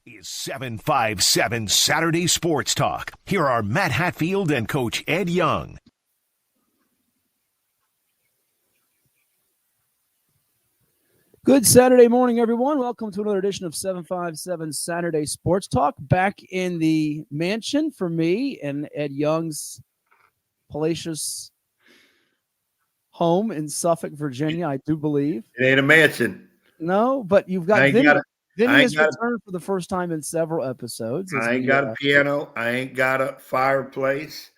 is 757 Saturday Sports Talk. Here are Matt Hatfield and Coach Ed Young. Good Saturday morning, everyone. Welcome to another edition of 757 Saturday Sports Talk. Back in the mansion for me and Ed Young's palatial home in Suffolk, Virginia, I do believe. It ain't a mansion. No, but you've got Vinny. Vinny has returned for the first time in several episodes. I ain't got a piano. I ain't got a fireplace.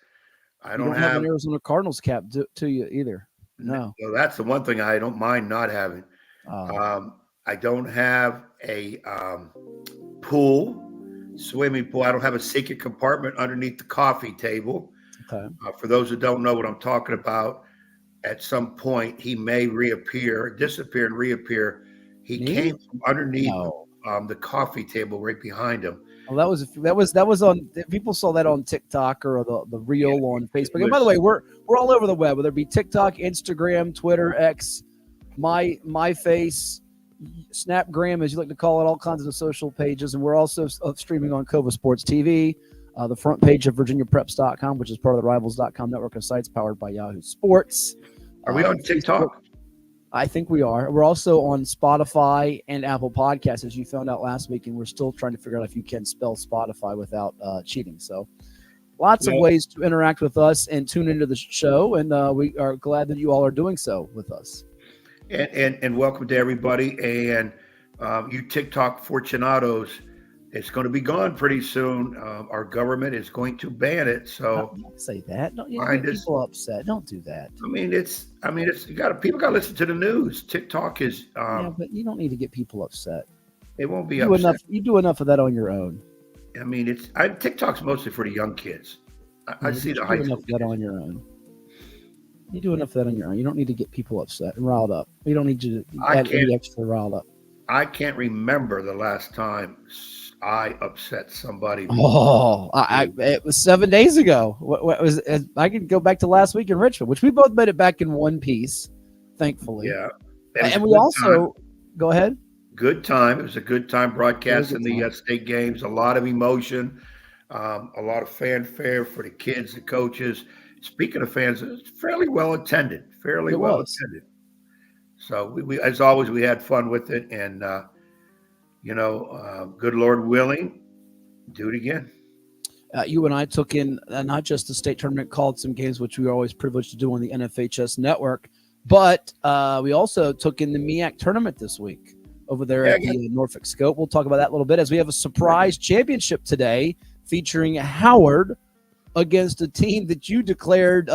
I don't have an Arizona Cardinals cap to you either. No. So that's the one thing I don't mind not having. I don't have a swimming pool. I don't have a secret compartment underneath the coffee table. Okay. For those who don't know what I'm talking about, at some point he may disappear and reappear. He came from underneath the coffee table right behind him. Well, that was on. People saw that on TikTok or the reel on Facebook. And by the way, we're all over the web, whether it be TikTok, Instagram, Twitter, X, my face, Snapgram, as you like to call it, all kinds of social pages. And we're also streaming on CoVA Sports TV, the front page of VirginiaPreps.com, which is part of the Rivals.com network of sites powered by Yahoo Sports. Are we on TikTok? I think we are. We're also on Spotify and Apple Podcasts, as you found out last week, and we're still trying to figure out if you can spell Spotify without cheating. So lots of ways to interact with us and tune into the show, and we are glad that you all are doing so with us. And welcome to everybody. And you TikTok Fortunados, it's going to be gone pretty soon. Our government is going to ban it. So don't say that. Don't get people upset. Don't do that. People got to listen to the news. TikTok is. But you don't need to get people upset. It won't be upset. You do enough of that on your own. I mean, TikTok's mostly for the young kids. I see the high school kids. On your own. You do enough of that on your own. You don't need to get people upset and riled up. You don't need you to add any extra riled up. I can't remember the last time I upset somebody. It was 7 days ago. What was? I can go back to last week in Richmond, which we both made it back in one piece, thankfully. Yeah, and we also go ahead. Good time. It was a good time broadcasting the state games. A lot of emotion, a lot of fanfare for the kids, the coaches. Speaking of fans, it was fairly well attended. So we, as always, we had fun with it, and good Lord willing, do it again. You and I took in not just the state tournament, called some games, which we were always privileged to do on the NFHS network, but we also took in the MEAC tournament this week over there at the Norfolk Scope. We'll talk about that a little bit as we have a surprise championship today featuring Howard against a team that you declared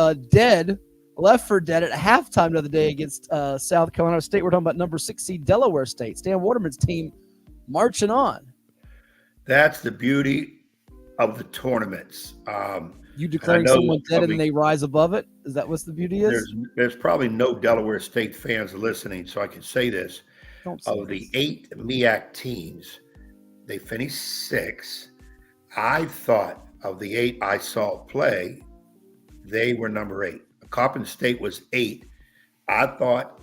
left for dead at halftime the other day against South Carolina State. We're talking about number 6 seed Delaware State. Stan Waterman's team marching on. That's the beauty of the tournaments. You declaring someone dead and they rise above it? Is that what the beauty is? There's probably no Delaware State fans listening, so I can say this. Of the 8 MEAC teams, they finished 6. I thought of the 8 I saw play, they were number 8. Coppin State was 8. I thought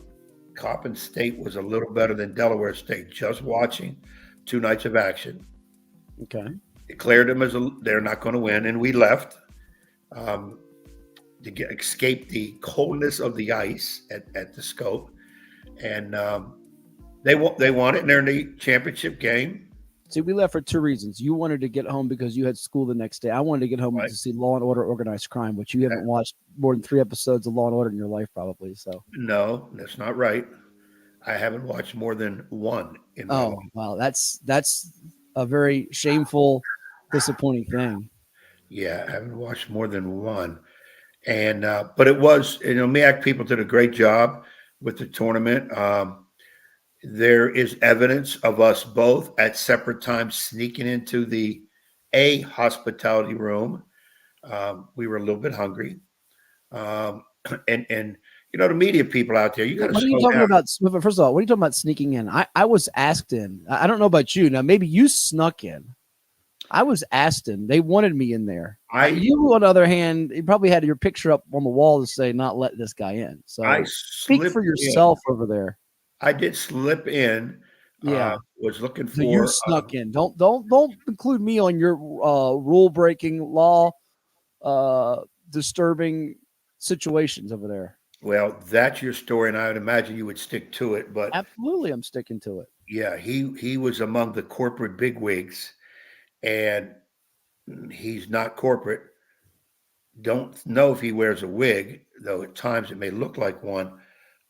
Coppin State was a little better than Delaware State, just watching 2 nights of action. Okay. Declared them as they're not going to win, and we left to escape the coldness of the ice at the Scope. And they won it, and they're in the championship game. See, we left for 2 reasons. You wanted to get home because you had school the next day. I wanted to get home to see Law and Order Organized Crime, which you haven't watched more than 3 episodes of Law and Order in your life, probably. So no, that's not right. I haven't watched more than 1 in my life. Wow, that's a very shameful, disappointing thing. Yeah, I haven't watched more than 1, and but it was MEAC people did a great job with the tournament. There is evidence of us both at separate times sneaking into the hospitality room. We were a little bit hungry. And the media people out there, you got to slow down. First of all, what are you talking about sneaking in? I was asked in. I don't know about you. Now, maybe you snuck in. I was asked in. They wanted me in there. You, on the other hand, you probably had your picture up on the wall to say, not let this guy in. So speak for yourself over there. I did slip in Yeah. Was looking So you for. snuck in. Don't include me on your rule breaking, law disturbing situations over there. Well, that's your story, and I would imagine you would stick to it. But Absolutely, I'm sticking to it. yeah, he was among the corporate bigwigs, and he's not corporate. Don't know if he wears a wig, though at times it may look like one.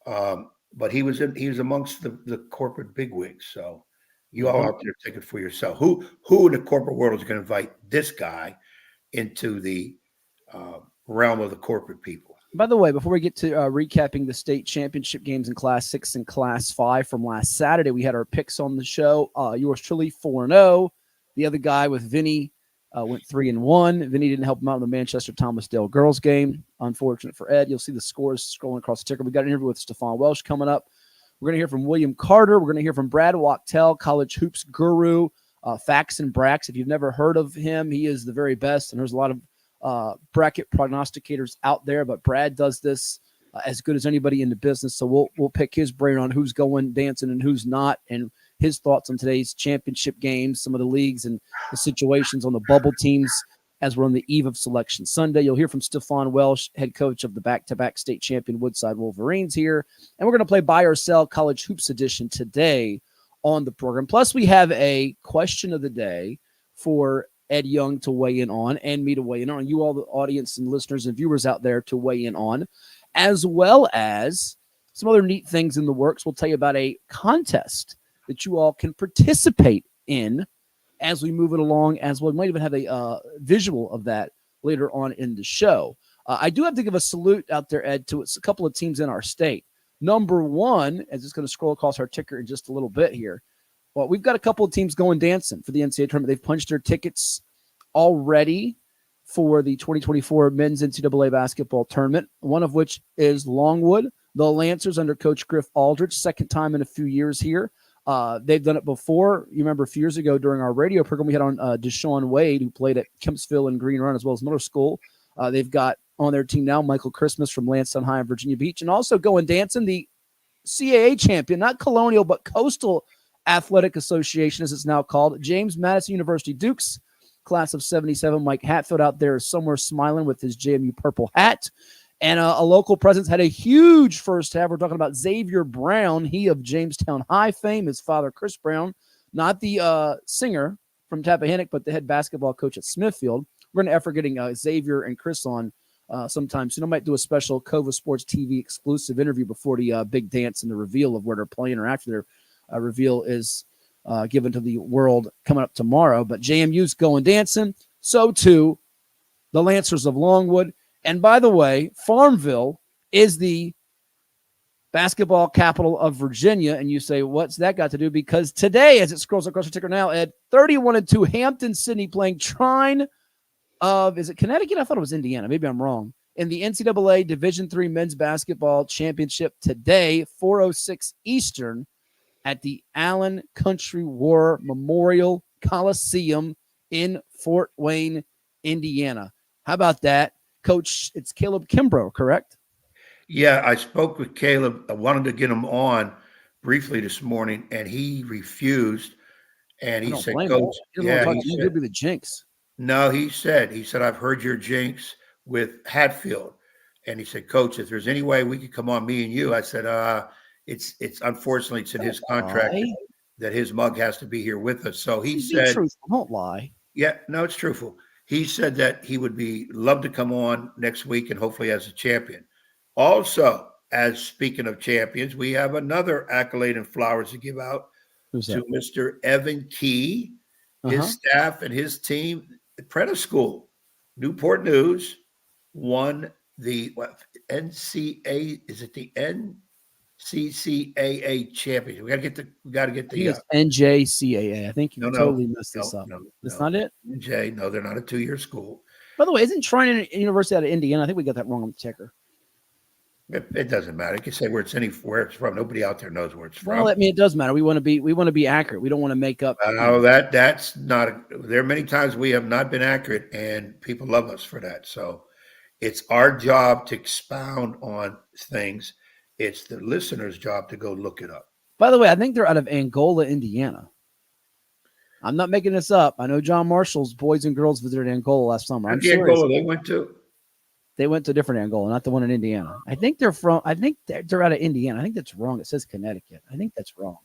But he was amongst the corporate bigwigs. So you all out there take it for yourself. Who in the corporate world is going to invite this guy into the realm of the corporate people? By the way, before we get to recapping the state championship games in Class 6 and Class 5 from last Saturday, we had our picks on the show. Yours truly 4-0. The other guy with Vinny went 3-1. Vinny didn't help him out in the Manchester Thomasdale girls game. Unfortunate for Ed. You'll see the scores scrolling across the ticker. We got an interview with Stefan Welsh coming up. We're going to hear from William Carter. We're going to hear from Brad Wachtel, college hoops guru, Facts and Brax. If you've never heard of him, he is the very best, and there's a lot of bracket prognosticators out there, but Brad does this as good as anybody in the business. So we'll pick his brain on who's going dancing and who's not, and his thoughts on today's championship games, some of the leagues and the situations on the bubble teams as we're on the eve of Selection Sunday. You'll hear from Stefan Welsh, head coach of the back-to-back state champion Woodside Wolverines here. And we're going to play Buy or Sell College Hoops Edition today on the program. Plus, we have a question of the day for Ed Young to weigh in on, and me to weigh in on, you all the audience and listeners and viewers out there to weigh in on, as well as some other neat things in the works. We'll tell you about a contest that you all can participate in as we move it along, as well. We might even have a visual of that later on in the show. I do have to give a salute out there, Ed, to a couple of teams in our state. Number one, as it's going to scroll across our ticker in just a little bit here, well, we've got a couple of teams going dancing for the NCAA tournament. They've punched their tickets already for the 2024 men's NCAA basketball tournament, one of which is Longwood, the Lancers under Coach Griff Aldridge, second time in a few years here. They've done it before. You remember a few years ago during our radio program, we had on Deshaun Wade, who played at Kempsville and Green Run, as well as Miller School. They've got on their team now Michael Christmas from Lansdowne High in Virginia Beach, and also going dancing, the CAA champion, not Colonial, but Coastal Athletic Association, as it's now called, James Madison University Dukes, class of 77. Mike Hatfield out there is somewhere smiling with his JMU purple hat. And a local presence had a huge first half. We're talking about Xavier Brown, he of Jamestown High fame, his father, Chris Brown, not the singer from Tappahannock, but the head basketball coach at Smithfield. We're going to effort getting Xavier and Chris on sometime soon. I might do a special CoVA Sports TV exclusive interview before the big dance and the reveal of where they're playing, or after their reveal is given to the world coming up tomorrow. But JMU's going dancing. So too the Lancers of Longwood. And by the way, Farmville is the basketball capital of Virginia. And you say, what's that got to do? Because today, as it scrolls across the ticker now, Ed, 31-2, Hampton Sydney playing Trine of, is it Connecticut? I thought it was Indiana. Maybe I'm wrong. In the NCAA Division III Men's Basketball Championship today, 4:06 Eastern, at the Allen Country War Memorial Coliseum in Fort Wayne, Indiana. How about that? Coach, it's Caleb Kimbrough, correct? Yeah, I spoke with Caleb. I wanted to get him on briefly this morning, and he refused. And he said, Coach, he could be the jinx. No, he said, I've heard your jinx with Hatfield. And he said, Coach, if there's any way we could come on, me and you, I said, it's unfortunately it's in his contract that his mug has to be here with us. So he said, truthful, don't lie. Yeah, no, it's truthful. He said that he would love to come on next week and hopefully as a champion. Also, as speaking of champions, we have another accolade and flowers to give out to Mr. Evan Key, his staff and his team. Apprentice School, Newport News won the NCAA. Is it the NCCAA championship? We got to get the NJCAA. I think you totally messed this up. That's not it. NJ, no, they're not a 2-year school. By the way, isn't Trine University out of Indiana? I think we got that wrong on the ticker. It doesn't matter. You can say where it's from. Nobody out there knows where it's from. Well, I mean, it does matter. We want to be accurate. We don't want to make up. No, that's not. There are many times we have not been accurate, and people love us for that. So it's our job to expound on things. It's the listener's job to go look it up. By the way, I think they're out of Angola, Indiana. I'm not making this up. I know John Marshall's boys and girls visited Angola last summer. I'm serious. Angola they went to? They went to a different Angola, not the one in Indiana. I think they're out of Indiana. I think that's wrong. It says Connecticut. I think that's wrong.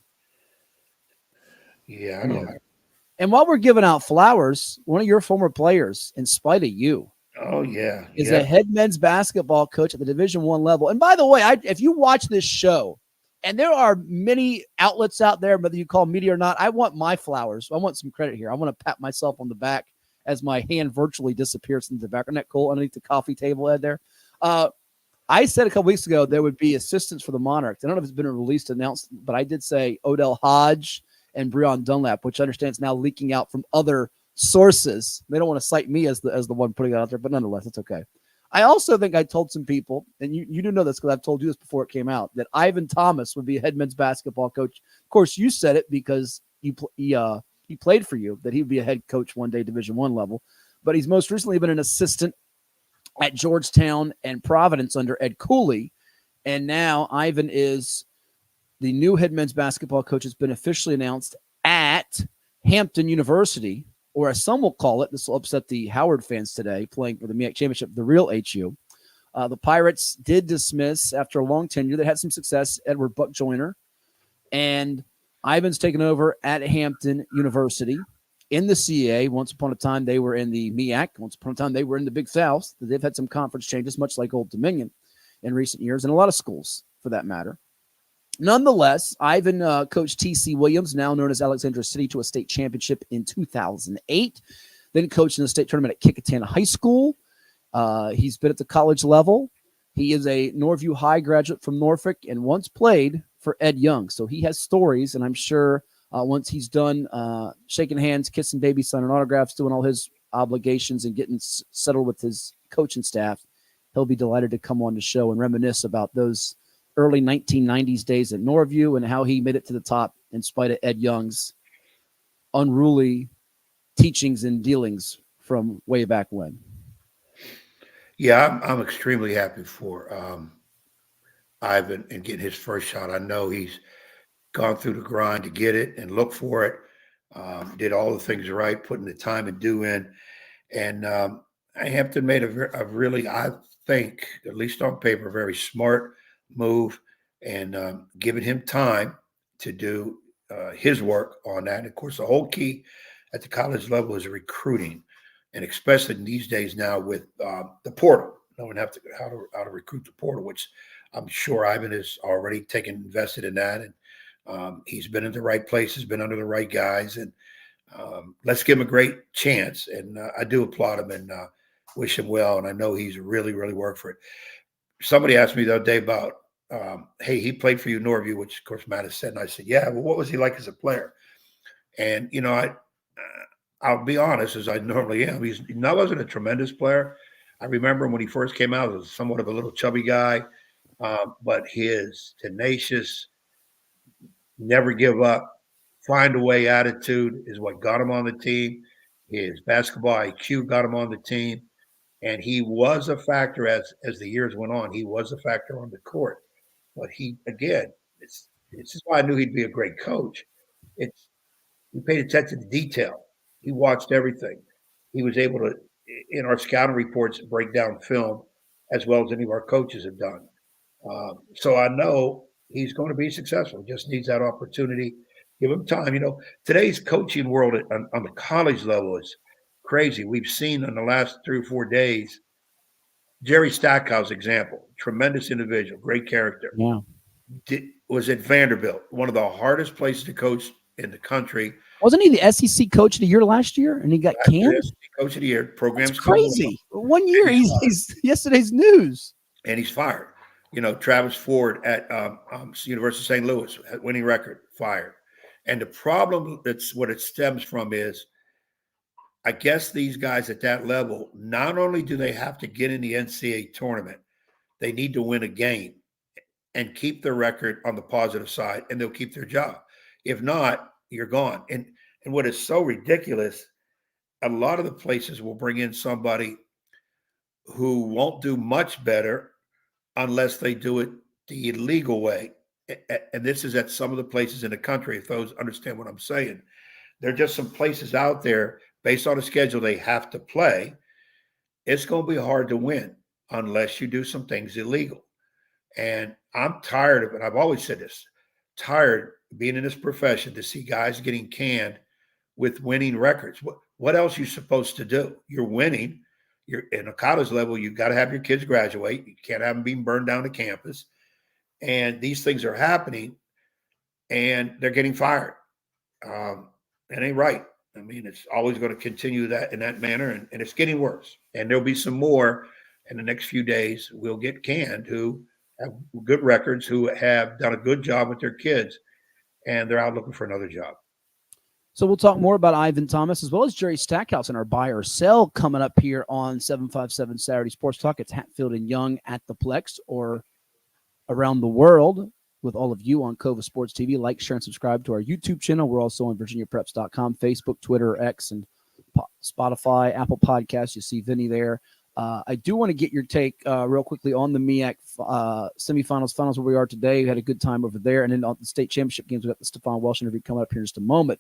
Yeah, I don't know. And while we're giving out flowers, one of your former players, in spite of you, is a head men's basketball coach at the Division I level. And by the way, if you watch this show, and there are many outlets out there, whether you call media or not, I want my flowers. I want some credit here. I want to pat myself on the back as my hand virtually disappears into the background. Isn't that cool? Underneath the coffee table head there. I said a couple weeks ago there would be assistants for the Monarchs. I don't know if it's been released, announced, but I did say Odell Hodge and Breon Dunlap, which I understand is now leaking out from other sources. They don't want to cite me as the one putting it out there, but nonetheless, it's okay. I also think I told some people, and you do know this because I've told you this before it came out, that Ivan Thomas would be a head men's basketball coach. Of course, you said it because he played for you, that he would be a head coach one day, Division I level. But he's most recently been an assistant at Georgetown and Providence under Ed Cooley. And now Ivan is the new head men's basketball coach, has been officially announced at Hampton University, or as some will call it, this will upset the Howard fans today, playing for the MEAC Championship, the real HU. The Pirates did dismiss, after a long tenure, they had some success, Edward Buck Joyner. And Ivan's taken over at Hampton University in the CAA. Once upon a time, they were in the MEAC. Once upon a time, they were in the Big South. They've had some conference changes, much like Old Dominion in recent years, and a lot of schools, for that matter. Nonetheless, Ivan coached T.C. Williams, now known as Alexandria City, to a state championship in 2008. Then coached in the state tournament at Kicatana High School. He's been at the college level. He is a Norview High graduate from Norfolk and once played for Ed Young. So he has stories, and I'm sure once he's done shaking hands, kissing baby, signing autographs, doing all his obligations and getting settled with his coaching staff, he'll be delighted to come on the show and reminisce about those early 1990s days at Norview and how he made it to the top in spite of Ed Young's unruly teachings and dealings from way back when. Yeah, I'm extremely happy for Ivan and getting his first shot. I know he's gone through the grind to get it and look for it, did all the things right, putting the time and due in. And Hampton made a really, I think, at least on paper, very smart move, and giving him time to do his work on that. And of course, the whole key at the college level is recruiting, and especially in these days now with the portal, knowing how to recruit the portal, which I'm sure Ivan has already invested in that, and he's been in the right places, been under the right guys, and let's give him a great chance. And I do applaud him and wish him well, and I know he's really, really worked for it. Somebody asked me the other day about, hey, he played for you, Norview, which of course Matt has said. And I said, yeah, well, what was he like as a player? And, I'll be honest, as I normally am. He wasn't a tremendous player. I remember him when he first came out, he was somewhat of a little chubby guy, but his tenacious, never give up, find a way attitude is what got him on the team. His basketball IQ got him on the team. And he was a factor as the years went on. He was a factor on the court. But he, again, it's just why I knew he'd be a great coach. He paid attention to detail. He watched everything. He was able to, in our scouting reports, break down film as well as any of our coaches have done. So I know he's going to be successful. He just needs that opportunity. Give him time. Today's coaching world on the college level is crazy. We've seen in the last 3 or 4 days, Jerry Stackhouse example, tremendous individual, great character. Yeah. Was at Vanderbilt, one of the hardest places to coach in the country. Wasn't he the SEC coach of the year last year, and he got canned? Coach of the year. Program's That's crazy. 1 year, he's yesterday's news. And he's fired. Travis Ford at University of St. Louis, winning record, fired. And the problem that's what it stems from is, I guess these guys at that level, not only do they have to get in the NCAA tournament, they need to win a game and keep their record on the positive side, and they'll keep their job. If not, you're gone. And what is so ridiculous, a lot of the places will bring in somebody who won't do much better unless they do it the illegal way. and this is at some of the places in the country, if those understand what I'm saying, there are just some places out there based on a schedule they have to play. It's going to be hard to win unless you do some things illegal. And I'm tired of it. I've always said this, tired of being in this profession to see guys getting canned with winning records. What else are you supposed to do? You're winning. You're in a college level. You've got to have your kids graduate. You can't have them being burned down to campus. And these things are happening, and they're getting fired. That ain't right. I mean, it's always going to continue that in that manner, and it's getting worse. And there'll be some more in the next few days. We'll get canned who have good records, who have done a good job with their kids, and they're out looking for another job. So we'll talk more about Ivan Thomas as well as Jerry Stackhouse in our buy or sell coming up here on 757 Saturday Sports Talk. It's Hatfield and Young at the Plex or around the world with all of you on CoVA Sports TV. Like, share, and subscribe to our YouTube channel. We're also on VirginiaPreps.com, Facebook, Twitter, X, and Spotify, Apple Podcasts. You see Vinny there. I do want to get your take real quickly on the MEAC semifinals, finals where we are today. We had a good time over there. And then on the state championship games, we got the Stefan Welsh interview coming up here in just a moment.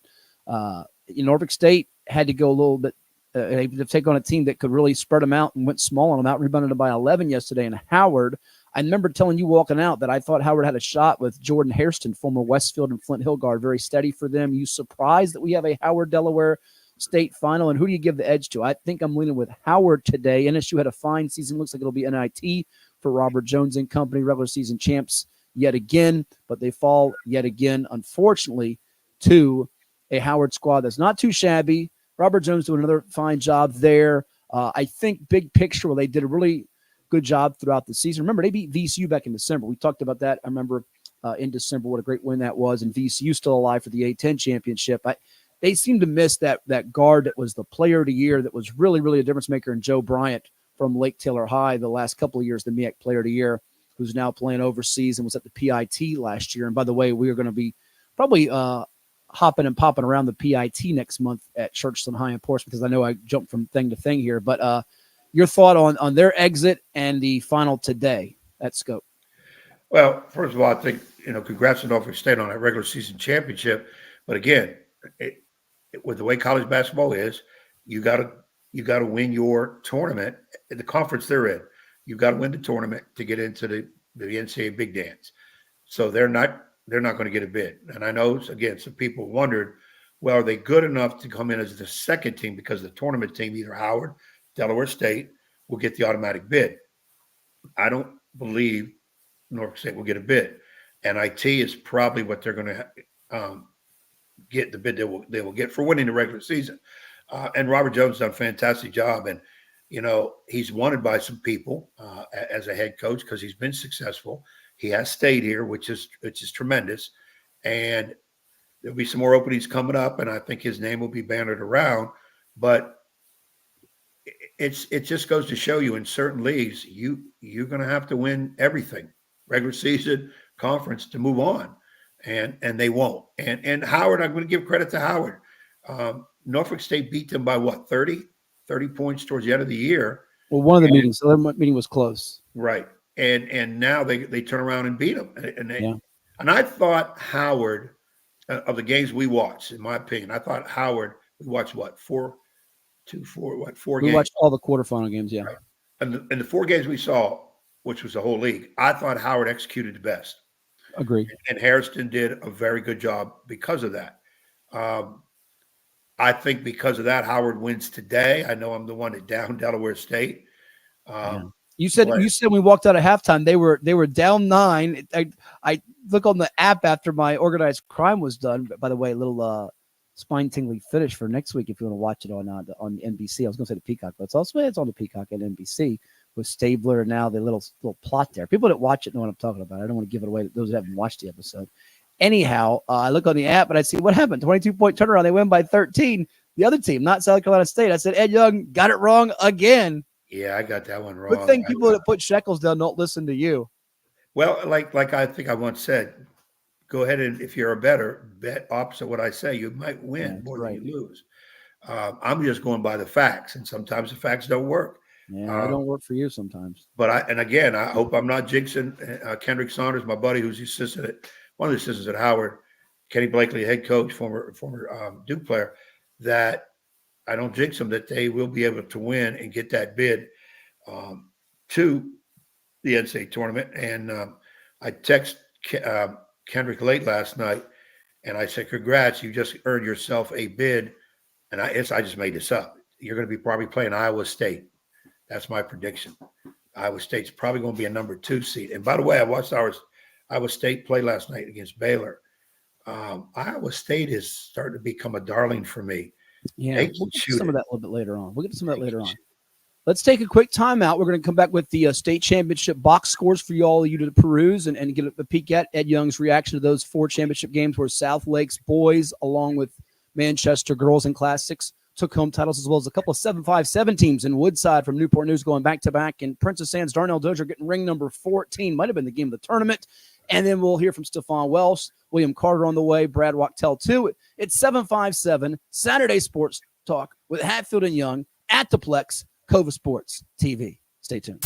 Norfolk State had to go a little bit. They had to take on a team that could really spread them out and went small on them, out rebounded them by 11 yesterday. And Howard, I remember telling you walking out that I thought Howard had a shot with Jordan Hairston, former Westfield and Flint Hill guard, very steady for them. You surprised that we have a Howard Delaware State final, and who do you give the edge to? I think I'm leaning with Howard today. NSU had a fine season. Looks like it'll be NIT for Robert Jones and company, regular season champs yet again, but they fall yet again, unfortunately, to a Howard squad that's not too shabby. Robert Jones doing another fine job there. I think big picture, well, they did a really good job throughout the season. Remember, they beat VCU back in December. We talked about that. I remember in December what a great win that was, and VCU still alive for the A-10 championship. They seem to miss that guard that was the player of the year that was really, really a difference maker in Joe Bryant from Lake Taylor High the last couple of years, the MEAC player of the year, who's now playing overseas and was at the PIT last year. And by the way, we are going to be probably hopping and popping around the PIT next month at Churchland High in Portsmouth, because I know I jumped from thing to thing here. But your thought on their exit and the final today at Scope? Well, first of all, I think, congrats to Norfolk State on that regular season championship. But again, with the way college basketball is, you got to win your tournament, the conference they're in. You've got to win the tournament to get into the NCAA Big Dance. So they're not going to get a bid. And I know, again, some people wondered, well, are they good enough to come in as the second team, because the tournament team, either Howard, Delaware State, will get the automatic bid. I don't believe Norfolk State will get a bid. NIT is probably what they're going to get, the bid they will get for winning the regular season. And Robert Jones done a fantastic job. And, he's wanted by some people as a head coach because he's been successful. He has stayed here, which is tremendous. And there'll be some more openings coming up, and I think his name will be bannered around. But it just goes to show you, in certain leagues, you're going to have to win everything, regular season, conference, to move on. And they won't. And Howard, I'm going to give credit to Howard. Norfolk State beat them by 30 points towards the end of the year. Well, one of the meetings, so their meeting was close. Right. And now they turn around and beat them. And I thought Howard, of the games we watched, in my opinion, I thought Howard, we watched four games? We watched all the quarterfinal games, yeah. Right. And the 4 games we saw, which was the whole league, I thought Howard executed the best. Agree. And Hairston did a very good job because of that. I think because of that, Howard wins today. I know I'm the one that downed Delaware State. You said we walked out at halftime. They were down 9. I look on the app after my organized crime was done. By the way, a little spine tingling finish for next week if you want to watch it on NBC. I was going to say the Peacock, but it's on the Peacock and NBC with Stabler and now the little plot there. People that watch it know what I'm talking about. I don't want to give it away to those that haven't watched the episode. Anyhow, I look on the app and I see what happened. 22-point turnaround. They win by 13. The other team, not South Carolina State. I said, Ed Young got it wrong again. Yeah, I got that one wrong. Good thing people that put shekels down don't listen to you. Well, like I think I once said, go ahead and if you're a better, bet opposite what I say. You might win more than you lose. I'm just going by the facts, and sometimes the facts don't work. Yeah, it don't work for you sometimes. But I hope I'm not jinxing Kendrick Saunders, my buddy, who's one of the assistants at Howard, Kenny Blakely, head coach, former Duke player, that I don't jinx them, that they will be able to win and get that bid to the NCAA tournament. And I text Kendrick late last night, and I said, "Congrats, you just earned yourself a bid." And I just made this up. You're going to be probably playing Iowa State. That's my prediction. Iowa State's probably going to be a number 2 seed. And by the way, I watched Iowa State play last night against Baylor. Iowa State is starting to become a darling for me. Yeah, we'll get to some of that a little bit later on. Let's take a quick timeout. We're going to come back with the state championship box scores for you to peruse and get a peek at Ed Young's reaction to those 4 championship games where South Lakes boys, along with Manchester girls in Class 6, took home titles, as well as a couple of 7-5-7 teams in Woodside from Newport News going back-to-back. And Princess Anne's Darnell Dozier getting ring number 14. Might have been the game of the tournament. And then we'll hear from Stefan Welsh, William Carter on the way, Brad Wachtel too. It's 757 Saturday Sports Talk with Hatfield and Young at the PLEX, CoVA Sports TV. Stay tuned.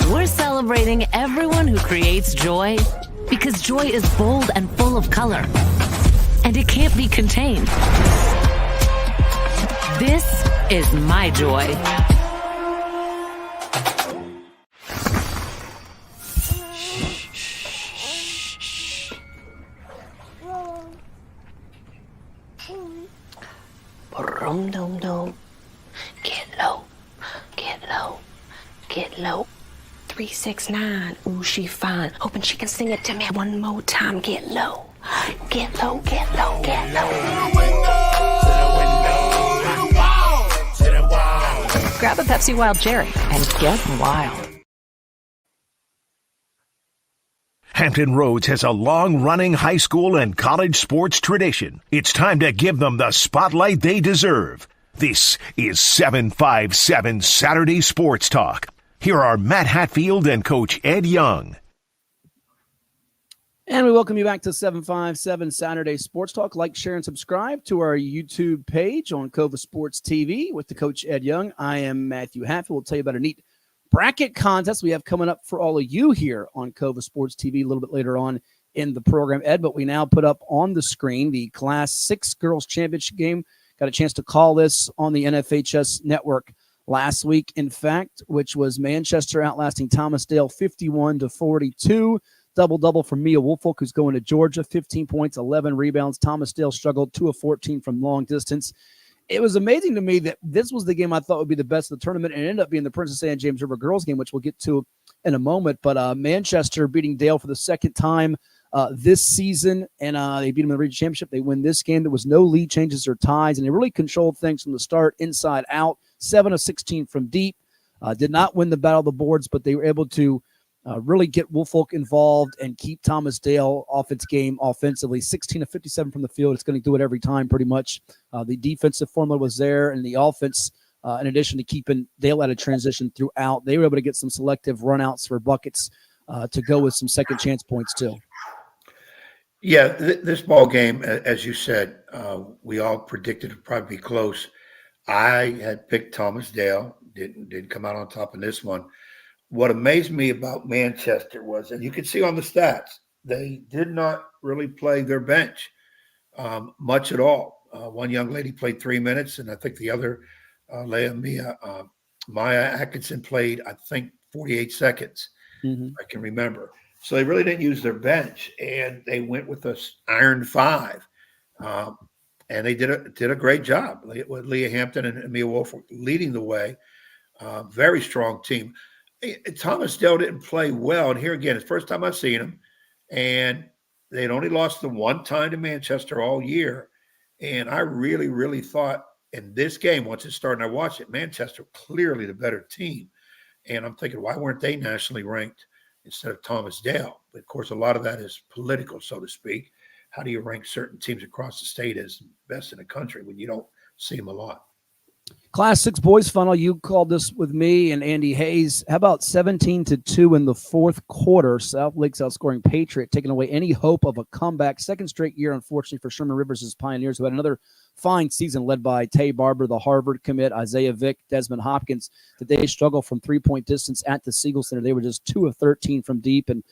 We're celebrating everyone who creates joy, because joy is bold and full of color, and it can't be contained. This is my joy. Boom, dum, dum. Get low, get low, get low. 369, ooh, she fine. Hoping she can sing it to me one more time. Get low, get low, get low, get low. Grab a Pepsi Wild Cherry and get wild. Hampton Roads has a long-running high school and college sports tradition. It's time to give them the spotlight they deserve. This is 757 Saturday Sports Talk. Here are Matt Hatfield and Coach Ed Young. And we welcome you back to 757 Saturday Sports Talk. Like, share, and subscribe to our YouTube page on CoVA Sports TV with the Coach Ed Young. I am Matthew Hatfield. We'll tell you about a neat bracket contest we have coming up for all of you here on CoVA Sports TV a little bit later on in the program, Ed. But we now put up on the screen the Class 6 Girls Championship game. Got a chance to call this on the NFHS network last week, in fact, which was Manchester outlasting Thomasdale 51-42. Double-double from Mia Woolfolk, who's going to Georgia, 15 points, 11 rebounds. Thomasdale struggled 2 of 14 from long distance. It was amazing to me that this was the game I thought would be the best of the tournament, and it ended up being the Princess Anne James River girls game, which we'll get to in a moment. But Manchester beating Dale for the second time this season, and they beat them in the region championship. They win this game. There was no lead changes or ties, and they really controlled things from the start, inside out. 7 of 16 from deep. Did not win the battle of the boards, but they were able to really get Woolfolk involved and keep Thomasdale off its game offensively. 16 of 57 from the field. It's going to do it every time pretty much. The defensive formula was there, and the offense, in addition to keeping Dale out of transition throughout, they were able to get some selective runouts for buckets to go with some second chance points too. Yeah, this ball game, as you said, we all predicted it would probably be close. I had picked Thomasdale, didn't come out on top in this one. What amazed me about Manchester was, and you can see on the stats, they did not really play their bench much at all. One young lady played 3 minutes, and I think the other, Maya Atkinson played, I think, 48 seconds. I can remember. So they really didn't use their bench, and they went with an iron 5. and they did a great job with Leah Hampton and Mia Wolf leading the way. Very strong team. Thomas Dale didn't play well, and here again, it's the first time I've seen him, and they'd only lost the one time to Manchester all year. And I really, really thought in this game, once it started and I watched it, Manchester clearly the better team. And I'm thinking, why weren't they nationally ranked instead of Thomas Dale? But of course, a lot of that is political, so to speak. How do you rank certain teams across the state as best in the country when you don't see them a lot? Class 6 boys funnel, you called this with me and Andy Hayes. How about 17-2 in the fourth quarter? South Lake's outscoring Patriot, taking away any hope of a comeback. Second straight year, unfortunately, for Sherman Rivers' Pioneers, who had another fine season led by Tay Barber, the Harvard commit, Isaiah Vick, Desmond Hopkins. That they struggled from three-point distance at the Siegel Center. They were just 2 of 13 from deep and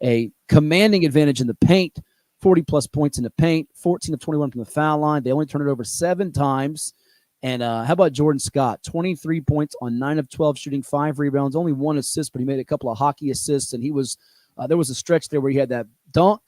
a commanding advantage in the paint, 40-plus points in the paint, 14 of 21 from the foul line. They only turned it over 7 times. And how about Jordan Scott? 23 points on 9 of 12 shooting, 5 rebounds, only 1 assist, but he made a couple of hockey assists. And he was there was a stretch there where he had that dunk,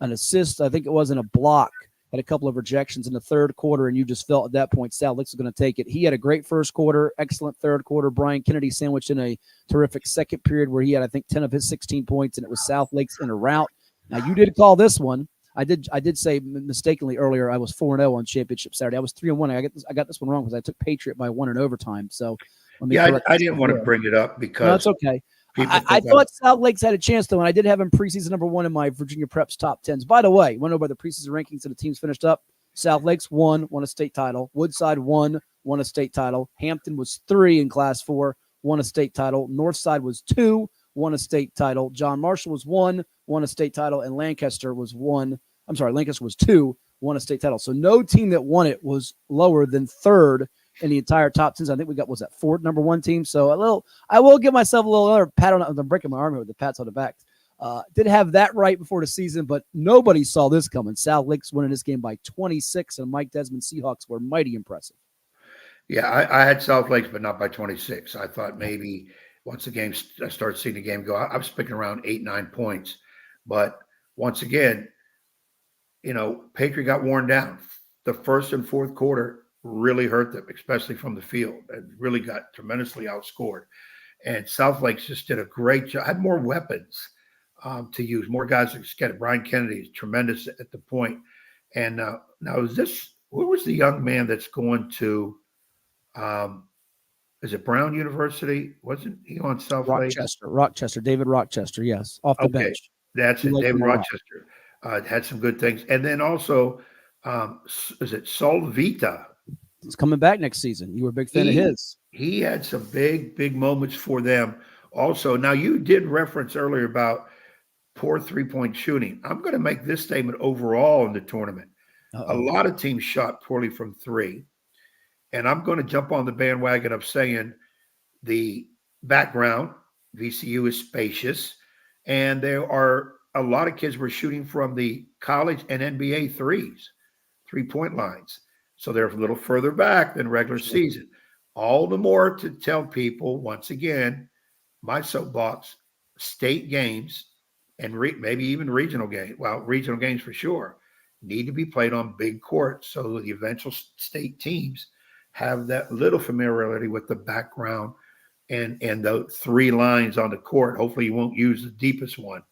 an assist, I think it was, in a block, had a couple of rejections in the third quarter, and you just felt at that point South Lakes was going to take it. He had a great first quarter, excellent third quarter. Brian Kennedy sandwiched in a terrific second period where he had, I think, 10 of his 16 points, and it was South Lakes in a rout. Now, you did call this one. I did say mistakenly earlier I was 4-0 on Championship Saturday. I was 3-1. I got this one wrong because I took Patriot by 1 in overtime. So I didn't want to bring it up because that's okay. I thought South Lakes had a chance though, and I did have him preseason number 1 in my Virginia Preps top 10s. By the way, went over the preseason rankings and the teams finished up. South Lakes won a state title. Woodside won a state title. Hampton was 3 in Class 4, won a state title. Northside was 2, won a state title. John Marshall was 1, won a state title, and Lancaster was 2, won a state title. So no team that won it was lower than 3rd in the entire top 10s. I think we got, was that 4th number 1 team? So I will give myself a little other pat on. I'm breaking my arm here with the pats on the back. Did have that right before the season, but nobody saw this coming. South Lakes winning this game by 26, and Mike Desmond Seahawks were mighty impressive. Yeah, I had South Lakes, but not by 26. I thought maybe once the game, I started seeing the game go, I was picking around 8-9 points. But once again, Patriot got worn down. The first and fourth quarter really hurt them, especially from the field. It really got tremendously outscored. And South Lakes just did a great job, had more weapons to use, more guys to get it. Brian Kennedy is tremendous at the point. And now what was the young man that's going to, is it Brown University? Wasn't he on South Lake? Rochester, David Rochester, yes, off the bench. That's it, David Rochester. Had some good things. And then also, is it Solvita? He's coming back next season. You were a big fan of his. He had some big moments for them also. Now, you did reference earlier about poor three-point shooting. I'm going to make this statement overall in the tournament. A lot of teams shot poorly from 3. And I'm going to jump on the bandwagon of saying the background, VCU is spacious, and there are a lot of kids were shooting from the college and NBA threes, 3-point lines. So they're a little further back than regular season. All the more to tell people, once again, my soapbox, state games and maybe even regional games, regional games for sure, need to be played on big courts so the eventual state teams have that little familiarity with the background and the 3 lines on the court. Hopefully you won't use the deepest one.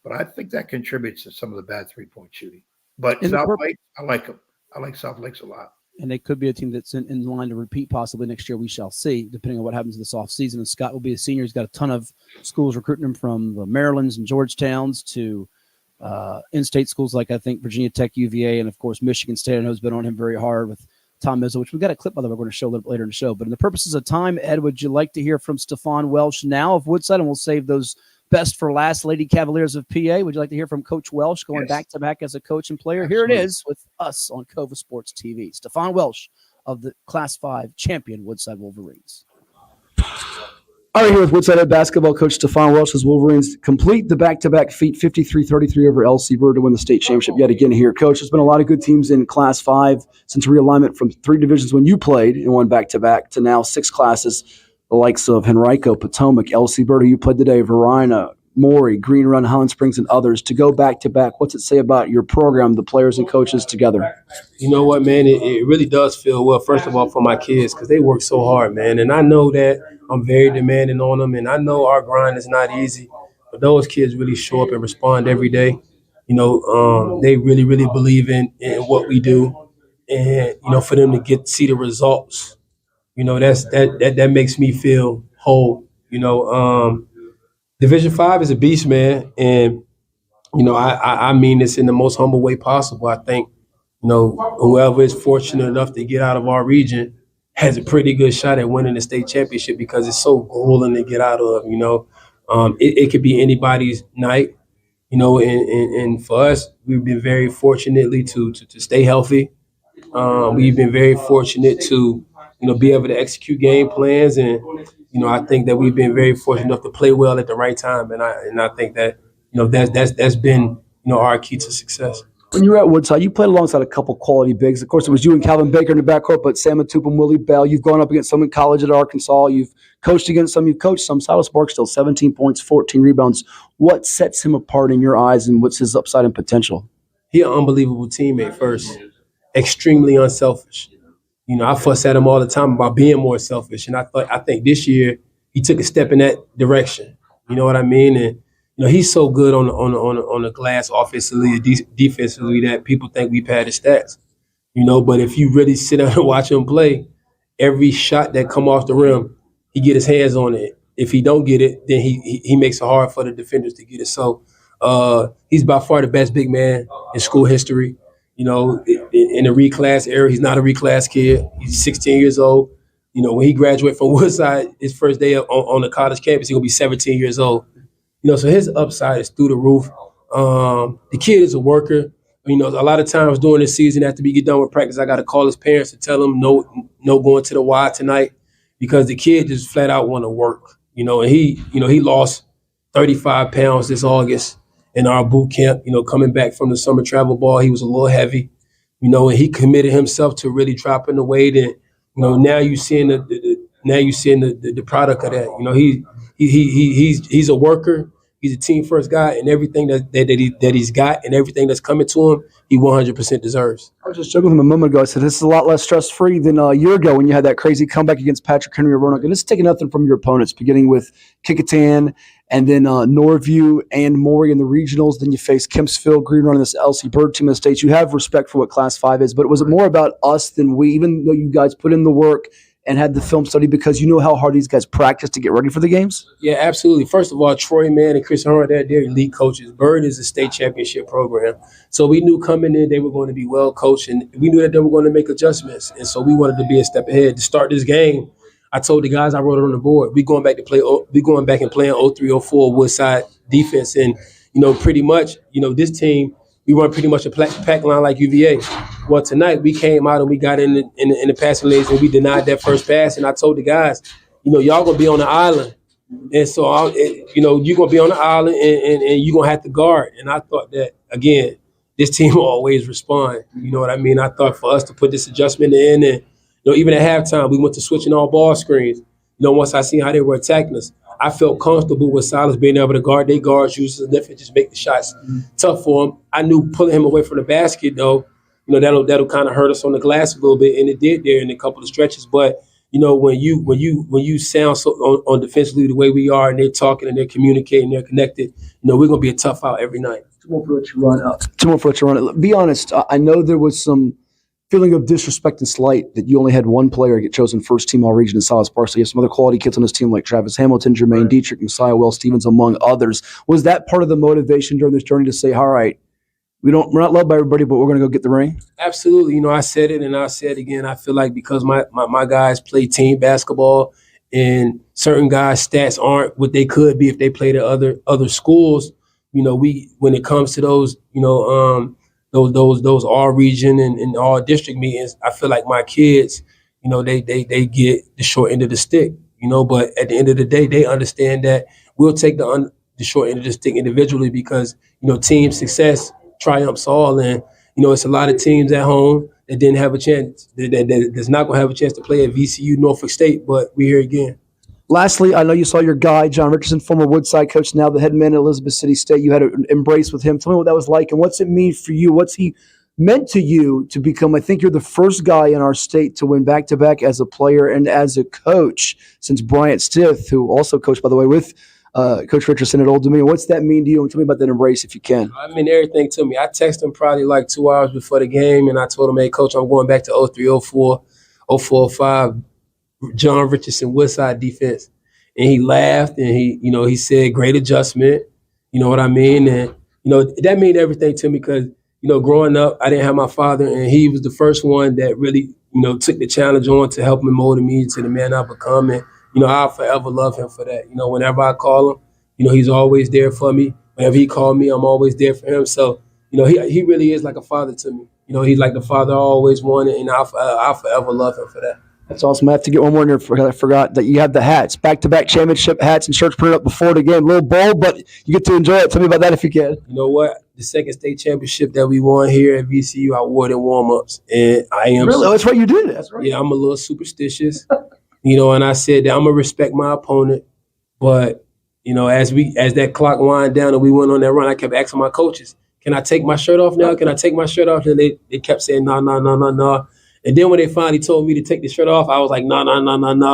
But I think that contributes to some of the bad 3-point shooting. But South Lakes, I like them. I like South Lakes a lot. And they could be a team that's in line to repeat possibly next year. We shall see, depending on what happens this offseason. And Scott will be a senior. He's got a ton of schools recruiting him from the Marylands and Georgetowns to in-state schools like I think Virginia Tech, UVA, and, of course, Michigan State. I know has been on him very hard with Tom Izzo, which we've got a clip, by the way, we're going to show a little bit later in the show. But in the purposes of time, Ed, would you like to hear from Stefan Welsh now of Woodside? And we'll save those best for last, Lady Cavaliers of PA. Would you like to hear from Coach Welsh going back-to-back as a coach and player? Absolutely. Here it is with us on CoVA Sports TV. Stefan Welsh of the Class 5 champion Woodside Wolverines. All right, here with Woodside basketball coach Stefan Welsh as Wolverines complete the back-to-back feat, 53-33 over LC Bird to win the state championship yet again here. Coach, there's been a lot of good teams in Class 5 since realignment from 3 divisions when you played and won back-to-back to now 6 classes, the likes of Henrico, Potomac, LC Bird, who you played today, Verina, Maury, Green Run, Highland Springs, and others to go back-to-back? What's it say about your program, the players and coaches together? You know what, man? It really does feel well, first of all, for my kids because they work so hard, man. And I know that I'm very demanding on them, and I know our grind is not easy. But those kids really show up and respond every day. They really, really believe in what we do. And, for them to see the results, that makes me feel whole. Division 5 is a beast, man. And, I mean this in the most humble way possible. I think, whoever is fortunate enough to get out of our region has a pretty good shot at winning the state championship because it's so grueling to get out of, It could be anybody's night, and for us, we've been very fortunately to stay healthy. We've been very fortunate to, be able to execute game plans. And, I think that we've been very fortunate enough to play well at the right time. And I think that, that's been, our key to success. When you were at Woodside, you played alongside a couple quality bigs. Of course, it was you and Calvin Baker in the backcourt, but Sam Atup and Willie Bell. You've gone up against some in college at Arkansas. You've coached against some. You've coached some. Silas Barksdale, 17 points, 14 rebounds. What sets him apart in your eyes, and what's his upside and potential? He's an unbelievable teammate first. Extremely unselfish. I fuss at him all the time about being more selfish, and I think this year he took a step in that direction. You know what I mean? And he's so good on the glass offensively and defensively that people think we pad his stats. But if you really sit down and watch him play, every shot that come off the rim, he get his hands on it. If he don't get it, then he makes it hard for the defenders to get it. So he's by far the best big man in school history. In the reclass era, he's not a reclass kid. He's 16 years old. When he graduated from Woodside, his first day on the college campus, he's going to be 17 years old. So his upside is through the roof. The kid is a worker. A lot of times during the season, after we get done with practice, I got to call his parents to tell them no going to the Y tonight because the kid just flat out want to work. And he lost 35 pounds this August in our boot camp. Coming back from the summer travel ball, he was a little heavy. And he committed himself to really dropping the weight. And now you're seeing the product of that. He's a worker. He's a team first guy, and everything that he's got and everything that's coming to him, he 100% deserves. I was just joking with him a moment ago. I said this is a lot less stress-free than a year ago when you had that crazy comeback against Patrick Henry or Roanoke. And it's taking nothing from your opponents, beginning with Kickingham and then Norview and Maury in the regionals. Then you face Kempsville, Green Run, and this LC Bird team in the States. You have respect for what Class 5 is, but was it more about us than we, even though you guys put in the work and had the film study because you know how hard these guys practice to get ready for the games? Yeah, absolutely. First of all, Troy, man, and Chris Horn, they're elite coaches. Bird is a state championship program. So we knew coming in they were going to be well coached, and we knew that they were going to make adjustments. And so we wanted to be a step ahead. To start this game, I told the guys, I wrote it on the board, we going back and playing 03-04 Woodside defense. And, pretty much, this team, we run pretty much a pack line like UVA. Well, tonight we came out and we got in the passing lanes and we denied that first pass. And I told the guys, y'all gonna be on the island, and so you're gonna be on the island and you're gonna have to guard. And I thought that again, this team will always respond. You know what I mean? I thought for us to put this adjustment in, and even at halftime we went to switching all ball screens. Once I seen how they were attacking us, I felt comfortable with Silas being able to guard their guards, use his lift, and just make the shots tough for him. I knew pulling him away from the basket, though, that'll kind of hurt us on the glass a little bit, and it did there in a couple of stretches. But when you sound so on defensively the way we are, and they're talking and they're communicating, they're connected, we're gonna be a tough out every night. Two more for what you run. Be honest. I know there was some feeling of disrespect and slight that you only had one player get chosen first team all region in Silas Barksdale. You have some other quality kids on this team like Travis Hamilton, Jermaine Dietrich, Messiah Wells Stevens, among others. Was that part of the motivation during this journey to say, all right, we're not loved by everybody, but we're going to go get the ring? Absolutely. I said it and I'll say it again. I feel like because my guys play team basketball and certain guys' stats aren't what they could be if they played at other schools, when it comes to those, those all region and all district meetings, I feel like my kids, they get the short end of the stick, but at the end of the day, they understand that we'll take the short end of the stick individually because, team success triumphs all. And, it's a lot of teams at home that didn't have a chance, that's not going to have a chance to play at VCU, Norfolk State, but we're here again. Lastly, I know you saw your guy, John Richardson, former Woodside coach, now the head man at Elizabeth City State. You had an embrace with him. Tell me what that was like, and what's it mean for you? What's he meant to you to become? I think you're the first guy in our state to win back-to-back as a player and as a coach since Bryant Stith, who also coached, by the way, with Coach Richardson at Old Dominion. What's that mean to you? And tell me about that embrace if you can. I mean everything to me. I texted him probably like 2 hours before the game, and I told him, hey, Coach, I'm going back to 03, 04, 04, 05, John Richardson, Woodside defense. And he laughed, and he said, great adjustment. You know what I mean? And, that meant everything to me because, growing up, I didn't have my father, and he was the first one that really, took the challenge on to help me mold me into the man I've become. And, I'll forever love him for that. Whenever I call him, he's always there for me. Whenever he called me, I'm always there for him. So, he really is like a father to me. He's like the father I always wanted, and I'll forever love him for that. That's awesome. I have to get one more in here. I forgot that you have the hats, back-to-back championship hats and shirts printed up before the game. A little bold, but you get to enjoy it. Tell me about that if you can. You know what? The second state championship that we won here at VCU, I wore it in warm-ups. And I am really? That's right, you did it. That's right. Yeah, I'm a little superstitious. And I said that I'm going to respect my opponent. But, as that clock wind down and we went on that run, I kept asking my coaches, can I take my shirt off now? Can I take my shirt off? And they kept saying, no. And then when they finally told me to take the shirt off, I was like, no.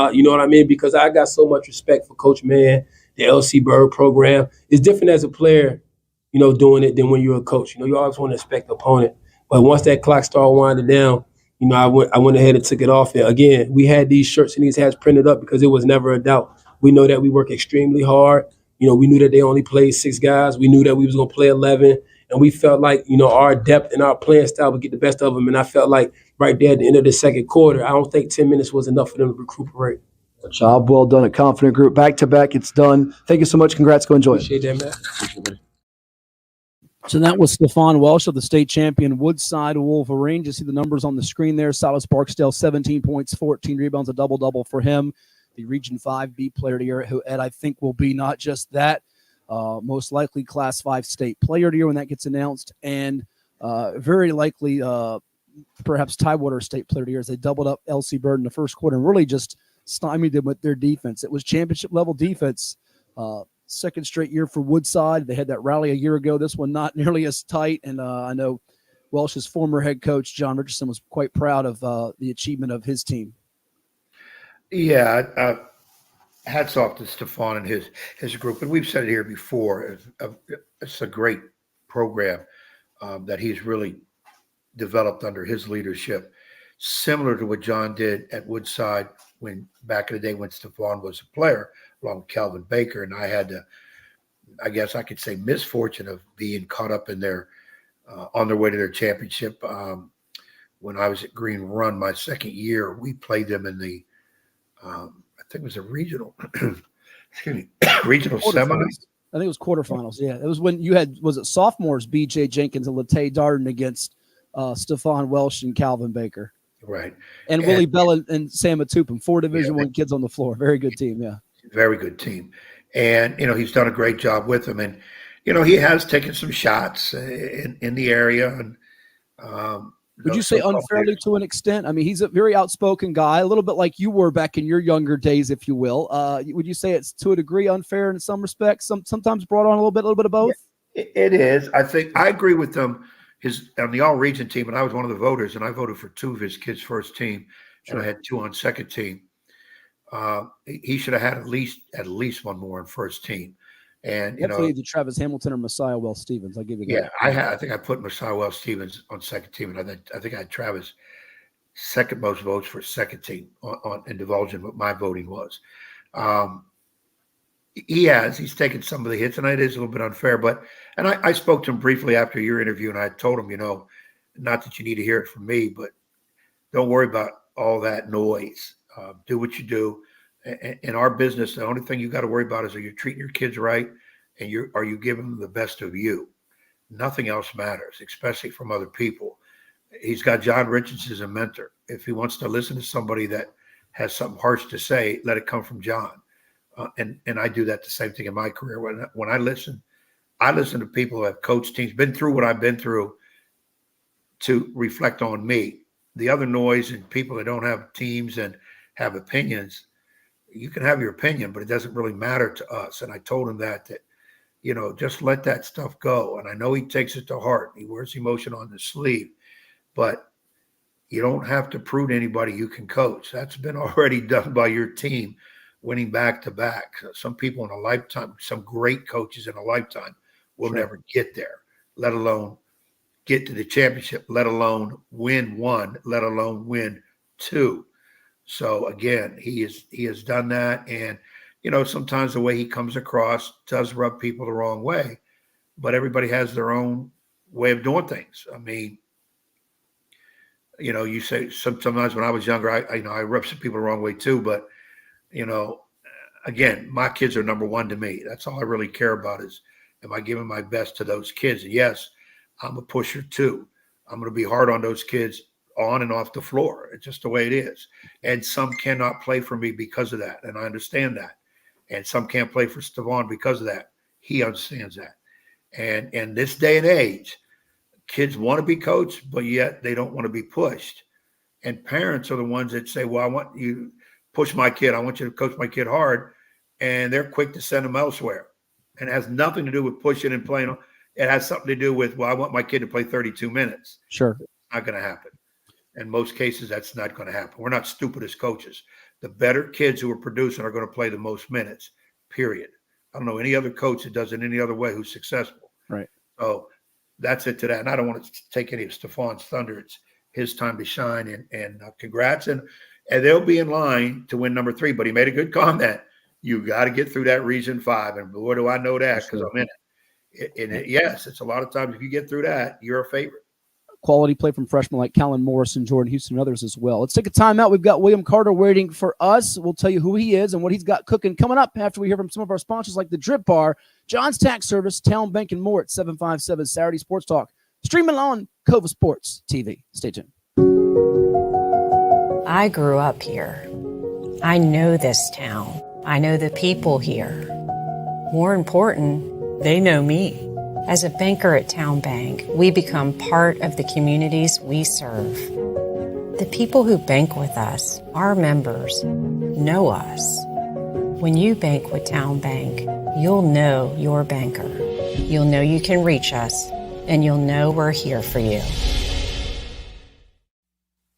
You know what I mean? Because I got so much respect for Coach Mann, the LC Bird program. It's different as a player, doing it than when you're a coach. You always want to respect the opponent. But once that clock started winding down, I went ahead and took it off. And again, we had these shirts and these hats printed up because it was never a doubt. We know that we work extremely hard. We knew that they only played 6 guys. We knew that we was going to play 11. And we felt like, our depth and our playing style would get the best of them. And I felt like right there at the end of the second quarter, I don't think 10 minutes was enough for them to recuperate. Job well done at Confident Group. Back-to-back, it's done. Thank you so much. Congrats. Go enjoy it. Appreciate that, man. So that was Stefan Welsh of the state champion Woodside Wolverine. Just see the numbers on the screen there. Silas Barksdale, 17 points, 14 rebounds, a double-double for him. The Region 5B player of the year, who, Ed, I think will be not just that, most likely Class 5 state player of the year when that gets announced, and very likely perhaps Tidewater state player of the year as they doubled up LC Bird in the first quarter and really just stymied them with their defense. It was championship-level defense. Second straight year for Woodside. They had that rally a year ago. This one not nearly as tight, and I know Welsh's former head coach, John Richardson, was quite proud of the achievement of his team. Yeah, hats off to Stefan and his group. And we've said it here before. It's a great program that he's really developed under his leadership, similar to what John did at Woodside when back in the day when Stefan was a player, along with Calvin Baker. And I had the, I guess I could say, misfortune of being caught up in their on their way to their championship. When I was at Green Run my second year, we played them in the I think it was a regional regional semi. I think it was quarterfinals. Yeah, it was when you had, was it sophomores, B.J. Jenkins and Latay Darden against Stefan Welsh and Calvin Baker. Right. And Willie Bell and Sam Atupum, 4 Division I kids on the floor. Very good team, yeah. Very good team. And, he's done a great job with them. And, he has taken some shots in the area. And would you say unfairly to an extent? I mean, he's a very outspoken guy, a little bit like you were back in your younger days, if you will. Would you say it's to a degree unfair in some respects? Sometimes brought on a little bit of both? It is. I think I agree with them. On the all-region team, and I was one of the voters, and I voted for 2 of his kids' first team, and I had 2 on second team. He should have had at least 1 more on first team. And definitely either Travis Hamilton or Messiah Wells Stevens. I'll give you that. Yeah, I think I put Messiah Wells Stevens on second team, and I think I had Travis second most votes for second team in divulging what my voting was. He's taken some of the hits, and it is a little bit unfair. And I spoke to him briefly after your interview, and I told him, not that you need to hear it from me, but don't worry about all that noise. Do what you do. In our business, the only thing you got to worry about is, are you treating your kids right, and are you giving them the best of you? Nothing else matters, especially from other people. He's got John Richardson as a mentor. If he wants to listen to somebody that has something harsh to say, let it come from John. And I do that the same thing in my career. When I listen to people who have coached teams, been through what I've been through, to reflect on me. The other noise and people that don't have teams and have opinions, you can have your opinion, but it doesn't really matter to us. And I told him that, just let that stuff go. And I know he takes it to heart. He wears emotion on his sleeve, but you don't have to prove to anybody you can coach. That's been already done by your team, winning back-to-back. Some people in a lifetime, some great coaches in a lifetime will never get there, let alone get to the championship, let alone win one, let alone win two. So again, he has done that. And, sometimes the way he comes across does rub people the wrong way, but everybody has their own way of doing things. I mean, you say sometimes when I was younger, I rubbed some people the wrong way too, but, again, my kids are number one to me. That's all I really care about is, am I giving my best to those kids? And yes, I'm a pusher too. I'm going to be hard on those kids on and off the floor. It's just the way it is. And some cannot play for me because of that. And I understand that. And some can't play for Stefan because of that. He understands that. And in this day and age, kids want to be coached, but yet they don't want to be pushed. And parents are the ones that say, well, I want you to push my kid. I want you to coach my kid hard. And they're quick to send them elsewhere. And it has nothing to do with pushing and playing. It has something to do with, well, I want my kid to play 32 minutes. Sure. It's not going to happen. In most cases, that's not going to happen. We're not stupid as coaches. The better kids who are producing are going to play the most minutes, period. I don't know any other coach that does it any other way who's successful. Right. So that's it to that. And I don't want to take any of Stefan's thunder. It's his time to shine. And congrats. And they'll be in line to win number 3. But he made a good comment. You got to get through that Region 5. And boy, do I know that because I'm in it. Yes, it's a lot of times if you get through that, you're a favorite. Quality play from freshmen like Callan Morrison, Jordan Houston, and others as well. Let's take a timeout. We've got William Carter waiting for us. We'll tell you who he is and what he's got cooking coming up after we hear from some of our sponsors like the Drip Bar, John's Tax Service, Town Bank, and more at 757 Saturday Sports Talk. Streaming on CoVA Sports TV. Stay tuned. I grew up here. I know this town. I know the people here. More important, they know me. As a banker at Town Bank, we become part of the communities we serve. The people who bank with us, our members, know us. When you bank with Town Bank, you'll know your banker. You'll know you can reach us, and you'll know we're here for you.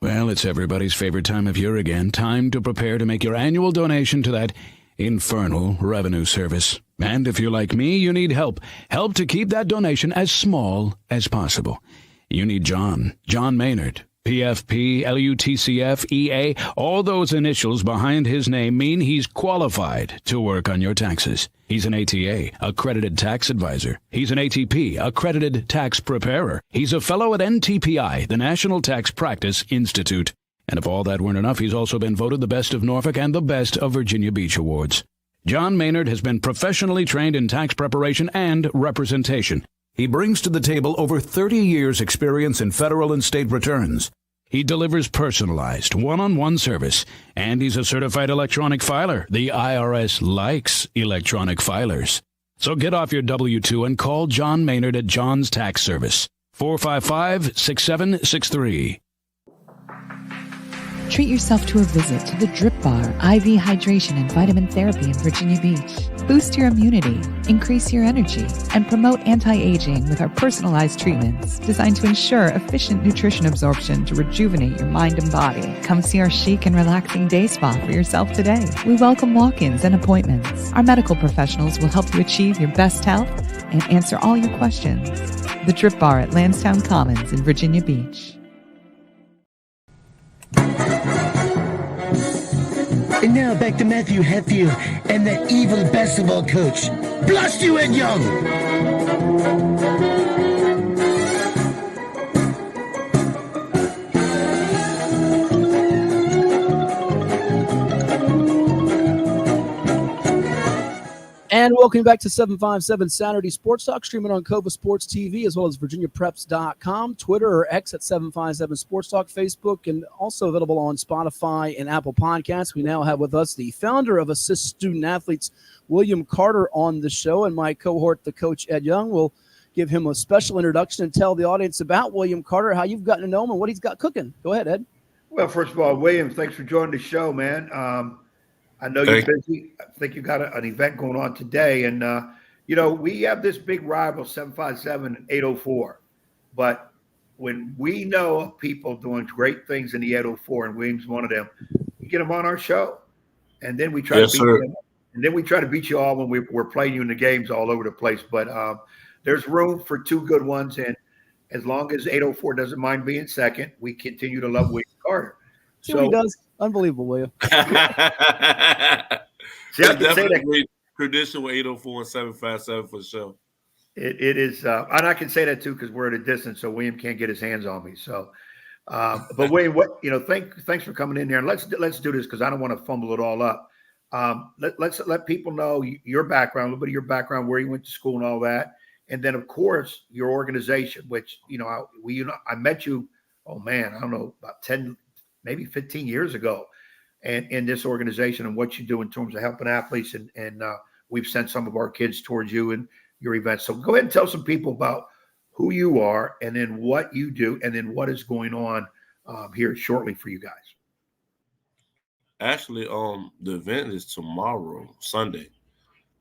Well, it's everybody's favorite time of year again. Time to prepare to make your annual donation to that infernal revenue service. And if you're like me, you need help. Help to keep that donation as small as possible. You need John Maynard, PFP, LUTCF, EA. All those initials behind his name mean he's qualified to work on your taxes. He's an ATA, accredited tax advisor. He's an ATP, accredited tax preparer. He's a fellow at NTPI, the National Tax Practice Institute. And if all that weren't enough, he's also been voted the best of Norfolk and the best of Virginia Beach awards. John Maynard has been professionally trained in tax preparation and representation. He brings to the table over 30 years' experience in federal and state returns. He delivers personalized, one-on-one service, and he's a certified electronic filer. The IRS likes electronic filers. So get off your W-2 and call John Maynard at John's Tax Service, 455-6763. Treat yourself to a visit to the Drip Bar, IV hydration and vitamin therapy in Virginia Beach. Boost your immunity, increase your energy, and promote anti-aging with our personalized treatments designed to ensure efficient nutrition absorption to rejuvenate your mind and body. Come see our chic and relaxing day spa for yourself today. We welcome walk-ins and appointments. Our medical professionals will help you achieve your best health and answer all your questions. The Drip Bar at Lansdowne Commons in Virginia Beach. And now back to Matthew Hatfield and that evil basketball coach. Blast you, Ed Young! And welcome back to 757 Saturday Sports Talk, streaming on CoVA Sports TV as well as VirginiaPreps.com, Twitter or X at 757 Sports Talk, Facebook, and also available on Spotify and Apple Podcasts. We now have with us the founder of Assist Student Athletes, William Carter, on the show, and my cohort, the coach Ed Young, will give him a special introduction and tell the audience about William Carter, how you've gotten to know him, and what he's got cooking. Go ahead, Ed. Well, first of all, William, thanks for joining the show, man. I know you're busy. I think you got an event going on today. And, we have this big rival, 757 and 804. But when we know of people doing great things in the 804, and Williams one of them, we get them on our show. And then we try to beat them. And then we try to beat you all when we're playing you in the games all over the place. But there's room for two good ones. And as long as 804 doesn't mind being second, we continue to love William Carter. Sure, he does. Unbelievable, William. See, I can say that. Traditional 804 and 757 for sure. It is, and I can say that too because we're at a distance, so William can't get his hands on me. So, but William, thanks for coming in there, and let's do this because I don't want to fumble it all up. Let's let people know your background, a little bit of your background, where you went to school, and all that, and then of course your organization, which I met you. Oh man, I don't know, about 10, maybe 15 years ago, and in this organization and what you do in terms of helping athletes, and we've sent some of our kids towards you and your events. So go ahead and tell some people about who you are, and then what you do, and then what is going on here shortly for you guys. Actually, the event is tomorrow, Sunday,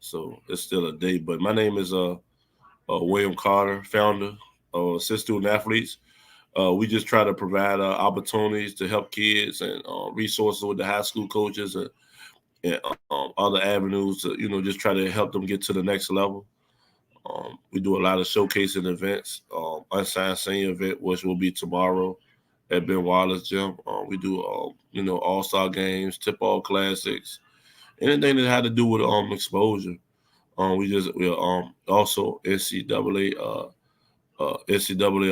so it's still a day. But my name is William Carter, founder of Assist Student Athletes. We just try to provide opportunities to help kids and resources with the high school coaches and other avenues to, just try to help them get to the next level. We do a lot of showcasing events, unsigned senior event, which will be tomorrow at Ben Wallace Gym. We do, all-star games, tip-off classics, anything that had to do with exposure. We're also NCAA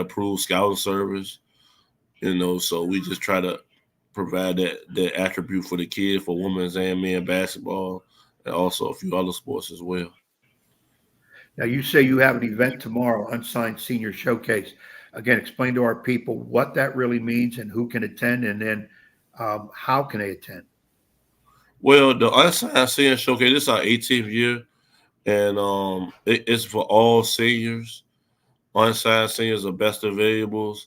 approved scouting service, so we just try to provide that attribute for the kid for women's and men basketball, and also a few other sports as well. Now, you say you have an event tomorrow, Unsigned Senior Showcase. Again, explain to our people what that really means and who can attend, and then how can they attend? Well, the Unsigned Senior Showcase, this is our 18th year, and it's for all seniors. Unsigned seniors are best availables.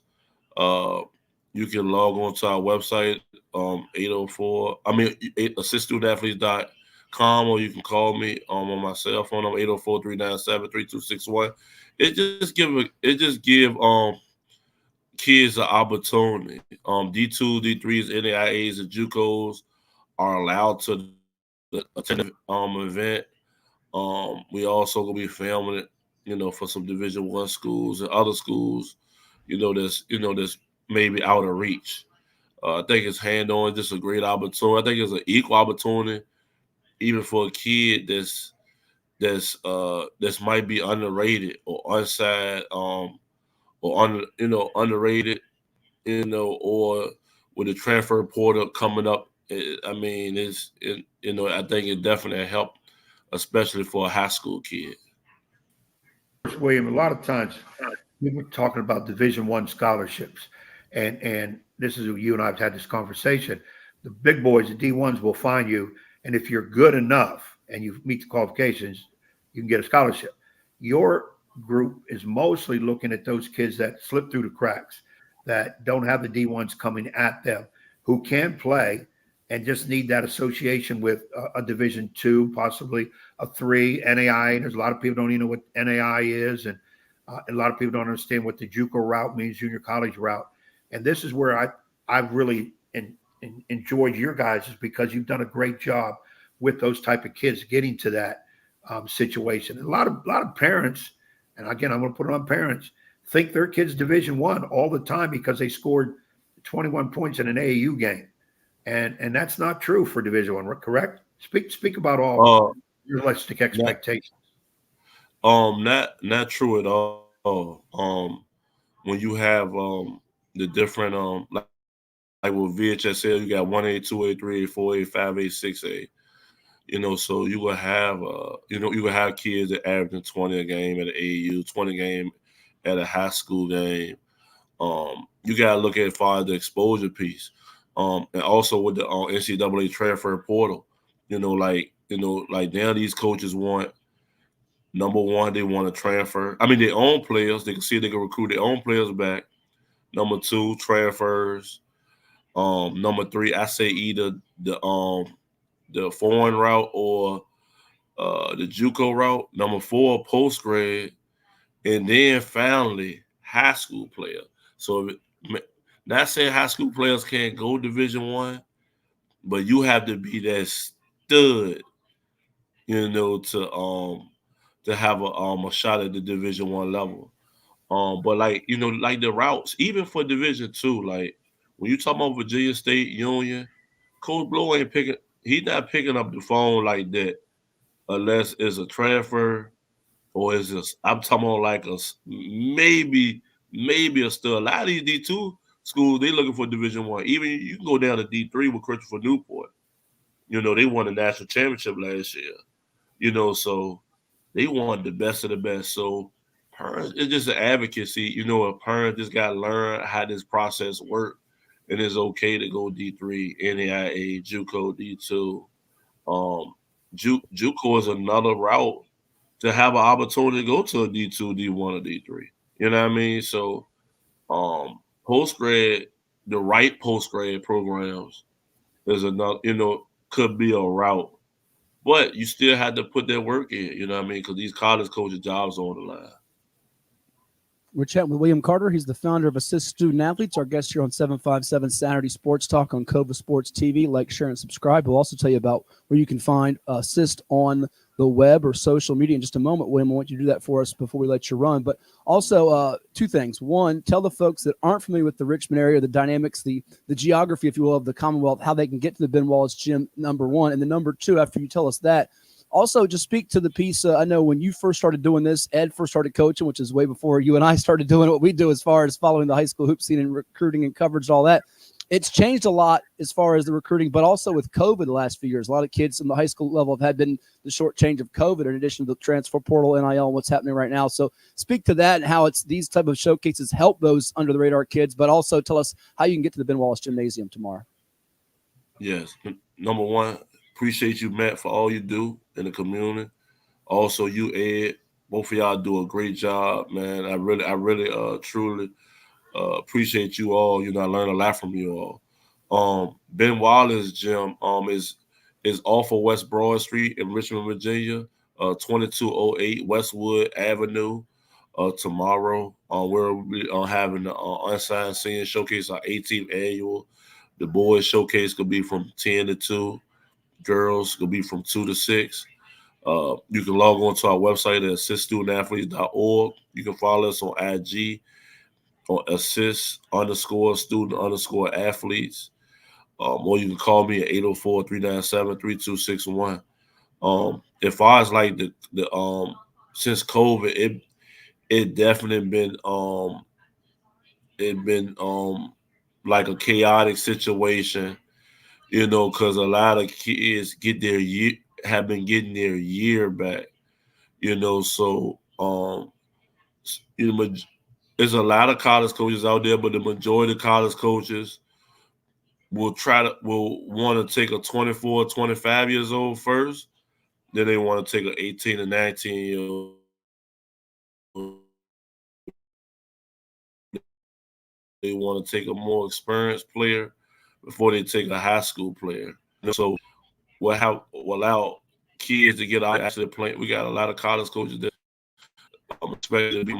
You can log on to our website, assiststudentathletes.com, or you can call me on my cell phone. I'm 804-397-3261. It just give kids an opportunity. D2, D3s, NAIAs, and JUCOs are allowed to attend the event. We also gonna be filming it, for some Division I schools and other schools, that's maybe out of reach. I think it's hand-on, just a great opportunity. I think it's an equal opportunity, even for a kid that's might be underrated or unsigned, or underrated, or with the transfer portal coming up. I think it definitely helped, especially for a high school kid. William, a lot of times we were talking about Division I scholarships, and this is you and I have had this conversation. The big boys, the D1s, will find you, and if you're good enough and you meet the qualifications, you can get a scholarship. Your group is mostly looking at those kids that slip through the cracks, that don't have the D1s coming at them, who can play and just need that association with a Division II, possibly a 3, NAI. There's a lot of people don't even know what NAI is, and a lot of people don't understand what the JUCO route means, junior college route. And this is where I've really enjoyed your guys, is because you've done a great job with those type of kids getting to that situation. And a lot of parents, and again, I'm going to put it on parents, think their kids Division I all the time because they scored 21 points in an AAU game. And that's not true for Division I, correct? Speak about all realistic expectations. Not true at all. When you have the different like with VHSL, you got 1A, 2A, 3A, 4A, 5A, 6A. So you will have you will have kids that averaging 20 a game at an AAU, 20 game at a high school game. You gotta look at as far as the exposure piece. And also with the NCAA transfer portal, like now these coaches want, number one, they want to transfer. I mean, their own players. They can see they can recruit their own players back. Number two, transfers. Number three, I say either the the foreign route or the JUCO route. Number 4, post grad, and then finally high school player. So not saying high school players can't go Division I, but you have to be that stud, to have a shot at the Division I level. But like the routes, even for Division II, like when you talk about Virginia State Union, Coach Blow ain't picking. He's not picking up the phone like that unless it's a transfer or is this. I'm talking about like maybe a stud. A lot of these D2 schools, they looking for Division I. Even you can go down to D3 with Christopher Newport. They won the national championship last year. So they want the best of the best. So parents, it's just an advocacy. A parent just got to learn how this process works. And it's okay to go D3, NAIA, JUCO, D2. JUCO is another route to have an opportunity to go to a D2, D1, or D3. You know what I mean? So post-grad, the right post-grad programs is another, could be a route. But you still had to put that work in, you know what I mean? Because these college coaches' jobs are on the line. We're chatting with William Carter. He's the founder of Assist Student Athletes. Our guest here on 757 Saturday Sports Talk on CoVA Sports TV. Like, share, and subscribe. We'll also tell you about where you can find Assist on the web or social media in just a moment. William, I want you to do that for us before we let you run. But also 2 things. One, tell the folks that aren't familiar with the Richmond area, the dynamics, the geography, if you will, of the Commonwealth, how they can get to the Ben Wallace Gym, number 1. And then number 2, after you tell us that, also, just speak to the piece. I know when you first started doing this, Ed first started coaching, which is way before you and I started doing what we do as far as following the high school hoop scene and recruiting and coverage, all that. It's changed a lot as far as the recruiting, but also with COVID the last few years. A lot of kids in the high school level have had been the short change of COVID in addition to the transfer portal, NIL, and what's happening right now. So speak to that and how it's these type of showcases help those under-the-radar kids, but also tell us how you can get to the Ben Wallace Gymnasium tomorrow. Yes. Number 1, appreciate you, Matt, for all you do in the community. Also, you, Ed, both of y'all do a great job, man. I really, truly appreciate you all. I learned a lot from you all. Ben Wallace Gym is off of West Broad Street in Richmond, Virginia, 2208 Westwood Avenue. Tomorrow, we'll be having the Unsigned Senior Showcase, our 18th annual. The boys showcase could be from 10 to 2. Girls could be from 2 to 6. You can log on to our website at assiststudentathletes.org. You can follow us on IG on assist_student_athletes. Or you can call me at 804-397-3261. As far as like the since COVID, it definitely been like a chaotic situation, because a lot of kids have been getting their year back, so there's a lot of college coaches out there, but the majority of college coaches will want to take a 24, 25 years old first, then they want to take an 18 and 19 year old. They want to take a more experienced player before they take a high school player. So we'll allow kids to get out actually playing. We got a lot of college coaches that expect to be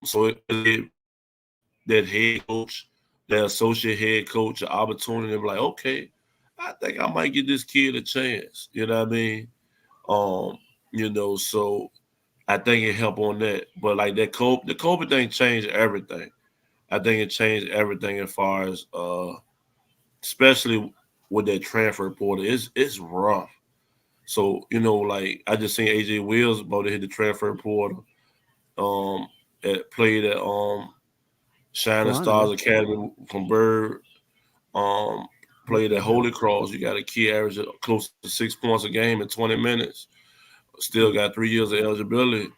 so that head coach, that associate head coach, an opportunity to be like, okay, I think I might give this kid a chance. You know what I mean? So I think it helped on that. But like the COVID thing changed everything. I think it changed everything as far as especially with that transfer portal. It's rough. So, like I just seen AJ Wills about to hit the transfer portal. Played at Shining Stars Academy from Bird. Played at Holy Cross. You got a kid average close to 6 points a game in 20 minutes. Still got 3 years of eligibility.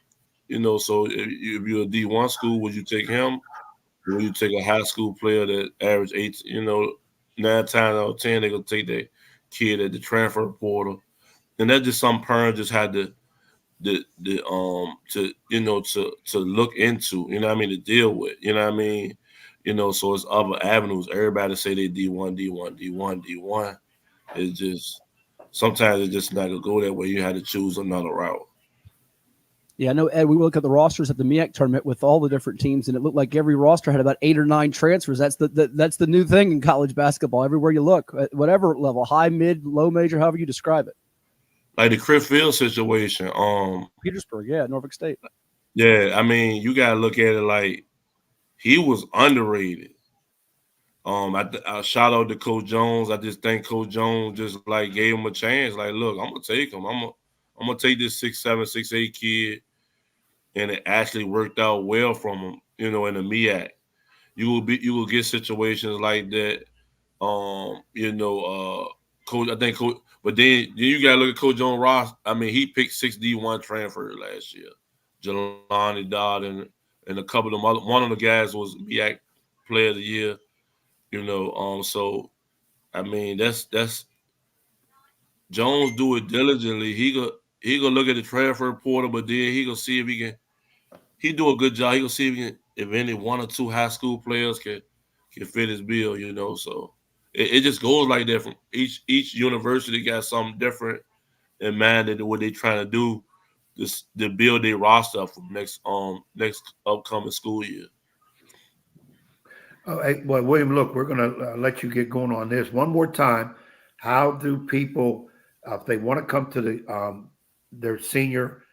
So if you're a D1 school, would you take him? Or would you take a high school player that average 8? 9 times out of 10 they're gonna take that kid at the transfer portal, and that's just some parents just had to look into. To deal with. So it's other avenues. Everybody say they D1. It's just sometimes it's just not going to go that way. You had to choose another route. Yeah, I know, Ed, we look at the rosters at the MEAC tournament with all the different teams, and it looked like every roster had about 8 or 9 transfers. That's the new thing in college basketball. Everywhere you look, at whatever level, high, mid, low major, however you describe it. Like the Chris Field situation. Petersburg, yeah, Norfolk State. Yeah, I mean, you got to look at it like he was underrated. I shout out to Coach Jones. I just think Coach Jones just like gave him a chance. Like, look, I'm gonna take him. I'm gonna take this 6'7", 6'8" kid, and it actually worked out well from him. You know, in the MEAC, you will get situations like that. Coach. I think Coach, but then you gotta look at Coach Jones Ross. I mean, he picked 6 D1 transfers last year. Jelani Dodd and a couple of them. One of the guys was MEAC Player of the Year. So I mean that's Jones do it diligently. He go look at the transfer portal, but then he go see if he can. He do a good job. He go see if any 1 or 2 high school players can fit his bill. So it just goes like that. From each university got something different in mind than what they trying to do to build their roster up for next upcoming school year. Oh, hey, well, William, look, we're going to let you get going on this one more time. How do people, if they want to come to their senior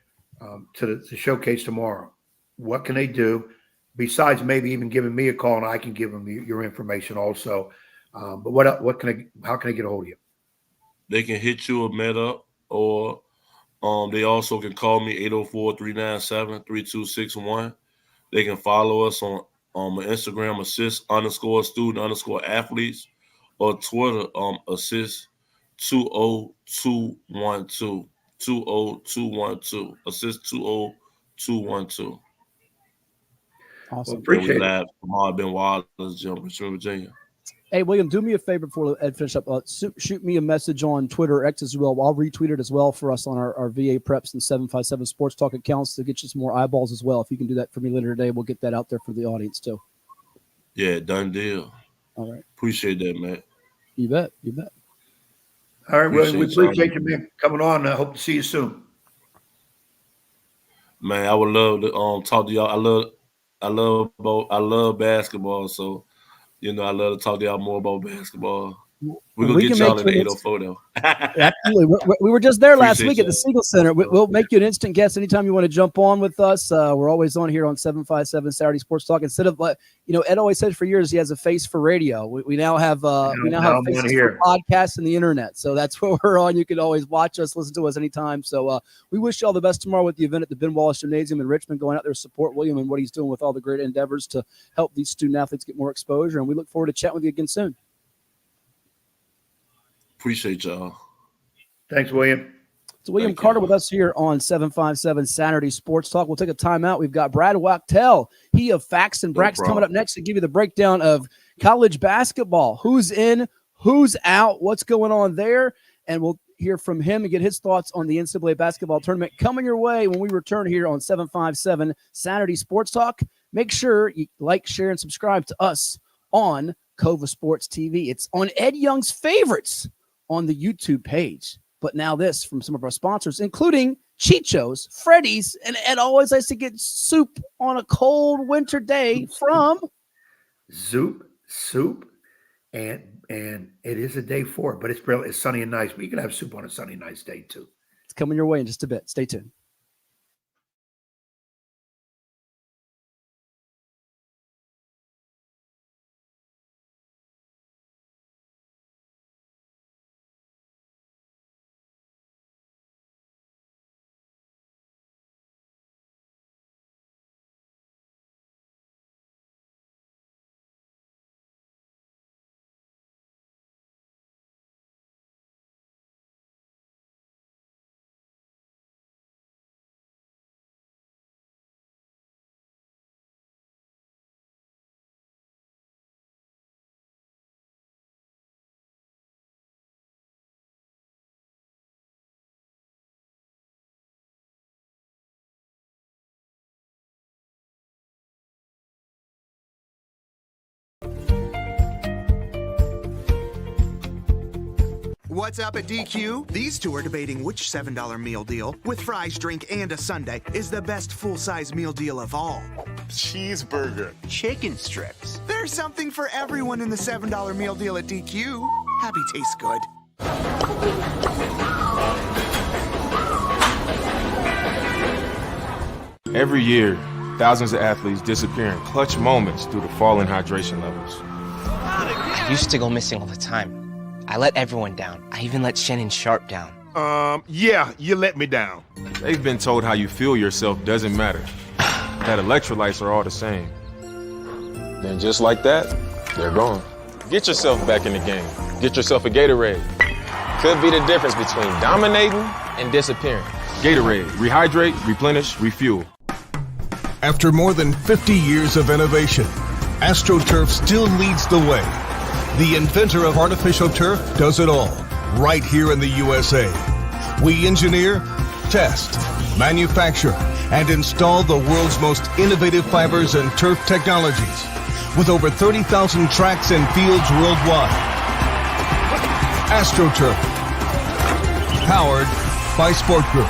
to the showcase tomorrow, what can they do? Besides maybe even giving me a call, and I can give them your information also. But how can I get a hold of you? They can hit you a med up, or they also can call me 804-397-3261. They can follow us on Instagram, assist_student_athletes, or Twitter, assist 20212. 20212. Assist 20212. Awesome. Well, appreciate we it. live from Ben Wallace Gym, Richmond, Virginia. Hey, William, do me a favor before Ed finish up. Shoot me a message on Twitter or X as well. I'll retweet it as well for us on our VA Preps and 757 Sports Talk accounts to get you some more eyeballs as well. If you can do that for me later today, we'll get that out there for the audience too. Yeah, done deal. All right. Appreciate that, man. You bet. All right, William, we appreciate you, man, coming on. I hope to see you soon. Man, I would love to talk to y'all. I love basketball, so I love to talk to y'all more about basketball. We're going to get y'all in the 804, though. Absolutely. We were just there last week at the y'all. Siegel Center. We'll make you an instant guest anytime you want to jump on with us. We're always on here on 757 Saturday Sports Talk. Instead of, Ed always said for years he has a face for radio. We now have faces for podcasts and the internet. So that's what we're on. You can always watch us, listen to us anytime. So we wish you all the best tomorrow with the event at the Ben Wallace Gymnasium in Richmond, going out there to support William and what he's doing with all the great endeavors to help these student athletes get more exposure. And we look forward to chatting with you again soon. Appreciate y'all. Thanks, William. So William Carter with us here on 757 Saturday Sports Talk. We'll take a timeout. We've got Brad Wachtel, he of Facts and Brax, coming up next to give you the breakdown of college basketball. Who's in, who's out, what's going on there, and we'll hear from him and get his thoughts on the NCAA Basketball Tournament coming your way when we return here on 757 Saturday Sports Talk. Make sure you like, share, and subscribe to us on CoVA Sports TV. It's on Ed Young's Favorites on the YouTube page. But now this from some of our sponsors, including Chicho's, Freddy's, and Ed always likes to get soup on a cold winter day from Soup, and it is a day for it, but it's sunny and nice. But you can have soup on a sunny, nice day too. It's coming your way in just a bit. Stay tuned. What's up at DQ? These two are debating which $7 meal deal, with fries, drink, and a sundae, is the best full-size meal deal of all. Cheeseburger. Chicken strips. There's something for everyone in the $7 meal deal at DQ. Happy tastes good. Every year, thousands of athletes disappear in clutch moments due to falling hydration levels. I used to go missing all the time. I let everyone down. I even let Shannon Sharp down. Yeah, you let me down. They've been told how you feel yourself doesn't matter. That electrolytes are all the same. Then just like that, they're gone. Get yourself back in the game. Get yourself a Gatorade. Could be the difference between dominating and disappearing. Gatorade, rehydrate, replenish, refuel. After more than 50 years of innovation, AstroTurf still leads the way. The inventor of artificial turf does it all, right here in the USA. We engineer, test, manufacture, and install the world's most innovative fibers and turf technologies, with over 30,000 tracks and fields worldwide. AstroTurf, powered by Sport Group.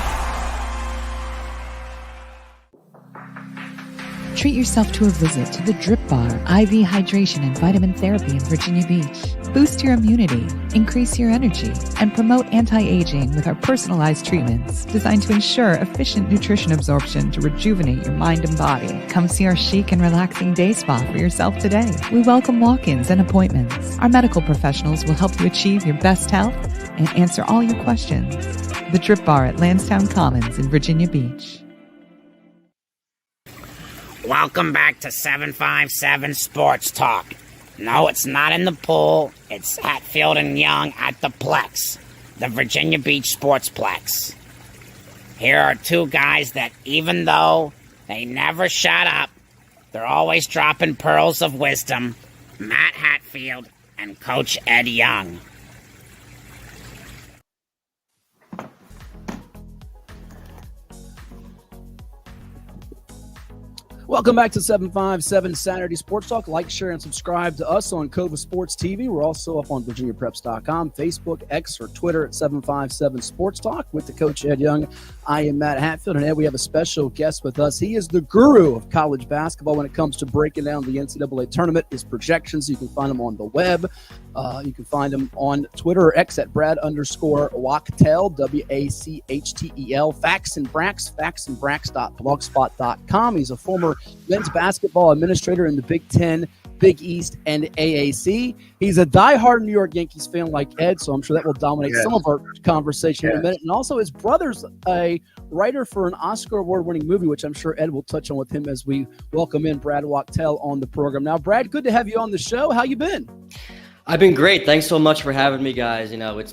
Treat yourself to a visit to the Drip Bar, IV hydration and vitamin therapy in Virginia Beach. Boost your immunity, increase your energy, and promote anti-aging with our personalized treatments designed to ensure efficient nutrition absorption to rejuvenate your mind and body. Come see our chic and relaxing day spa for yourself today. We welcome walk-ins and appointments. Our medical professionals will help you achieve your best health and answer all your questions. The Drip Bar at Lansdowne Commons in Virginia Beach. Welcome back to 757 Sports Talk. No, it's not in the pool. It's Hatfield and Young at the PLEX, the Virginia Beach Sportsplex. Here are two guys that, even though they never shut up, they're always dropping pearls of wisdom. Matt Hatfield and Coach Ed Young. Welcome back to 757 Saturday Sports Talk. Like, share, and subscribe to us on CoVA Sports TV. We're also up on VirginiaPreps.com, Facebook, X, or Twitter at 757 Sports Talk with the Coach Ed Young. I am Matt Hatfield, and Ed, we have a special guest with us. He is the guru of college basketball when it comes to breaking down the NCAA tournament, his projections. You can find him on the web. You can find him on Twitter or X at Brad_Wachtel, WACHTEL, Facts and Brax.blogspot.com. He's a former men's basketball administrator in the Big Ten, Big East, and AAC. He's a diehard New York Yankees fan like Ed, so I'm sure that will dominate some of our conversation in a minute. And also his brother's a writer for an Oscar award-winning movie, which I'm sure Ed will touch on with him as we welcome in Brad Wachtel on the program. Now, Brad, good to have you on the show. How you been? I've been great. Thanks so much for having me, guys. You know, it's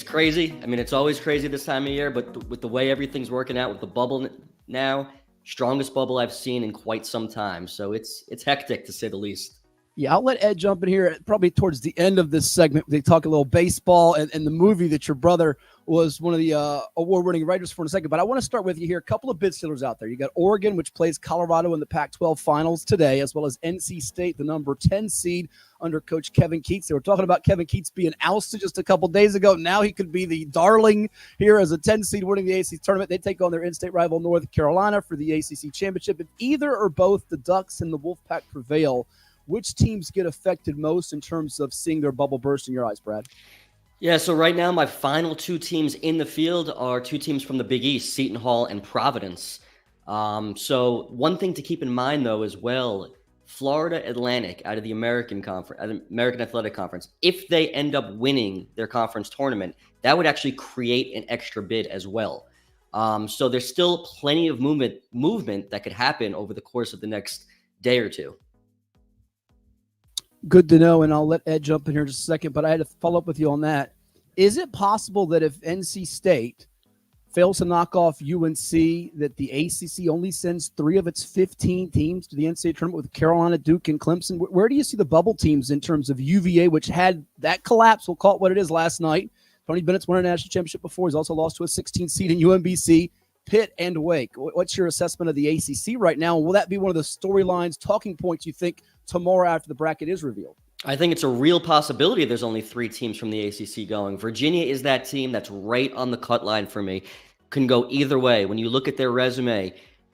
crazy. I mean, it's always crazy this time of year, but with the way everything's working out with the bubble now, strongest bubble I've seen in quite some time. So it's hectic, to say the least. Yeah, I'll let Ed jump in here probably towards the end of this segment. They talk a little baseball and the movie that your brother was one of the award-winning writers for in a second. But I want to start with you here. A couple of bid stealers out there. You got Oregon, which plays Colorado in the Pac-12 finals today, as well as NC State, the number 10 seed under Coach Kevin Keatts. They were talking about Kevin Keatts being ousted just a couple days ago. Now he could be the darling here as a 10 seed winning the ACC tournament. They take on their in-state rival North Carolina for the ACC championship. If either or both the Ducks and the Wolfpack prevail, which teams get affected most in terms of seeing their bubble burst in your eyes, Brad? Yeah, so right now my final two teams in the field are two teams from the Big East, Seton Hall and Providence. So one thing to keep in mind, though, as well, Florida Atlantic out of the American Athletic Conference, if they end up winning their conference tournament, that would actually create an extra bid as well. So there's still plenty of movement that could happen over the course of the next day or two. Good to know, and I'll let Ed jump in here in just a second, but I had to follow up with you on that. Is it possible that if NC State fails to knock off UNC, that the ACC only sends 3 of its 15 teams to the NCAA tournament with Carolina, Duke, and Clemson? Where do you see the bubble teams in terms of UVA, which had that collapse, we'll call it what it is, last night? Tony Bennett's won a national championship before. He's also lost to a 16 seed in UMBC, Pitt, and Wake. What's your assessment of the ACC right now? Will that be one of the storylines, talking points you think tomorrow after the bracket is revealed? I think it's a real possibility there's only 3 teams from the ACC going. Virginia is that team that's right on the cut line for me. Can go either way. When you look at their resume,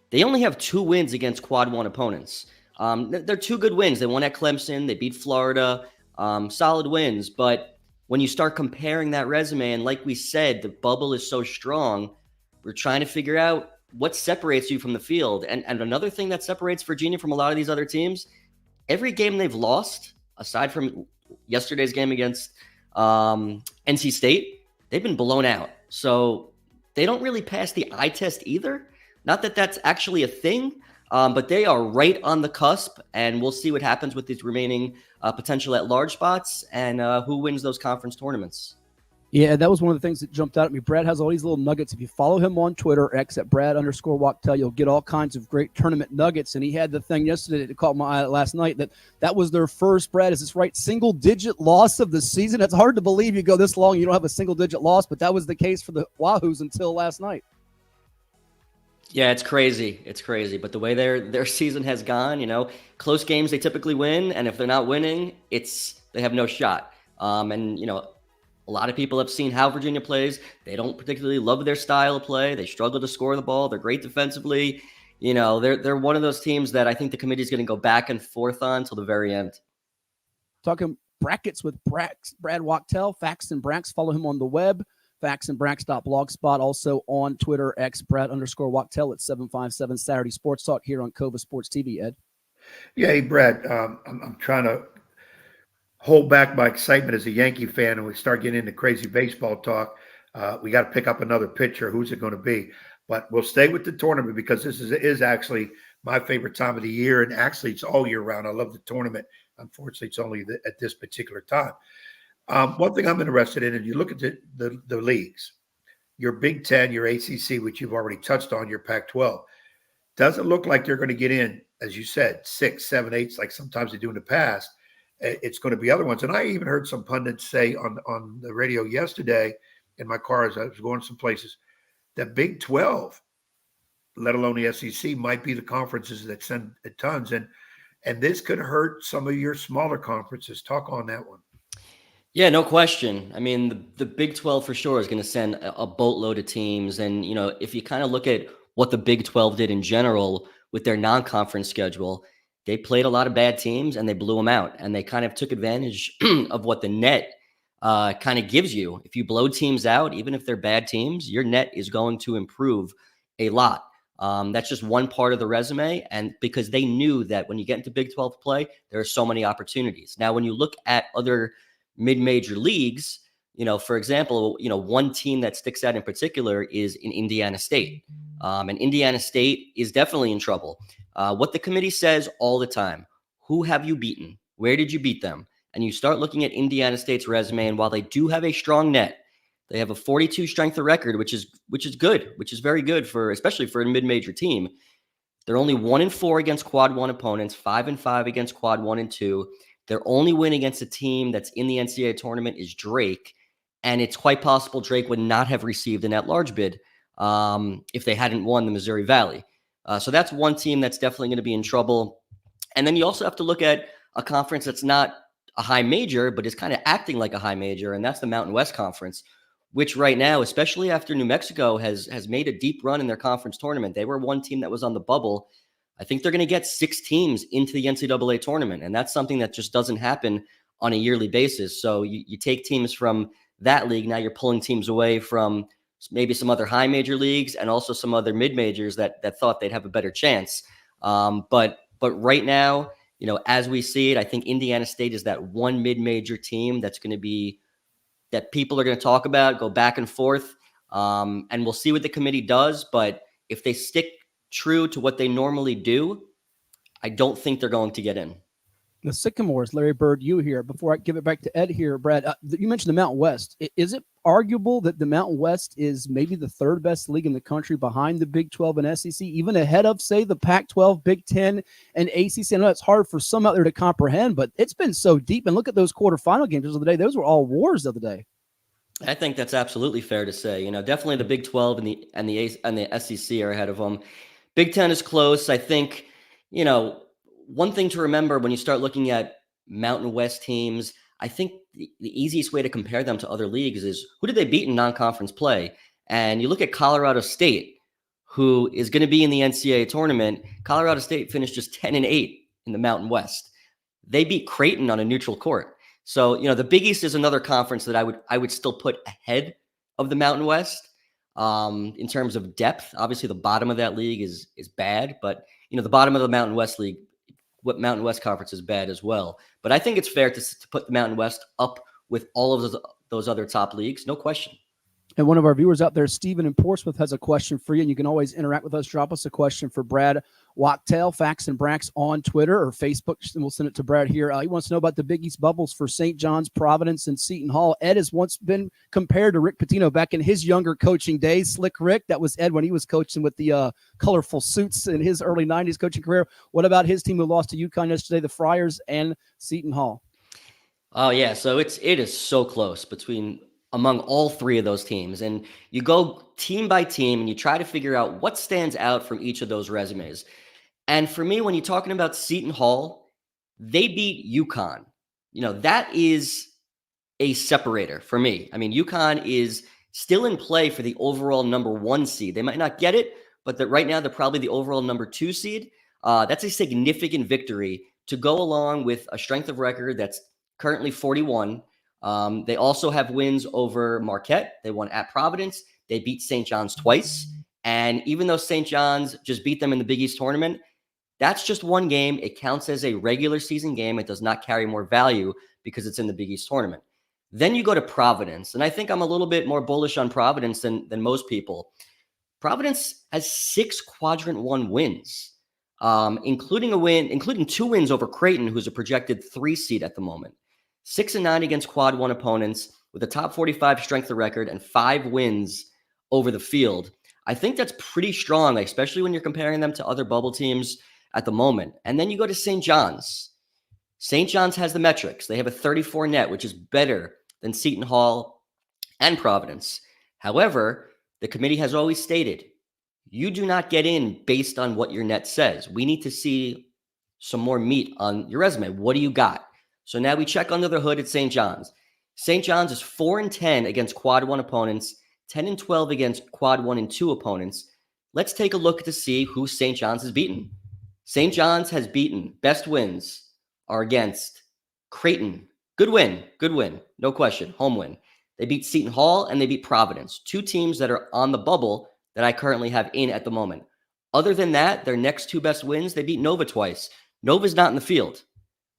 they only have 2 wins against quad 1 opponents. They're 2 good wins. They won at Clemson. They beat Florida. Solid wins. But when you start comparing that resume, and like we said, the bubble is so strong, we're trying to figure out what separates you from the field. And another thing that separates Virginia from a lot of these other teams, every game they've lost, aside from yesterday's game against NC State, they've been blown out. So they don't really pass the eye test either. Not that that's actually a thing, but they are right on the cusp, and we'll see what happens with these remaining potential at-large spots and who wins those conference tournaments. Yeah, that was one of the things that jumped out at me. Brad has all these little nuggets. If you follow him on Twitter, X at Brad_Wachtel, you'll get all kinds of great tournament nuggets. And he had the thing yesterday that caught my eye last night that was their first, Brad, is this right, single-digit loss of the season? It's hard to believe you go this long, you don't have a single-digit loss, but that was the case for the Wahoos until last night. Yeah, it's crazy. It's crazy. But the way their season has gone, close games they typically win, and if they're not winning, they have no shot. A lot of people have seen how Virginia plays. They don't particularly love their style of play. They struggle to score the ball. They're great defensively. They're one of those teams that I think the committee is going to go back and forth on till the very end. Talking brackets with Brad Wachtel, Facts and Brax. Follow him on the web, factsandbrax.blogspot. Also on Twitter, X Brad_Wachtel at 757 Saturday Sports Talk here on CoVA Sports TV. Ed. Yeah, hey, Brad, I'm trying to hold back my excitement as a Yankee fan, and we start getting into crazy baseball talk. We got to pick up another pitcher. Who's it going to be? But we'll stay with the tournament because this is actually my favorite time of the year, and actually it's all year round. I love the tournament. Unfortunately, it's only at this particular time. One thing I'm interested in, and you look at the leagues, your Big Ten, your ACC, which you've already touched on, your Pac-12, doesn't look like they're going to get in, as you said, 6, 7, 8, like sometimes they do in the past. It's going to be other ones. And I even heard some pundits say on the radio yesterday in my car as I was going some places that Big 12, let alone the SEC, might be the conferences that send tons. And this could hurt some of your smaller conferences. Talk on that one. Yeah, no question. I mean, the Big 12 for sure is going to send a boatload of teams. And, if you kind of look at what the Big 12 did in general with their non-conference schedule, they played a lot of bad teams and they blew them out. And they kind of took advantage of what the net kind of gives you. If you blow teams out, even if they're bad teams, your net is going to improve a lot. That's just one part of the resume. And because they knew that when you get into Big 12 play, there are so many opportunities. Now, when you look at other mid-major leagues, for example, one team that sticks out in particular is in Indiana State. And Indiana State is definitely in trouble. What the committee says all the time, who have you beaten? Where did you beat them? And you start looking at Indiana State's resume, and while they do have a strong net, they have a 42 strength of record, which is good, which is very good especially for a mid-major team. They're only 1-4 against quad 1 opponents, 5-5 against quad 1 and 2. Their only win against a team that's in the NCAA tournament is Drake. And it's quite possible Drake would not have received an at-large bid if they hadn't won the Missouri Valley. So that's one team that's definitely going to be in trouble. And then you also have to look at a conference that's not a high major, but is kind of acting like a high major, and that's the Mountain West Conference, which right now, especially after New Mexico has made a deep run in their conference tournament. They were one team that was on the bubble. I think they're going to get 6 teams into the NCAA tournament, and that's something that just doesn't happen on a yearly basis. So you take teams from that league, now you're pulling teams away from maybe some other high major leagues and also some other mid majors that thought they'd have a better chance. But right now, as we see it, I think Indiana State is that one mid major team that's going to be that people are going to talk about, go back and forth, and we'll see what the committee does. But if they stick true to what they normally do, I don't think they're going to get in. The Sycamores, Larry Bird, you here. Before I give it back to Ed here, Brad, you mentioned the Mountain West. Is it arguable that the Mountain West is maybe the 3rd best league in the country behind the Big 12 and SEC, even ahead of, say, the Pac-12, Big 10, and ACC? I know it's hard for some out there to comprehend, but it's been so deep. And look at those quarterfinal games of the day. Those were all wars of the day. I think that's absolutely fair to say. Definitely the Big 12 and the SEC are ahead of them. Big 10 is close. I think, one thing to remember when you start looking at Mountain West teams, I think the easiest way to compare them to other leagues is who did they beat in non-conference play? And you look at Colorado State, who is going to be in the NCAA tournament. Colorado State finished just 10-8 in the Mountain West. They beat Creighton on a neutral court. So, the Big East is another conference that I would still put ahead of the Mountain West in terms of depth. Obviously, the bottom of that league is bad, but the bottom of the Mountain West league, what Mountain West conference is bad as well. But I think it's fair to put the Mountain West up with all of those other top leagues, no question. And one of our viewers out there, Stephen in Portsmouth, has a question for you, and you can always interact with us. Drop us a question for Brad Wachtel, Facts and Brax on Twitter or Facebook, and we'll send it to Brad here. He wants to know about the Big East bubbles for St. John's, Providence, and Seton Hall. Ed has once been compared to Rick Pitino back in his younger coaching days. Slick Rick, that was Ed when he was coaching with the colorful suits in his early 90s coaching career. What about his team who lost to UConn yesterday, the Friars and Seton Hall? Oh, yeah, so it is so close among all three of those teams. And you go team by team and you try to figure out what stands out from each of those resumes. And for me, when you're talking about Seton Hall, they beat UConn. That is a separator for me. I mean, UConn is still in play for the overall number 1 seed. They might not get it, but right now they're probably the overall number 2 seed. That's a significant victory to go along with a strength of record that's currently 41. They also have wins over Marquette. They won at Providence. They beat St. John's twice. And even though St. John's just beat them in the Big East tournament, that's just one game. It counts as a regular season game. It does not carry more value because it's in the Big East tournament. Then you go to Providence. And I think I'm a little bit more bullish on Providence than most people. Providence has 6 quadrant 1 wins, including 2 wins over Creighton, who's a projected 3 seed at the moment. 6-9 against quad 1 opponents with a top 45 strength of record and 5 wins over the field. I think that's pretty strong, especially when you're comparing them to other bubble teams at the moment. And then you go to St. John's. St. John's has the metrics. They have a 34 net, which is better than Seton Hall and Providence. However, the committee has always stated, you do not get in based on what your net says. We need to see some more meat on your resume. What do you got? So now we check under the hood at St. John's. St. John's is 4-10 against quad 1 opponents, 10-12 against quad 1 and 2 opponents. Let's take a look to see who St. John's has beaten. St. John's has beaten. Best wins are against Creighton. Good win. No question. Home win. They beat Seton Hall and they beat Providence. 2 teams that are on the bubble that I currently have in at the moment. Other than that, their next 2 best wins, they beat Nova twice. Nova's not in the field.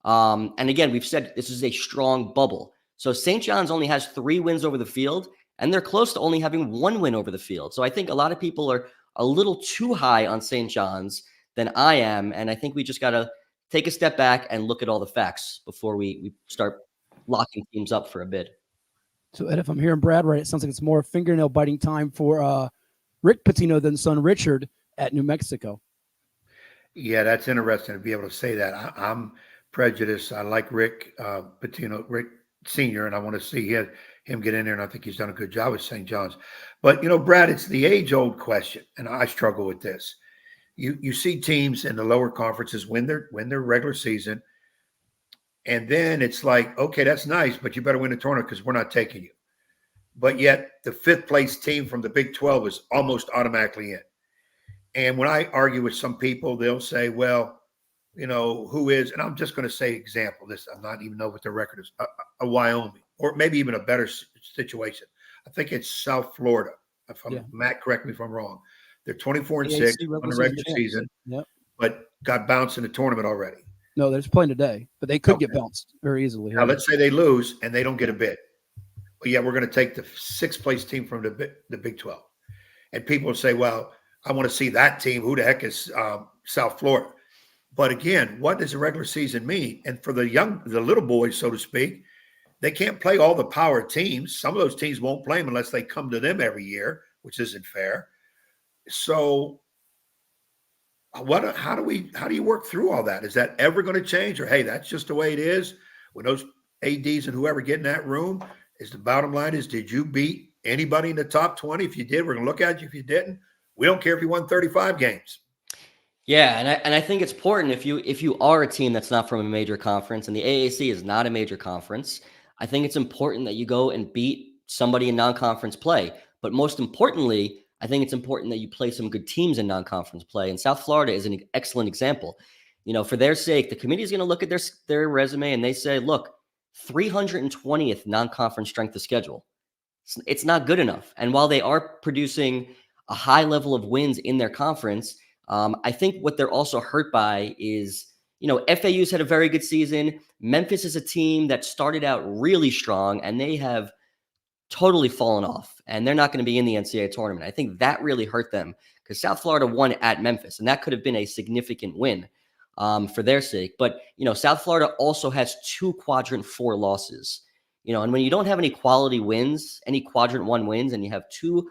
And again, we've said this is a strong bubble. So St. John's only has 3 wins over the field, and they're close to only having 1 win over the field. So I think a lot of people are a little too high on St. John's than I am. And I think we just got to take a step back and look at all the facts before we start locking teams up for a bid. So, Ed, if I'm hearing Brad right, it sounds like it's more fingernail biting time for Rick Pitino than son Richard at New Mexico. Yeah, that's interesting to be able to say that. I'm prejudiced. I like Rick Pitino, Rick Sr., and I want to see him get in there, and I think he's done a good job with St. John's. But, Brad, it's the age-old question, and I struggle with this. You see teams in the lower conferences win their regular season, and then it's like, okay, that's nice, but you better win the tournament because we're not taking you. But yet the 5th place team from the Big 12 is almost automatically in. And when I argue with some people, they'll say, well, who is, and I'm just going to say example, this, I'm not even know what their record is, a Wyoming, or maybe even a better situation. I think it's South Florida. Matt, correct me if I'm wrong. They're 24-6 on the regular season, but got bounced in the tournament already. No, they're just playing today, but they could get bounced very easily. Now, let's say they lose and they don't get a bid. But yeah, we're going to take the 6th place team from the Big 12. And people will say, well, I want to see that team. Who the heck is South Florida? But again, what does a regular season mean? And for the little boys, so to speak, they can't play all the power teams. Some of those teams won't play them unless they come to them every year, which isn't fair. So how do you work through all that? Is that ever going to change? Or, hey, that's just the way it is? When those ADs and whoever get in that room, is the bottom line is, did you beat anybody in the top 20? If you did, we're going to look at you. If you didn't, we don't care if you won 35 games. Yeah, and I think it's important if you are a team that's not from a major conference, and the AAC is not a major conference, I think it's important that you go and beat somebody in non-conference play. But most importantly, I think it's important that you play some good teams in non-conference play. And South Florida is an excellent example. For their sake, the committee is going to look at their resume and they say, look, 320th non-conference strength of schedule. It's not good enough. And while they are producing a high level of wins in their conference, I think what they're also hurt by is, FAU's had a very good season. Memphis is a team that started out really strong, and they have totally fallen off, and they're not going to be in the NCAA tournament. I think that really hurt them because South Florida won at Memphis, and that could have been a significant win for their sake. But, South Florida also has 2 quadrant 4 losses, and when you don't have any quality wins, any quadrant 1 wins, and you have 2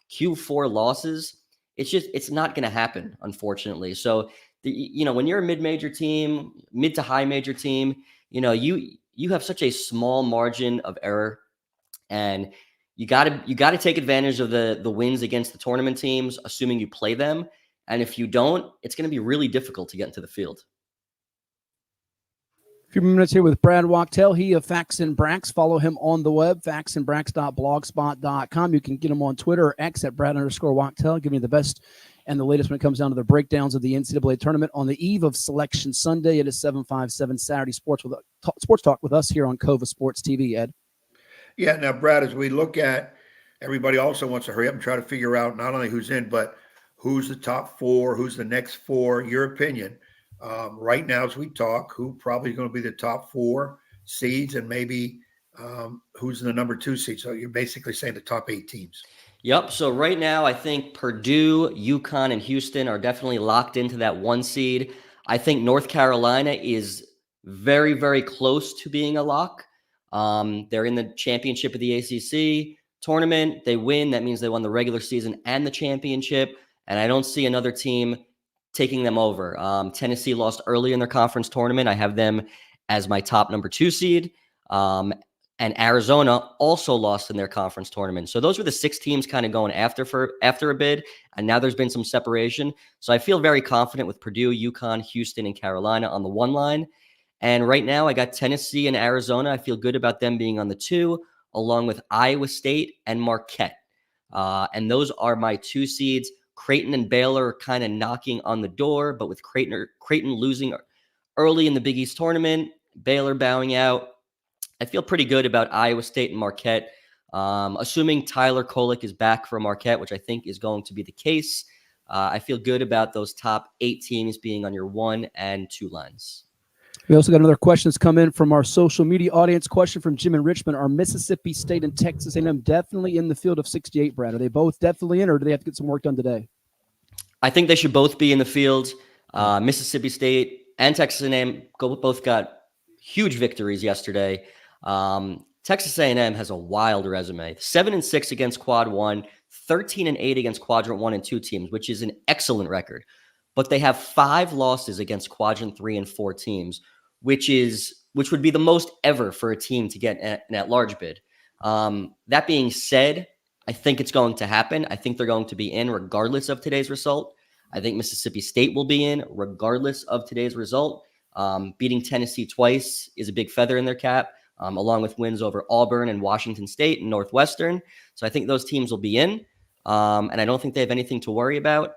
Q4 losses, it's not going to happen, unfortunately. So, when you're a mid-major team, mid to high major team, you have such a small margin of error, and you got to take advantage of the wins against the tournament teams, assuming you play them. And if you don't, it's going to be really difficult to get into the field. A few minutes here with Brad Wachtel. He of Facts and Brax. Follow him on the web, factsandbrax.blogspot.com. You can get him on Twitter or X at Brad_Wachtel, giving you the best and the latest when it comes down to the breakdowns of the NCAA tournament on the eve of Selection Sunday. It is 757 Saturday Sports Talk with us here on CoVA Sports TV, Ed. Yeah, now, Brad, as we look at, everybody also wants to hurry up and try to figure out not only who's in, but who's the top 4, who's the next 4, your opinion. Right now, as we talk, who probably is going to be the top 4 seeds, and maybe who's in the number 2 seed. So you're basically saying the top 8 teams. Yep. So right now, I think Purdue, UConn, and Houston are definitely locked into that 1 seed. I think North Carolina is very, very close to being a lock. They're in the championship of the ACC tournament. They win. That means they won the regular season and the championship. And I don't see another team taking them over. Tennessee lost early in their conference tournament. I have them as my top number 2 seed. And Arizona also lost in their conference tournament. So those were the 6 teams kind of going after a bid. And now there's been some separation. So I feel very confident with Purdue, UConn, Houston, and Carolina on the 1 line. And right now I got Tennessee and Arizona. I feel good about them being on the 2, along with Iowa State and Marquette. And those are my 2 seeds. Creighton and Baylor are kind of knocking on the door, but with Creighton losing early in the Big East tournament, Baylor bowing out, I feel pretty good about Iowa State and Marquette. Assuming Tyler Kolek is back for Marquette, which I think is going to be the case, I feel good about those top 8 teams being on your 1 and 2 lines. We also got another question that's come in from our social media audience. Question from Jim in Richmond. Are Mississippi State and Texas A&M definitely in the field of 68, Brad? Are they both definitely in, or do they have to get some work done today? I think they should both be in the field. Mississippi State and Texas A&M both got huge victories yesterday. Texas A&M has a wild resume. 7-6 against Quad 1, 13-8 against Quadrant 1 and 2 teams, which is an excellent record. But they have 5 losses against Quadrant 3 and 4 teams, which would be the most ever for a team to get an at-large bid. That being said, I think it's going to happen. I think they're going to be in regardless of today's result. I think Mississippi State will be in regardless of today's result. Beating Tennessee twice is a big feather in their cap, along with wins over Auburn and Washington State and Northwestern. So I think those teams will be in, and I don't think they have anything to worry about.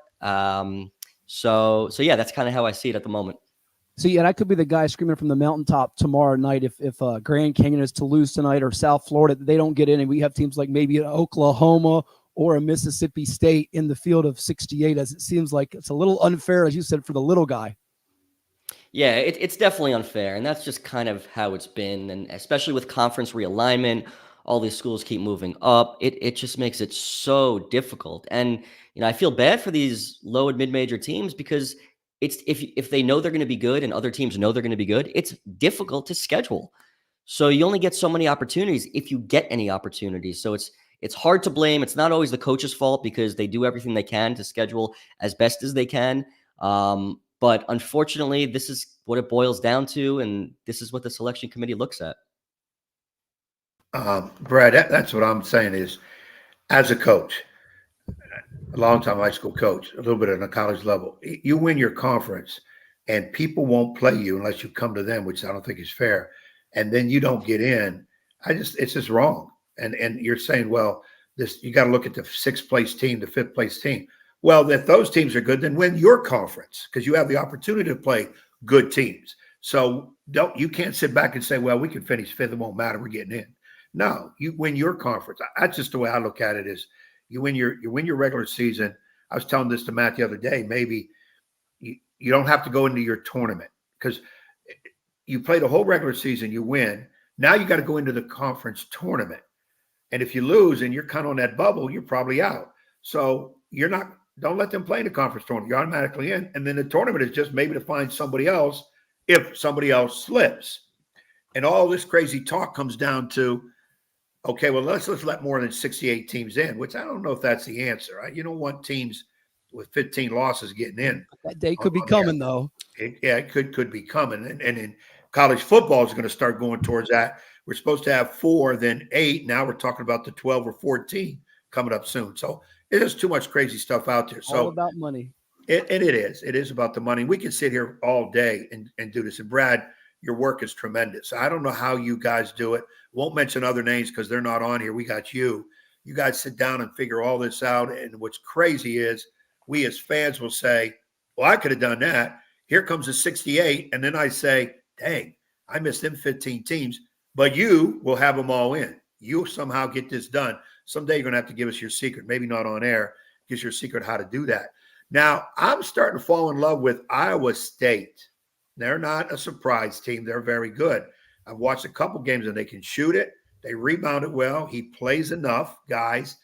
So yeah, that's kind of how I see it at the moment. See, and I could be the guy screaming from the mountaintop tomorrow night if Grand Canyon is to lose tonight, or South Florida, they don't get in, and we have teams like maybe an Oklahoma or a Mississippi State in the field of 68, as it seems like it's a little unfair, as you said, for the little guy. Yeah, it's definitely unfair, and that's just kind of how it's been, and especially with conference realignment, all these schools keep moving up. It just makes it so difficult, and I feel bad for these low and mid-major teams because it's if they know they're going to be good and other teams know they're going to be good, it's difficult to schedule. So you only get so many opportunities if you get any opportunities. So it's hard to blame. It's not always the coach's fault because they do everything they can to schedule as best as they can. But unfortunately, this is what it boils down to, and this is what the selection committee looks at. Brad, that's what I'm saying is, as a coach, a long-time high school coach, a little bit at a college level. You win your conference, and people won't play you unless you come to them, which I don't think is fair. And then you don't get in. It's just wrong. And you're saying, well, you got to look at the 6th place team, the 5th place team. Well, if those teams are good, then win your conference because you have the opportunity to play good teams. So you can't sit back and say, well, we can finish 5th. It won't matter. We're getting in. No, you win your conference. That's just the way I look at it is you win your regular season. I was telling this to Matt the other day, maybe you don't have to go into your tournament because you play the whole regular season, you win. Now you got to go into the conference tournament. And if you lose and you're kind of on that bubble, you're probably out. So don't let them play in the conference tournament. You're automatically in. And then the tournament is just maybe to find somebody else if somebody else slips. And all this crazy talk comes down to, okay, well, let's let more than 68 teams in, which I don't know if that's the answer. Right? You don't want teams with 15 losses getting in. That day could be coming, though. It could be coming. And in college football is going to start going towards that. We're supposed to have 4, then 8. Now we're talking about the 12 or 14 coming up soon. So it is too much crazy stuff out there. So all about money. It is. It is about the money. We can sit here all day and do this. And Brad, your work is tremendous. I don't know how you guys do it. Won't mention other names because they're not on here. We got you. You guys sit down and figure all this out. And what's crazy is we as fans will say, well, I could have done that. Here comes the 68. And then I say, dang, I missed them 15 teams. But you will have them all in. You'll somehow get this done. Someday you're going to have to give us your secret. Maybe not on air. Give us your secret how to do that. Now, I'm starting to fall in love with Iowa State. They're not a surprise team. They're very good. I've watched a couple games and they can shoot it. They rebound it well. He plays enough guys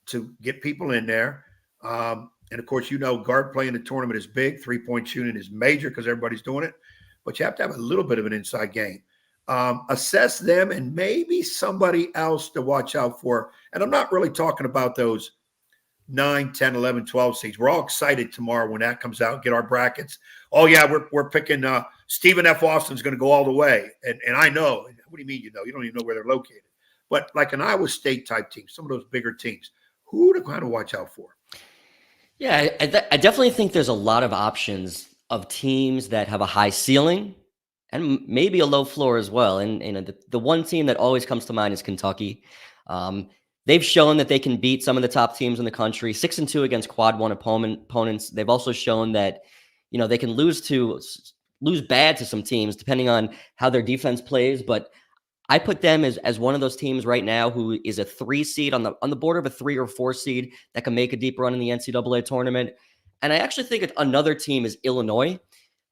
to get people in there. And, of course, guard play in the tournament is big. Three-point shooting is major because everybody's doing it. But you have to have a little bit of an inside game. Assess them and maybe somebody else to watch out for. And I'm not really talking about those 9, 10, 11, 12 seeds. We're all excited tomorrow when that comes out, get our brackets. Oh, yeah, we're picking Stephen F. Austin's going to go all the way. And I know. What do you mean you know? You don't even know where they're located. But like an Iowa State type team, some of those bigger teams, who to kind of watch out for? Yeah, I definitely think there's a lot of options of teams that have a high ceiling and maybe a low floor as well. And the one team that always comes to mind is Kentucky. They've shown that they can beat some of the top teams in the country, 6-2 against quad one opponents. They've also shown that, they can lose bad to some teams depending on how their defense plays. But I put them as one of those teams right now who is a 3 seed on the border of a 3 or 4 seed that can make a deep run in the NCAA tournament. And I actually think another team is Illinois.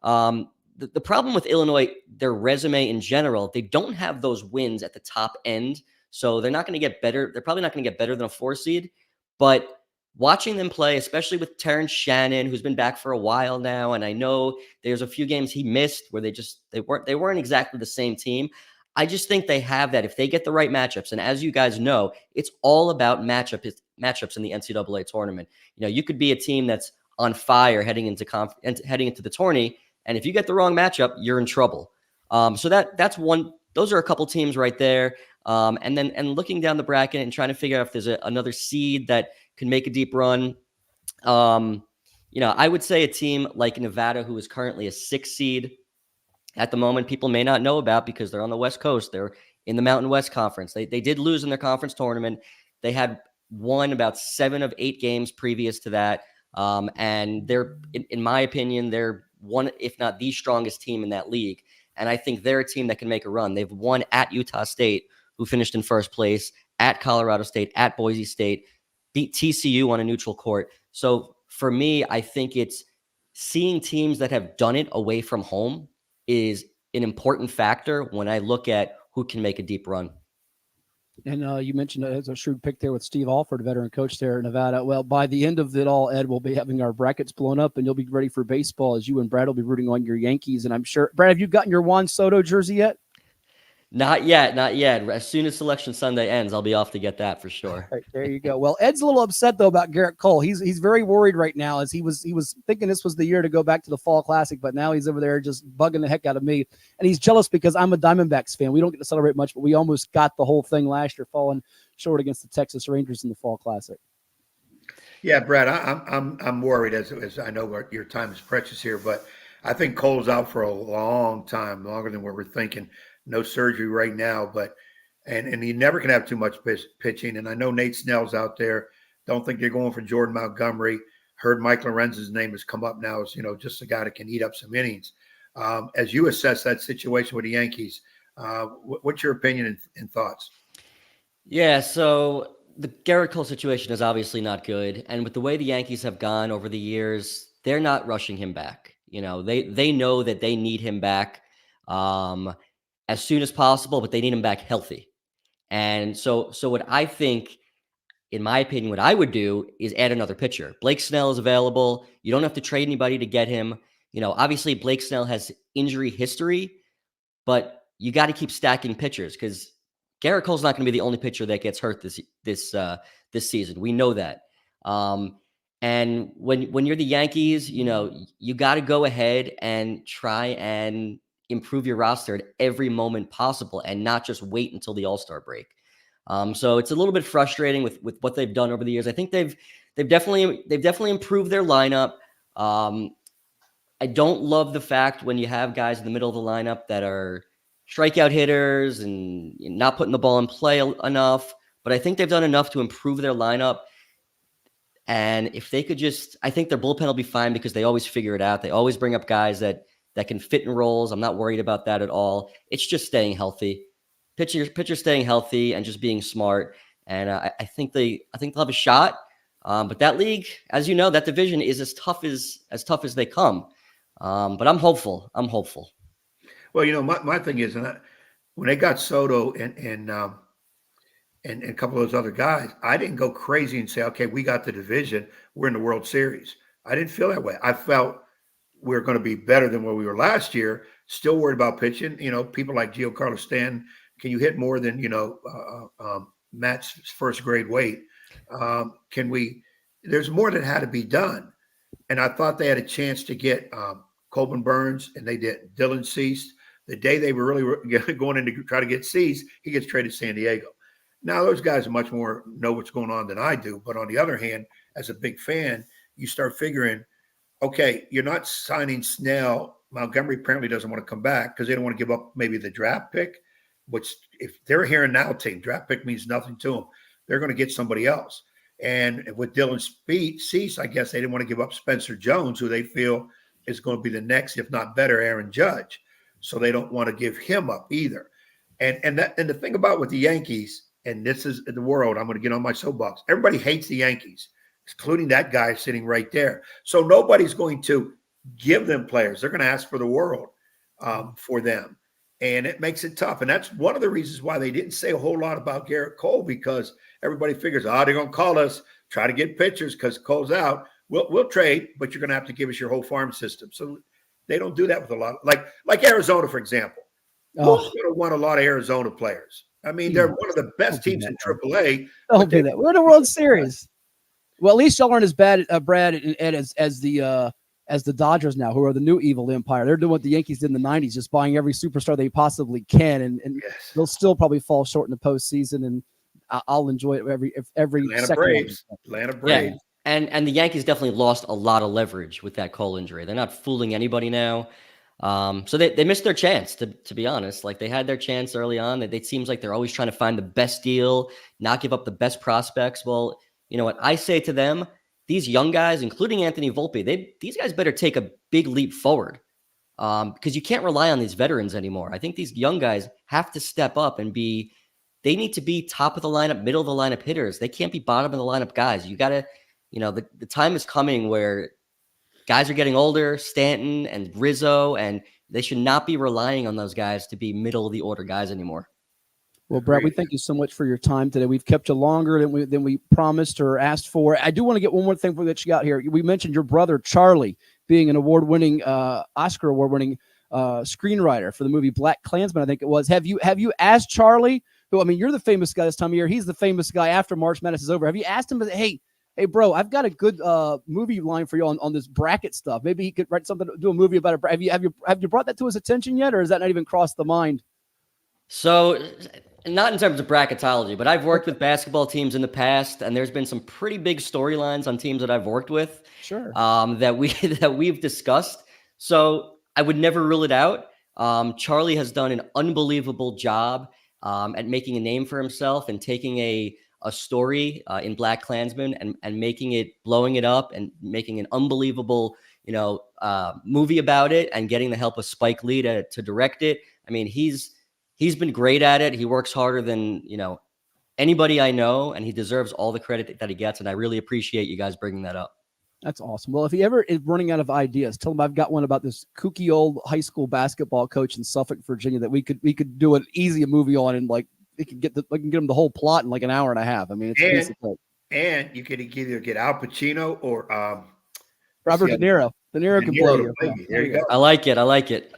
The problem with Illinois, their resume in general, they don't have those wins at the top end. So they're not going to get better. They're probably not going to get better than a 4 seed. But watching them play, especially with Terrence Shannon, who's been back for a while now, and I know there's a few games he missed where they weren't exactly the same team. I just think they have that if they get the right matchups. And as you guys know, it's all about matchups in the NCAA tournament. You could be a team that's on fire heading into the tourney, and if you get the wrong matchup, you're in trouble. So that's one. Those are a couple teams right there. And looking down the bracket and trying to figure out if there's another seed that can make a deep run. I would say a team like Nevada, who is currently a 6 seed at the moment, people may not know about because they're on the West Coast. They're in the Mountain West Conference. They did lose in their conference tournament. They had won about 7 of 8 games previous to that. And they're, in my opinion, they're one, if not the strongest team in that league. And I think they're a team that can make a run. They've won at Utah State, who finished in first place, at Colorado State, at Boise State, beat TCU on a neutral court. So for me, I think it's seeing teams that have done it away from home is an important factor when I look at who can make a deep run. And you mentioned as a shrewd pick there with Steve Alford, veteran coach there in Nevada. Well, by the end of it all, Ed, we'll be having our brackets blown up, and you'll be ready for baseball as you and Brad will be rooting on your Yankees. And I'm sure, Brad, have you gotten your Juan Soto jersey yet? Not yet. As soon as Selection Sunday ends, I'll be off to get that for sure. Right, there you go. Well, Ed's a little upset though about Garrett Cole. He's very worried right now, as he was thinking this was the year to go back to the Fall Classic, but now he's over there just bugging the heck out of me, and he's jealous because I'm a Diamondbacks fan. We don't get to celebrate much, but we almost got the whole thing last year, falling short against the Texas Rangers in the Fall Classic. Yeah, Brad, I'm worried as I know your time is precious here, but I think Cole's out for a long time, longer than what we're thinking. No surgery right now, but and he never can have too much pitching. And I know Nate Snell's out there. Don't think they're going for Jordan Montgomery. Heard Mike Lorenz's name has come up now as just a guy that can eat up some innings. As you assess that situation with the Yankees, what's your opinion and thoughts? Yeah, so the Garrett Cole situation is obviously not good, and with the way the Yankees have gone over the years, they're not rushing him back. They know that they need him back as soon as possible, but they need him back healthy. And so what I think, in my opinion, what I would do is add another pitcher. Blake Snell is available. You don't have to trade anybody to get him. Obviously Blake Snell has injury history, but you got to keep stacking pitchers because Garrett Cole's not going to be the only pitcher that gets hurt this season. We know that. And when you're the Yankees, you got to go ahead and try and improve your roster at every moment possible and not just wait until the All-Star break. So it's a little bit frustrating with what they've done over the years. I think they've definitely improved their lineup. I don't love the fact when you have guys in the middle of the lineup that are strikeout hitters and not putting the ball in play enough, but I think they've done enough to improve their lineup. And if they could I think their bullpen will be fine because they always figure it out. They always bring up guys that can fit in roles. I'm not worried about that at all. It's just staying healthy. Pitcher staying healthy and just being smart. And I think they'll have a shot. But that league, as you know, that division is as tough as they come. But I'm hopeful. Well, my thing is, when they got Soto and a couple of those other guys, I didn't go crazy and say, okay, we got the division. We're in the World Series. I didn't feel that way. I felt we're going to be better than where we were last year. Still worried about pitching. People like Giancarlo Stanton. Can you hit more than, Matt's first grade weight? There's more that had to be done. And I thought they had a chance to get Corbin Burns, and they did. Dylan Cease. The day they were really going in to try to get Cease, he gets traded to San Diego. Now, those guys much more know what's going on than I do. But on the other hand, as a big fan, you start figuring, okay, you're not signing Snell. Montgomery apparently doesn't want to come back because they don't want to give up maybe the draft pick, which if they're a here-and-now team, draft pick means nothing to them. They're going to get somebody else. And with Dylan Cease, I guess they didn't want to give up Spencer Jones, who they feel is going to be the next, if not better, Aaron Judge. So they don't want to give him up either. And the thing about with the Yankees, and this is the world, I'm going to get on my soapbox. Everybody hates the Yankees, including that guy sitting right there. So nobody's going to give them players. They're going to ask for the world for them. And it makes it tough. And that's one of the reasons why they didn't say a whole lot about Garrett Cole, because everybody figures, they're going to call us, try to get pitchers because Cole's out. We'll trade, but you're going to have to give us your whole farm system. So they don't do that with a lot. Like Arizona, for example. Who's going to want a lot of Arizona players? I mean, they're one of the best teams in AAA. Don't do that. We're in the World Series. Well, at least y'all aren't as bad, Brad, as the Dodgers now, who are the new evil empire. They're doing what the Yankees did in the 90s, just buying every superstar they possibly can, and yes. They'll still probably fall short in the postseason, and I'll enjoy it every Atlanta second. Braves. Atlanta Braves. Yeah. And the Yankees definitely lost a lot of leverage with that Cole injury. They're not fooling anybody now. So they missed their chance, to be honest. Like, they had their chance early on. It seems like they're always trying to find the best deal, not give up the best prospects. Well, you know what I say to them? These young guys, including Anthony Volpe, these guys better take a big leap forward because you can't rely on these veterans anymore. I think these young guys have to step up and they need to be top of the lineup, middle of the lineup hitters. They can't be bottom of the lineup guys. You got to, the time is coming where guys are getting older, Stanton and Rizzo, and they should not be relying on those guys to be middle of the order guys anymore. Well, Brad, we thank you so much for your time today. We've kept you longer than we promised or asked for. I do want to get one more thing that you got here. We mentioned your brother, Charlie, being an award-winning, Oscar award-winning screenwriter for the movie Black Klansman, I think it was. Have you asked Charlie, who, I mean, you're the famous guy this time of year. He's the famous guy after March Madness is over. Have you asked him, hey, bro, I've got a good movie line for you on this bracket stuff. Maybe he could write something, do a movie about it. Have you brought that to his attention yet, or has that not even crossed the mind? So not in terms of bracketology, but I've worked with basketball teams in the past, and there's been some pretty big storylines on teams that I've worked with. Sure. That we've discussed. So I would never rule it out. Charlie has done an unbelievable job at making a name for himself and taking a story in Black Klansman and making it, blowing it up and making an unbelievable, movie about it and getting the help of Spike Lee to direct it. I mean, he's been great at it. He works harder than, anybody I know, and he deserves all the credit that he gets. And I really appreciate you guys bringing that up. That's awesome. Well, if he ever is running out of ideas, tell him I've got one about this kooky old high school basketball coach in Suffolk, Virginia, that we could do an easy movie on, and like we can get him the whole plot in like an hour and a half. I mean, it's basically. And you could either get Al Pacino or Robert De Niro. De Niro can play you. There you go. I like it.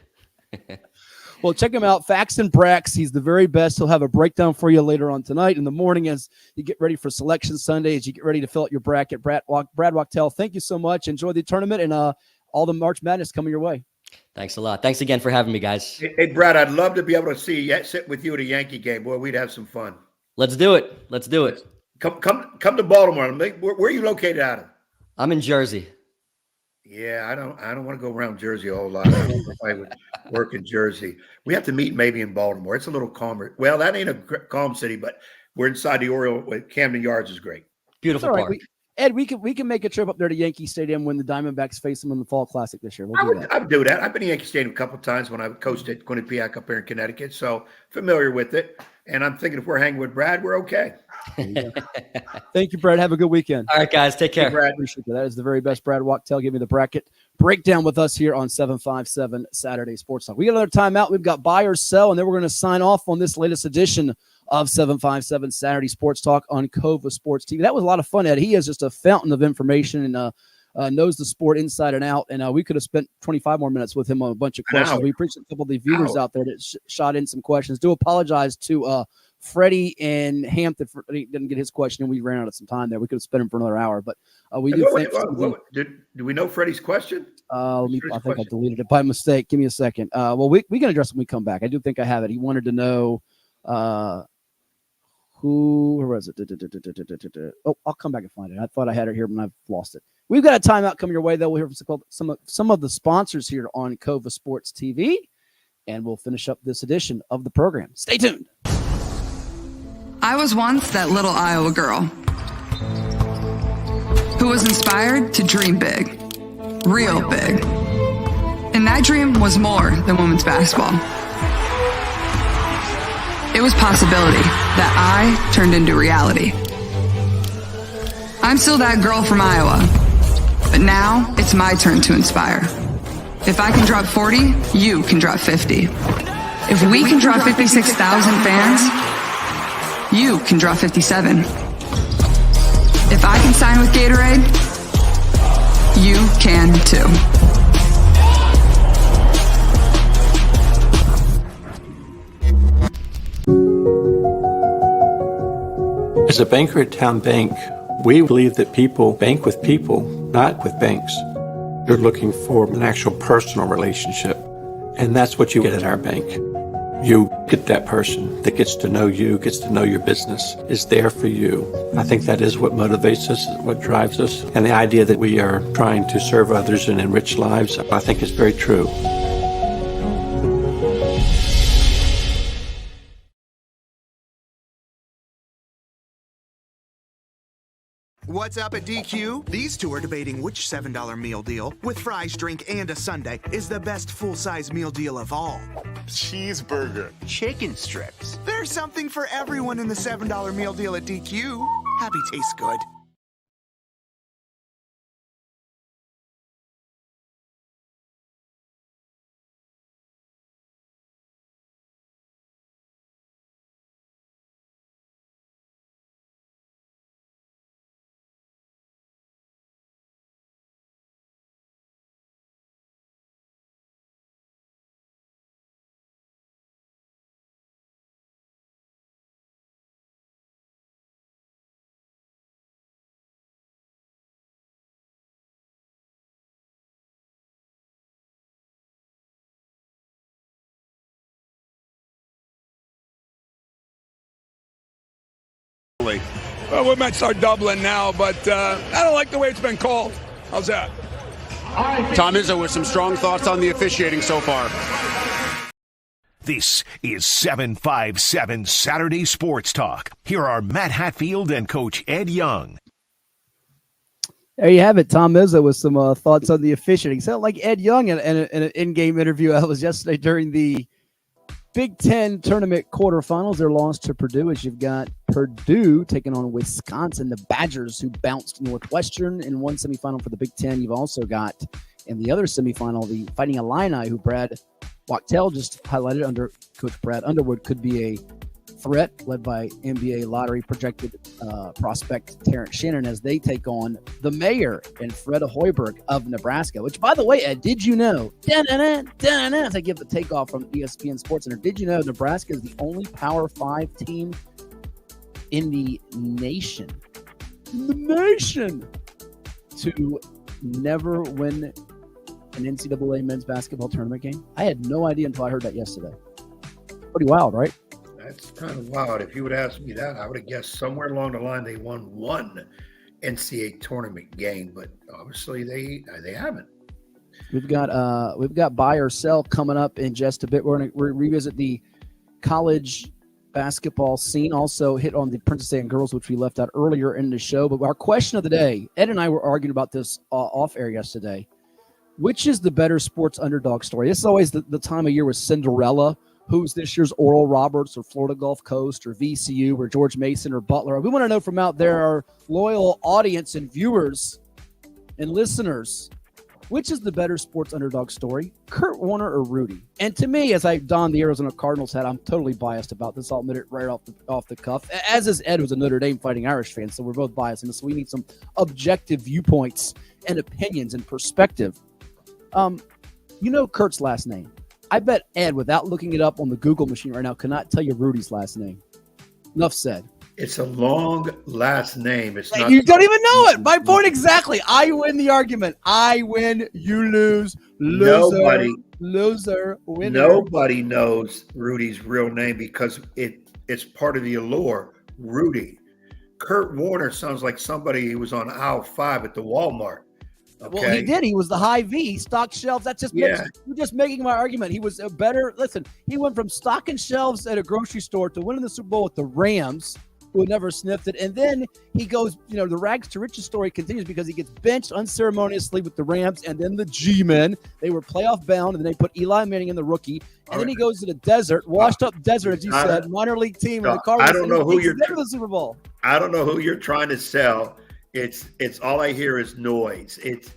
Well, check him out, Fax and Brax. He's the very best. He'll have a breakdown for you later on tonight in the morning as you get ready for Selection Sunday, as you get ready to fill out your bracket. Brad Wachtel, thank you so much. Enjoy the tournament and all the March Madness coming your way. Thanks a lot. Thanks again for having me, guys. Hey, Brad, I'd love to be able to sit with you at a Yankee game. Boy, we'd have some fun. Let's do it. Come to Baltimore. Where are you located out of? I'm in Jersey. Yeah, I don't want to go around Jersey a whole lot. I don't know if I would work in Jersey. We have to meet maybe in Baltimore. It's a little calmer. Well, that ain't a calm city, but we're inside the Oriole. Camden Yards is great. Beautiful park. Ed, we can make a trip up there to Yankee Stadium when the Diamondbacks face them in the Fall Classic this year. I would do that. I've been to Yankee Stadium a couple of times when I coached at Quinnipiac up here in Connecticut, so familiar with it. And I'm thinking if we're hanging with Brad, we're okay. Thank you, Brad. Have a good weekend. All right, guys. Take care. Brad. Appreciate that. That is the very best. Brad Wachtel giving me the bracket breakdown with us here on 757 Saturday Sports Talk. We got another timeout. We've got buy or sell, and then we're going to sign off on this latest edition of 757 Saturday Sports Talk on CoVA Sports TV. That was a lot of fun, Ed. He is just a fountain of information and knows the sport inside and out. And we could have spent 25 more minutes with him on a bunch of questions. We appreciate a couple of the viewers out there that shot in some questions. Do apologize to Freddie and Hampton for he didn't get his question, and we ran out of some time there. We could have spent him for another hour, but we do. Do we know Freddie's question? I think I deleted it by mistake. Give me a second. Well, we can address it when we come back. I do think I have it. He wanted to know who was it? Oh, I'll come back and find it. I thought I had it here, but I've lost it. We've got a timeout coming your way, though. We'll hear from some of the sponsors here on CoVA Sports TV, and we'll finish up this edition of the program. Stay tuned. I was once that little Iowa girl who was inspired to dream big, real big. And that dream was more than women's basketball. It was possibility that I turned into reality. I'm still that girl from Iowa, but now it's my turn to inspire. If I can drop 40, you can drop 50. If we can draw 56,000 fans, you can draw 57. If I can sign with Gatorade, you can too. As a banker at Town Bank, we believe that people bank with people, not with banks. You're looking for an actual personal relationship, and that's what you get at our bank. You get that person that gets to know you, gets to know your business, is there for you. I think that is what motivates us, what drives us. And the idea that we are trying to serve others and enrich lives, I think is very true. What's up at DQ? These two are debating which $7 meal deal, with fries, drink, and a sundae, is the best full-size meal deal of all. Cheeseburger, chicken strips. There's something for everyone in the $7 meal deal at DQ. Happy tastes good. Well, we might start doubling now, but I don't like the way it's been called. How's that? Tom Izzo with some strong thoughts on the officiating so far. This is 757 Saturday Sports Talk. Here are Matt Hatfield and Coach Ed Young. There you have it. Tom Izzo with some thoughts on the officiating. Sound like Ed Young in an in-game interview I was yesterday during the Big Ten tournament quarterfinals. Their loss to Purdue, as you've got Purdue taking on Wisconsin, the Badgers, who bounced Northwestern in one semifinal for the Big Ten. You've also got in the other semifinal the Fighting Illini, who Brad Wachtel just highlighted under Coach Brad Underwood could be a threat, led by NBA lottery projected prospect Terrence Shannon, as they take on the mayor and Fred Hoiberg of Nebraska, which, by the way, Ed, did you know, as I give the takeoff from ESPN Sports Center, did you know Nebraska is the only Power 5 team in the nation, to never win an NCAA men's basketball tournament game? I had no idea until I heard that yesterday. Pretty wild, right? That's kind of wild. If you would ask me that, I would have guessed somewhere along the line they won one NCAA tournament game, but obviously they haven't. We've got buy or sell coming up in just a bit. We're going to revisit the college basketball scene. Also hit on the Princess Anne girls, which we left out earlier in the show. But our question of the day, Ed and I were arguing about this off air yesterday. Which is the better sports underdog story? This is always the time of year with Cinderella. Who's this year's Oral Roberts or Florida Gulf Coast or VCU or George Mason or Butler? We want to know from out there, our loyal audience and viewers and listeners, which is the better sports underdog story, Kurt Warner or Rudy? And to me, as I don the Arizona Cardinals hat, I'm totally biased about this. I'll admit it right off the cuff, as is Ed, who's a Notre Dame Fighting Irish fan, so we're both biased in this. So we need some objective viewpoints and opinions and perspective. You know Kurt's last name. I bet Ed, without looking it up on the Google machine right now, cannot tell you Rudy's last name. Enough said. It's a long last name. It's not. You don't even know it. My point exactly. I win the argument. I win. You lose. Loser. Winner. Nobody knows Rudy's real name because it's part of the allure. Rudy. Kurt Warner sounds like somebody who was on aisle 5 at the Walmart. Okay. Well, he did. He was the high V. He stocked shelves. That's just you're just making my argument. He was a better. Listen, he went from stocking shelves at a grocery store to winning the Super Bowl with the Rams, who had never sniffed it. And then he goes, the rags to riches story continues because he gets benched unceremoniously with the Rams and then the G-Men. They were playoff bound, and then they put Eli Manning in the rookie. And then he goes to the desert, washed up desert, as you said, minor league team. And the Cardinals. I don't know who you're the Super Bowl. I don't know who you're trying to sell. It's all I hear is noise. It's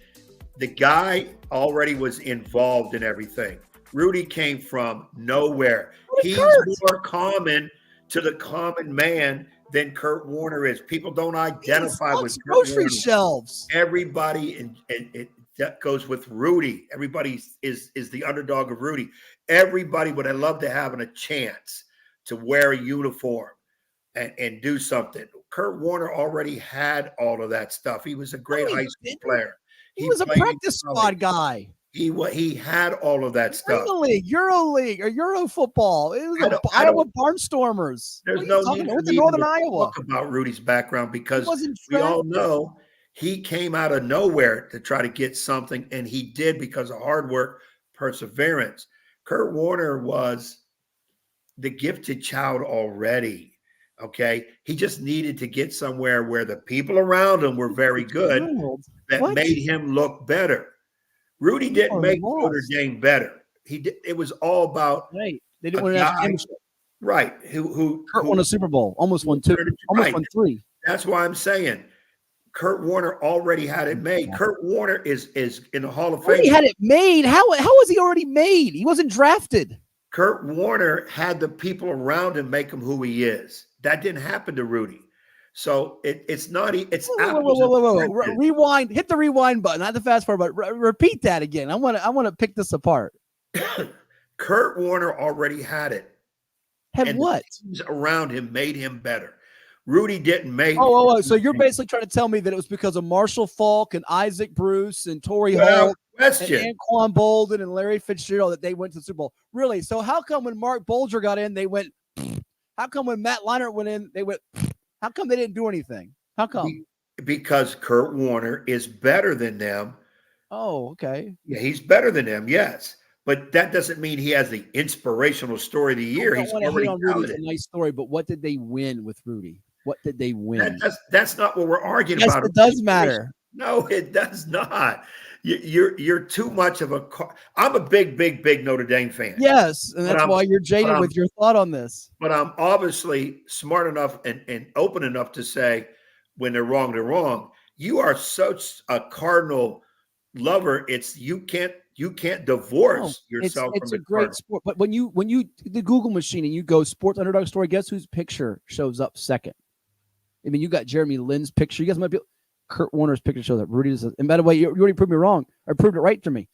the guy already was involved in everything. Rudy came from nowhere. He's more common to the common man than Kurt Warner is. People don't identify with grocery shelves. Everybody and that goes with Rudy. Everybody is the underdog of Rudy. Everybody would have loved to have a chance to wear a uniform and do something. Kurt Warner already had all of that stuff. He was a great high school player. He was a practice squad guy. He had all of that stuff. Euro League, or Euro football. It was the Iowa Barnstormers. There's no need for me Northern to Iowa. talk about Rudy's background because we all know he came out of nowhere to try to get something, and he did because of hard work, perseverance. Kurt Warner was the gifted child already. Okay, he just needed to get somewhere where the people around him were very good that made him look better. Rudy didn't make Notre Dame better. He did. It was all about they didn't want to right. Who won a Super Bowl, almost won 2, almost won 3. That's why I'm saying Kurt Warner already had it made. Kurt Warner is in the Hall of Fame. He had it made. How was he already made? He wasn't drafted. Kurt Warner had the people around him make him who he is. That didn't happen to Rudy. So it's not. It's whoa. Rewind. Hit the rewind button, not the fast forward button. Repeat that again. I want to pick this apart. Kurt Warner already had it. Had what? The teams around him made him better. Rudy didn't make. So you're basically trying to tell me that it was because of Marshall Faulk and Isaac Bruce and Torrey Holt and Anquan Bolden and Larry Fitzgerald that they went to the Super Bowl. Really? So how come when Mark Bolger got in, they went? How come when Matt Leinart went in, they went? How come they didn't do anything? How come? Because Kurt Warner is better than them. Oh, okay. Yeah, he's better than them, yes. But that doesn't mean he has the inspirational story of the year. He's already Rudy. It's a nice story, but what did they win with Rudy? What did they win? That's not what we're arguing yes, about. It does matter. No, it does not. You're too much of a. I'm a big Notre Dame fan. Yes, and that's why you're jaded with your thought on this. But I'm obviously smart enough and open enough to say when they're wrong, they're wrong. You are such a Cardinal lover. It's you can't divorce yourself it's from a great sport. But when you the Google machine and you go sports underdog story, guess whose picture shows up second? I mean, you got Jeremy Lin's picture. You guys might be Kurt Warner's picture shows up. Rudy's. And by the way, you already proved me wrong. Or proved it right to me.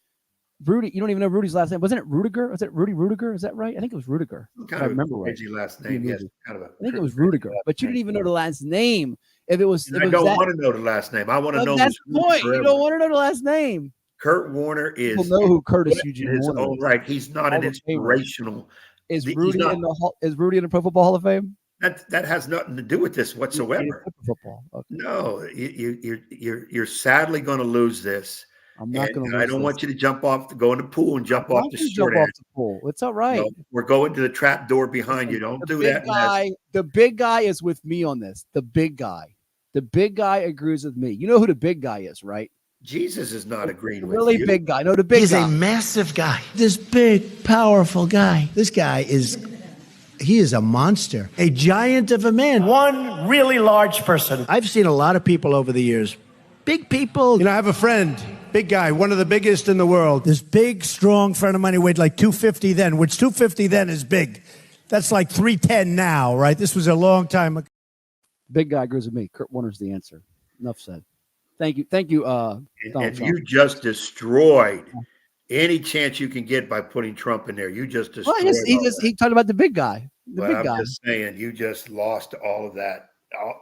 Rudy, you don't even know Rudy's last name. Wasn't it Rudiger? Was it Rudy Rudiger? Is that right? I think it was Rudiger. Kind I of remember a right. crazy last name. Yes, kind of I think it was Rudiger, but you didn't even know the last name. If it was, I don't want to know the last name. I want to know. That's the point. You don't want to know the last name. Kurt Warner is. People know who Curtis Eugene Warner is. Right. He's not an inspirational. Is Rudy in the Pro Football Hall of Fame? That has nothing to do with this whatsoever. Football. Okay. No, you're sadly going to lose this. I'm not going to. I don't want you to go in the pool and jump off the short end. It's all right. No, we're going to the trap door behind you. Don't do that. The big guy is with me on this. The big guy agrees with me. You know who the big guy is, right? Jesus is not agreeing with you. Really big guy. No, the big He's guy. a massive guy. This big, powerful guy. This guy he is a monster. A giant of a man. One really large person. I've seen a lot of people over the years. Big people. You know, I have a friend, big guy, one of the biggest in the world. This big, strong friend of mine who weighed like 250 then, which 250 then is big. That's like 310 now, right? This was a long time ago. Big guy agrees with me. Kurt Warner's the answer. Enough said. Thank you. If you just destroyed any chance you can get by putting Trump in there, you just destroyed. Well, he talked about the big guy. I'm just saying, you just lost all of that.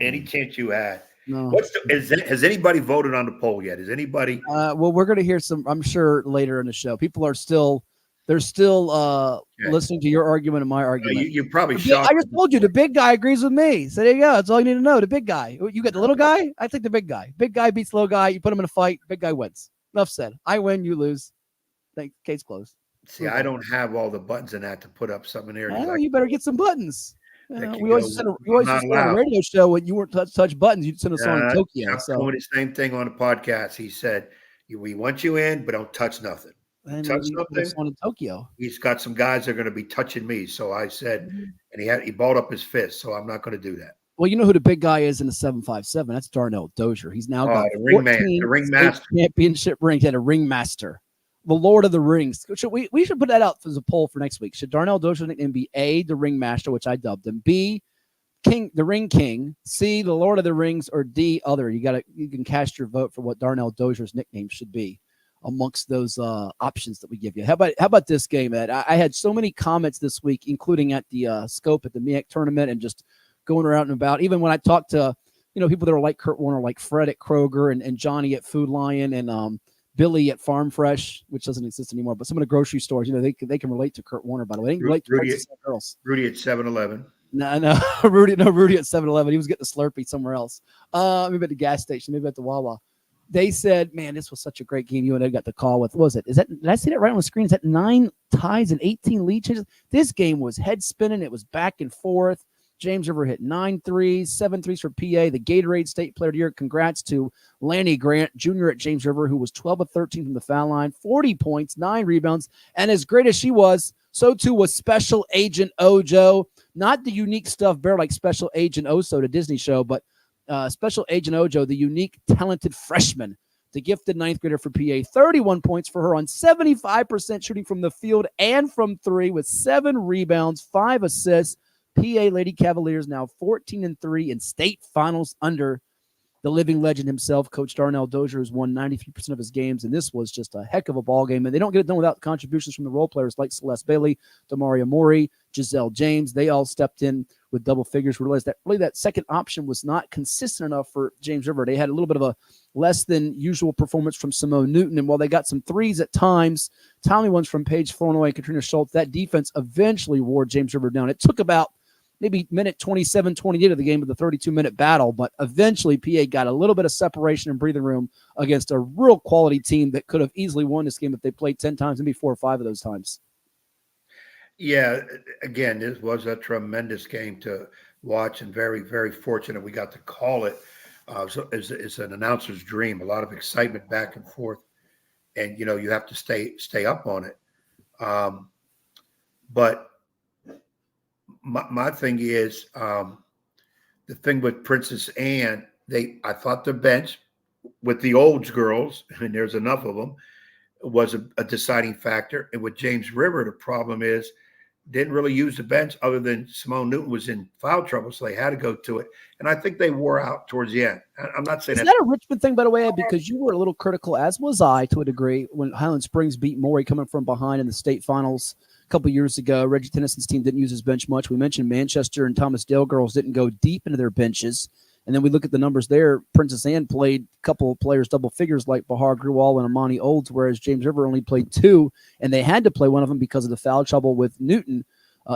Any chance you had. No. Has anybody voted on the poll yet? Is anybody? Well, we're going to hear some. I'm sure later in the show, people are still. They're still listening to your argument and my argument. You probably shocked. I just told you the big guy agrees with me. So there you go. That's all you need to know. The big guy. You get the little guy. I think the big guy. Big guy beats little guy. You put him in a fight. Big guy wins. Enough said. I win. You lose. Case closed. See, I don't have all the buttons in that to put up something there. You better get some buttons. We always send a radio show when you weren't touch buttons. You'd send us on Tokyo. So the same thing on the podcast. He said, "We want you in, but don't touch nothing." And touch something. In Tokyo. He's got some guys that are going to be touching me. So I said, and he balled up his fist. So I'm not going to do that. Well, you know who the big guy is in the 7.57? That's Darnell Dozier. He's now got the ringmaster championship rings. He had a ringmaster, the Lord of the Rings. We should put that out as a poll for next week. Should Darnell Dozier's nickname be A, the ringmaster, which I dubbed him, B, King, the Ring King, C, the Lord of the Rings, or D, other? You can cast your vote for what Darnell Dozier's nickname should be amongst those options that we give you. How about this game, Ed? I had so many comments this week, including at the Scope at the MEAC tournament and just going around and about. Even when I talked to people that are like Kurt Warner, like Fred at Kroger and Johnny at Food Lion and Billy at Farm Fresh, which doesn't exist anymore, but some of the grocery stores, they can relate to Kurt Warner. By the way, they can relate to Rudy at 7-Eleven. No, Rudy at 7-Eleven. He was getting a Slurpee somewhere else. Maybe at the gas station, maybe at the Wawa. They said, man, this was such a great game. You and I got the call with, what was it? Did I see that right on the screen? Is that 9 ties and 18 lead changes? This game was head spinning. It was back and forth. James River hit 9 threes, 7 threes for PA, the Gatorade State Player of the Year. Congrats to Lanny Grant, Jr. at James River, who was 12 of 13 from the foul line, 40 points, 9 rebounds. And as great as she was, so too was Special Agent Ojo. Not the unique stuffed bear like Special Agent Oso, the Disney show, but Special Agent Ojo, the unique, talented freshman, the gifted 9th grader for PA. 31 points for her on 75% shooting from the field and from 3 with 7 rebounds, 5 assists. PA Lady Cavaliers now 14-3 in state finals under the living legend himself, Coach Darnell Dozier, who's won 93% of his games, and this was just a heck of a ball game. And they don't get it done without contributions from the role players like Celeste Bailey, Damaria Mori, Giselle James. They all stepped in with double figures. We realized that really that second option was not consistent enough for James River. They had a little bit of a less than usual performance from Simone Newton, and while they got some threes at times, timely ones from Paige Flournoy and Katrina Schultz, that defense eventually wore James River down. It took about maybe minute 27, 28 of the game with the 32-minute battle, but eventually PA got a little bit of separation and breathing room against a real quality team that could have easily won this game if they played 10 times, maybe 4 or 5 of those times. Yeah, again, this was a tremendous game to watch, and very, very fortunate we got to call it. So it's an announcer's dream, a lot of excitement back and forth, and you have to stay up on it. But my thing is, the thing with Princess Anne, I thought the bench with the Olds girls, and there's enough of them, was a deciding factor. And with James River, the problem is didn't really use the bench other than Simone Newton was in foul trouble, so they had to go to it. And I think they wore out towards the end. I'm not saying Is that a Richmond thing, by the way, Ed? Because you were a little critical, as was I, to a degree, when Highland Springs beat Morey coming from behind in the state finals a couple years ago. Reggie Tennyson's team didn't use his bench much. We mentioned Manchester and Thomas Dale girls didn't go deep into their benches. And then we look at the numbers there. Princess Anne played a couple of players double figures like Bahar Grewal and Amani Olds, whereas James River only played 2, and they had to play one of them because of the foul trouble with Newton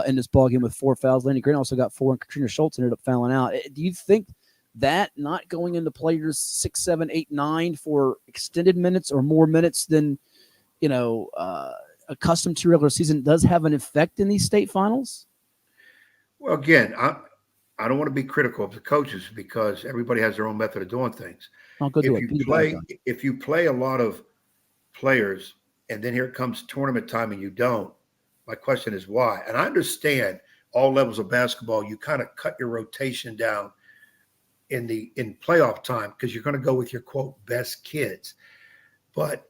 in this ballgame with 4 fouls. Lanny Green also got 4, and Katrina Schultz ended up fouling out. Do you think that not going into players 6, 7, 8, 9 for extended minutes or more minutes than accustomed to regular season does have an effect in these state finals? Well, again, I don't want to be critical of the coaches because everybody has their own method of doing things. If you play a lot of players and then here comes tournament time and you don't, my question is why? And I understand all levels of basketball, you kind of cut your rotation down in playoff time because you're going to go with your, quote, best kids. But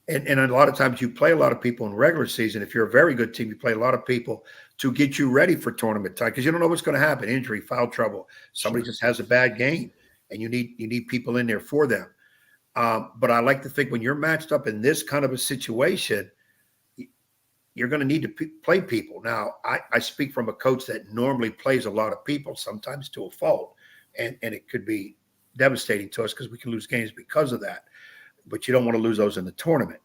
and a lot of times you play a lot of people in regular season. If you're a very good team, you play a lot of people to get you ready for tournament time because you don't know what's going to happen. Injury, foul trouble. Somebody just has a bad game, and you need people in there for them. But I like to think when you're matched up in this kind of a situation, you're going to need to play people. Now, I speak from a coach that normally plays a lot of people, sometimes to a fault, and it could be devastating to us because we can lose games because of that. But you don't want to lose those in the tournament.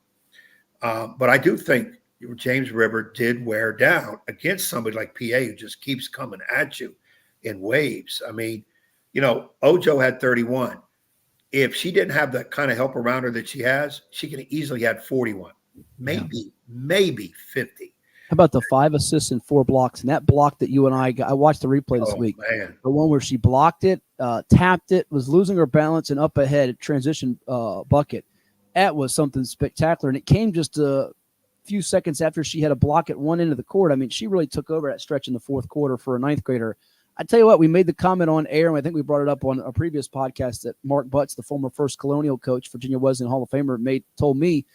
But I do think James River did wear down against somebody like PA who just keeps coming at you in waves. I mean, Ojo had 31. If she didn't have that kind of help around her that she has, she could have easily had 41, maybe 50. How about the 5 assists and 4 blocks? And that block that you and I got, I watched the replay this week. Man. The one where she blocked it, tapped it, was losing her balance, and up ahead, transition bucket. That was something spectacular. And it came just a few seconds after she had a block at one end of the court. I mean, she really took over that stretch in the fourth quarter for a ninth grader. I tell you what, we made the comment on air, and I think we brought it up on a previous podcast that Mark Butts, the former First Colonial coach, Virginia Wesleyan Hall of Famer, told me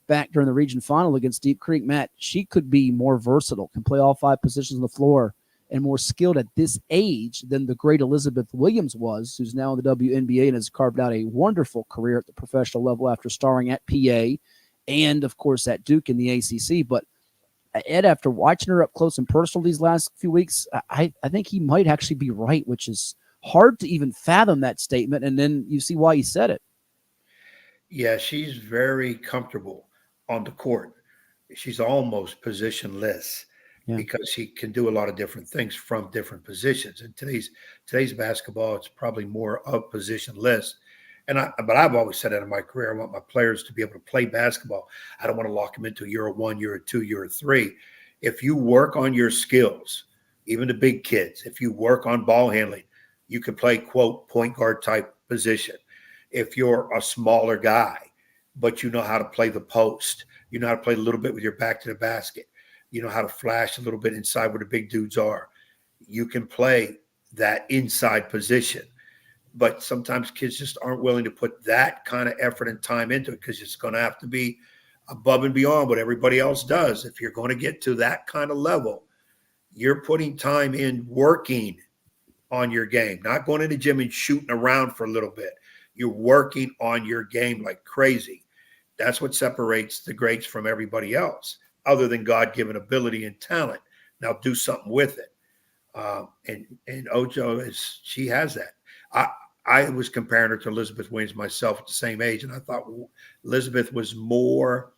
back during the region final against Deep Creek, Matt, she could be more versatile, can play all 5 positions on the floor, and more skilled at this age than the great Elizabeth Williams was, who's now in the WNBA and has carved out a wonderful career at the professional level after starring at PA and, of course, at Duke in the ACC. But Ed, after watching her up close and personal these last few weeks, I think he might actually be right, which is hard to even fathom that statement. And then you see why he said it. Yeah, she's very comfortable on the court. She's almost positionless because she can do a lot of different things from different positions. In today's basketball, it's probably more of positionless. But I've always said that in my career, I want my players to be able to play basketball. I don't want to lock them into year 1, year 2, year 3. If you work on your skills, even the big kids, if you work on ball handling, you can play, quote, point guard type position. If you're a smaller guy, but you know how to play the post, you know how to play a little bit with your back to the basket, you know how to flash a little bit inside where the big dudes are, you can play that inside position. But sometimes kids just aren't willing to put that kind of effort and time into it because it's going to have to be above and beyond what everybody else does. If you're going to get to that kind of level, you're putting time in working on your game, not going to the gym and shooting around for a little bit. You're working on your game like crazy. That's what separates the greats from everybody else, other than God-given ability and talent. Now do something with it. And Ojo she has that. I was comparing her to Elizabeth Williams myself at the same age, and I thought Elizabeth was more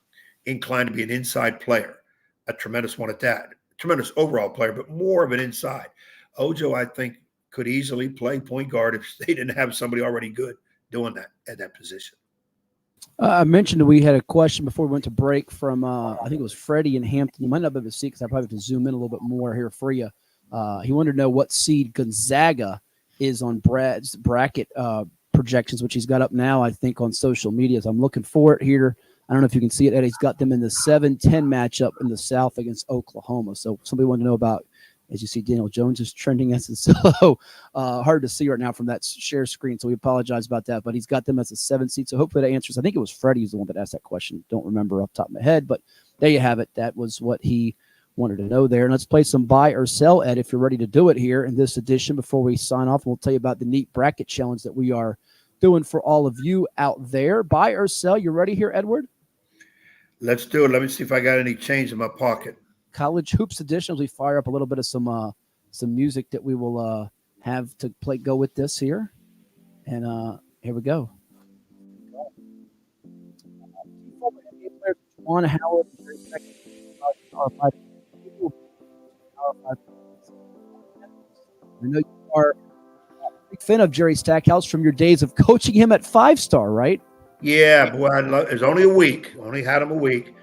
inclined to be an inside player, a tremendous one at that, tremendous overall player, but more of an inside. Ojo, I think, could easily play point guard if they didn't have somebody already good doing that at that position. I mentioned that we had a question before we went to break from, I think it was Freddie in Hampton. You might not be able to see because I probably have to zoom in a little bit more here for you. He wanted to know what seed Gonzaga is on Brad's bracket projections, which he's got up now, I think, on social media. So I'm looking for it here. I don't know if you can see it, Ed. He's got them in the 7-10 matchup in the South against Oklahoma. So somebody wanted to know about, as you see, Daniel Jones is trending as so hard to see right now from that share screen. So we apologize about that. But he's got them as a 7 seed. So hopefully that answers. I think it was Freddie who's the one that asked that question. Don't remember off the top of my head. But there you have it. That was what he wanted to know there. And let's play some buy or sell, Ed, if you're ready to do it here in this edition before we sign off. We'll tell you about the neat bracket challenge that we are doing for all of you out there. Buy or sell. You ready here, Edward? Let's do it. Let me see if I got any change in my pocket. College Hoops edition as we fire up a little bit of some music that we will have to go with this here. And here we go. Juwan Howard. I know you are a big fan of Jerry Stackhouse from your days of coaching him at 5-star, right? Yeah, boy, it was only a week. Only had him a week,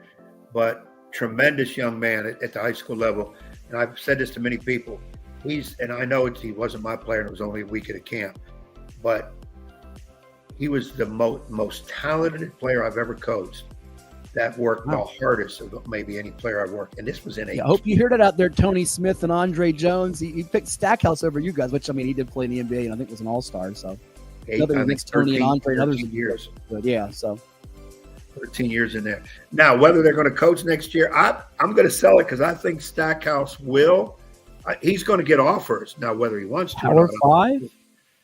but tremendous young man at the high school level. And I've said this to many people. And I know he wasn't my player, and it was only a week at a camp, but he was the most talented player I've ever coached. That worked the hardest of maybe any player I've worked. And this was in I hope you heard it out there, Tony Smith and Andre Jones. He picked Stackhouse over you guys, which, I mean, he did play in the NBA and I think was an all-star. So nothing against Tony and Andre and others. Years. But yeah, so 13 years in there. Now, whether they're going to coach next year, I'm going to sell it because I think Stackhouse will. He's going to get offers. Now, whether he wants to. Power 5?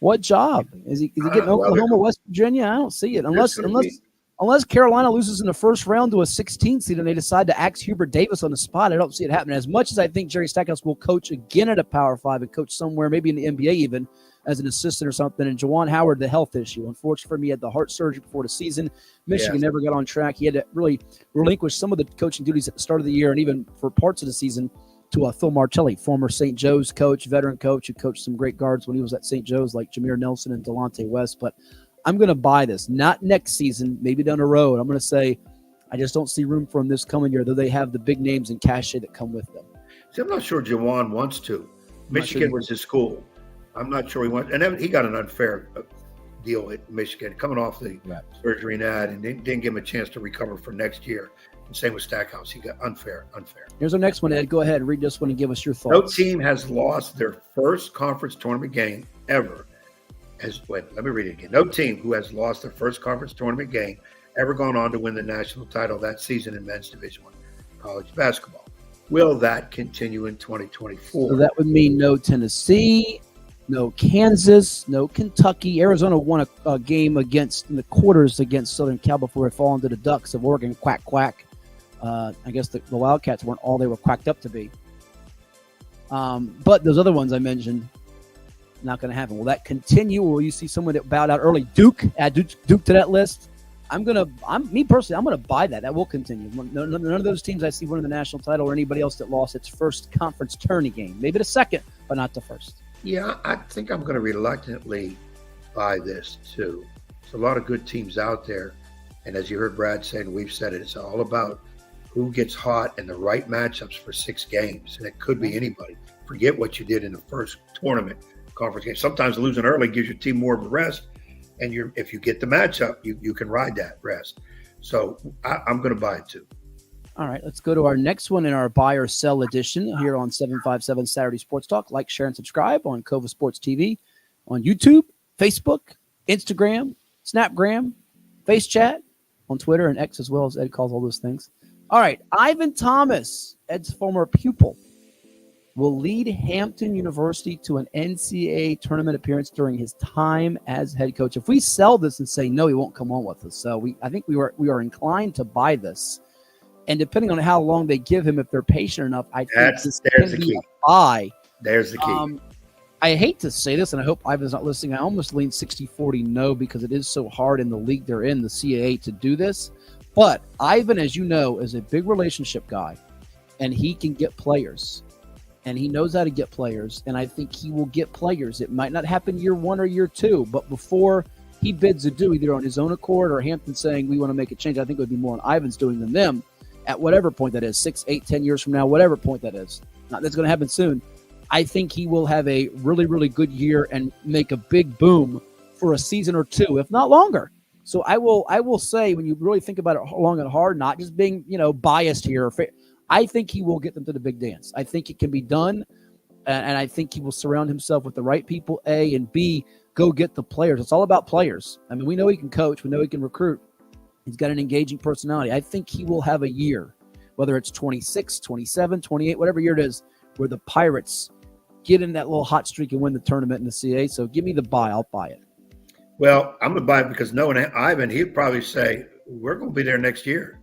What job? Is he getting Oklahoma, West Virginia? I don't see it. Unless Carolina loses in the first round to a 16th seed and they decide to axe Hubert Davis on the spot, I don't see it happening. As much as I think Jerry Stackhouse will coach again at a Power 5 and coach somewhere, maybe in the NBA even, as an assistant or something. And Juwan Howard, the health issue. Unfortunately for me, he had the heart surgery before the season. Michigan never got on track. He had to really relinquish some of the coaching duties at the start of the year and even for parts of the season to Phil Martelli, former St. Joe's coach, veteran coach who coached some great guards when he was at St. Joe's like Jameer Nelson and Delonte West. But I'm going to buy this. Not next season, maybe down the road. I'm going to say I just don't see room for him this coming year, though they have the big names and cachet that come with them. See, I'm not sure Juwan wants to. Michigan was his school. I'm not sure he wants. And then he got an unfair deal at Michigan coming off the surgery and that, and didn't give him a chance to recover for next year. And same with Stackhouse. He got unfair. Here's our next one, Ed. Go ahead. Read this one and give us your thoughts. No team has lost their first conference tournament game ever. Let me read it again. No team who has lost their first conference tournament game ever gone on to win the national title that season in men's Division I college basketball. Will that continue in 2024? So that would mean no Tennessee, no Kansas, no Kentucky. Arizona won a game in the quarters against Southern Cal before it fallen to the Ducks of Oregon. Quack, quack. I guess the Wildcats weren't all they were quacked up to be. But those other ones I mentioned, not going to happen. Will that continue, or will you see someone that bowed out early? Duke, add Duke to that list. Me personally, I'm going to buy that. That will continue. None of those teams I see winning the national title or anybody else that lost its first conference tourney game. Maybe the second, but not the first. Yeah, I think I'm going to reluctantly buy this too. There's a lot of good teams out there. And as you heard Brad say, and we've said it, it's all about who gets hot and the right matchups for 6 games. And it could be anybody. Forget what you did in the first tournament conference game. Sometimes losing early gives your team more of a rest. And if you get the matchup, you can ride that rest. So I'm going to buy it too. All right, let's go to our next one in our buy or sell edition here on 757 Saturday Sports Talk. Like, share, and subscribe on CoVA Sports TV, on YouTube, Facebook, Instagram, Snapgram, FaceChat, on Twitter and X as well, as Ed calls all those things. All right, Ivan Thomas, Ed's former pupil, will lead Hampton University to an NCAA tournament appearance during his time as head coach. If we sell this and say no, he won't come on with us. So I think we are inclined to buy this. And depending on how long they give him, if they're patient enough, I think this can be a buy. There's the key. I hate to say this, and I hope Ivan's not listening. I almost lean 60-40 no because it is so hard in the league they're in, the CAA, to do this. But Ivan, as you know, is a big relationship guy, and he can get players. and he knows how to get players, and I think he will get players. It might not happen year 1 or year 2, but before he bids adieu, either on his own accord or Hampton saying we want to make a change, I think it would be more on Ivan's doing than them at whatever point that is, 6, 8, 10 years from now, whatever point that is. Not that's going to happen soon. I think he will have a really, really good year and make a big boom for a season or 2, if not longer. So I will say, when you really think about it long and hard, not just being, biased here, I think he will get them to the big dance. I think it can be done, and I think he will surround himself with the right people, A, and B, go get the players. It's all about players. I mean, we know he can coach. We know he can recruit. He's got an engaging personality. I think he will have a year, whether it's 26, 27, 28, whatever year it is, where the Pirates get in that little hot streak and win the tournament in the CA. So give me the buy. I'll buy it. Well, I'm going to buy it because knowing Ivan, he'd probably say, we're going to be there next year.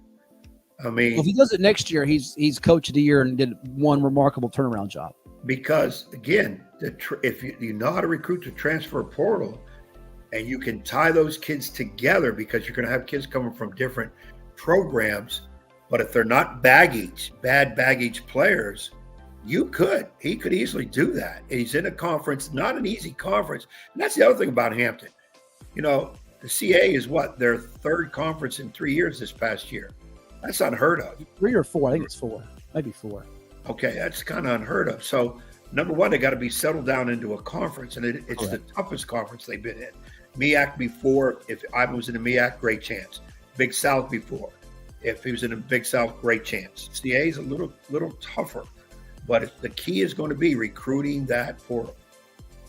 I mean, if he does it next year, he's coach of the year and did one remarkable turnaround job. Because again, if you know how to recruit the transfer portal, and you can tie those kids together, because you're going to have kids coming from different programs, but if they're not bad baggage players, he could easily do that. He's in a conference, not an easy conference, and that's the other thing about Hampton. The CA is their 3rd conference in 3 years this past year. That's unheard of. 3 or 4. I think it's 4. Maybe 4. Okay, that's kind of unheard of. So, number one, they got to be settled down into a conference, and it's Correct. the toughest conference they've been in. MEAC before, if Ivan was in the MEAC, great chance. Big South before. If he was in the Big South, great chance. CA is a little tougher, but the key is going to be recruiting that portal.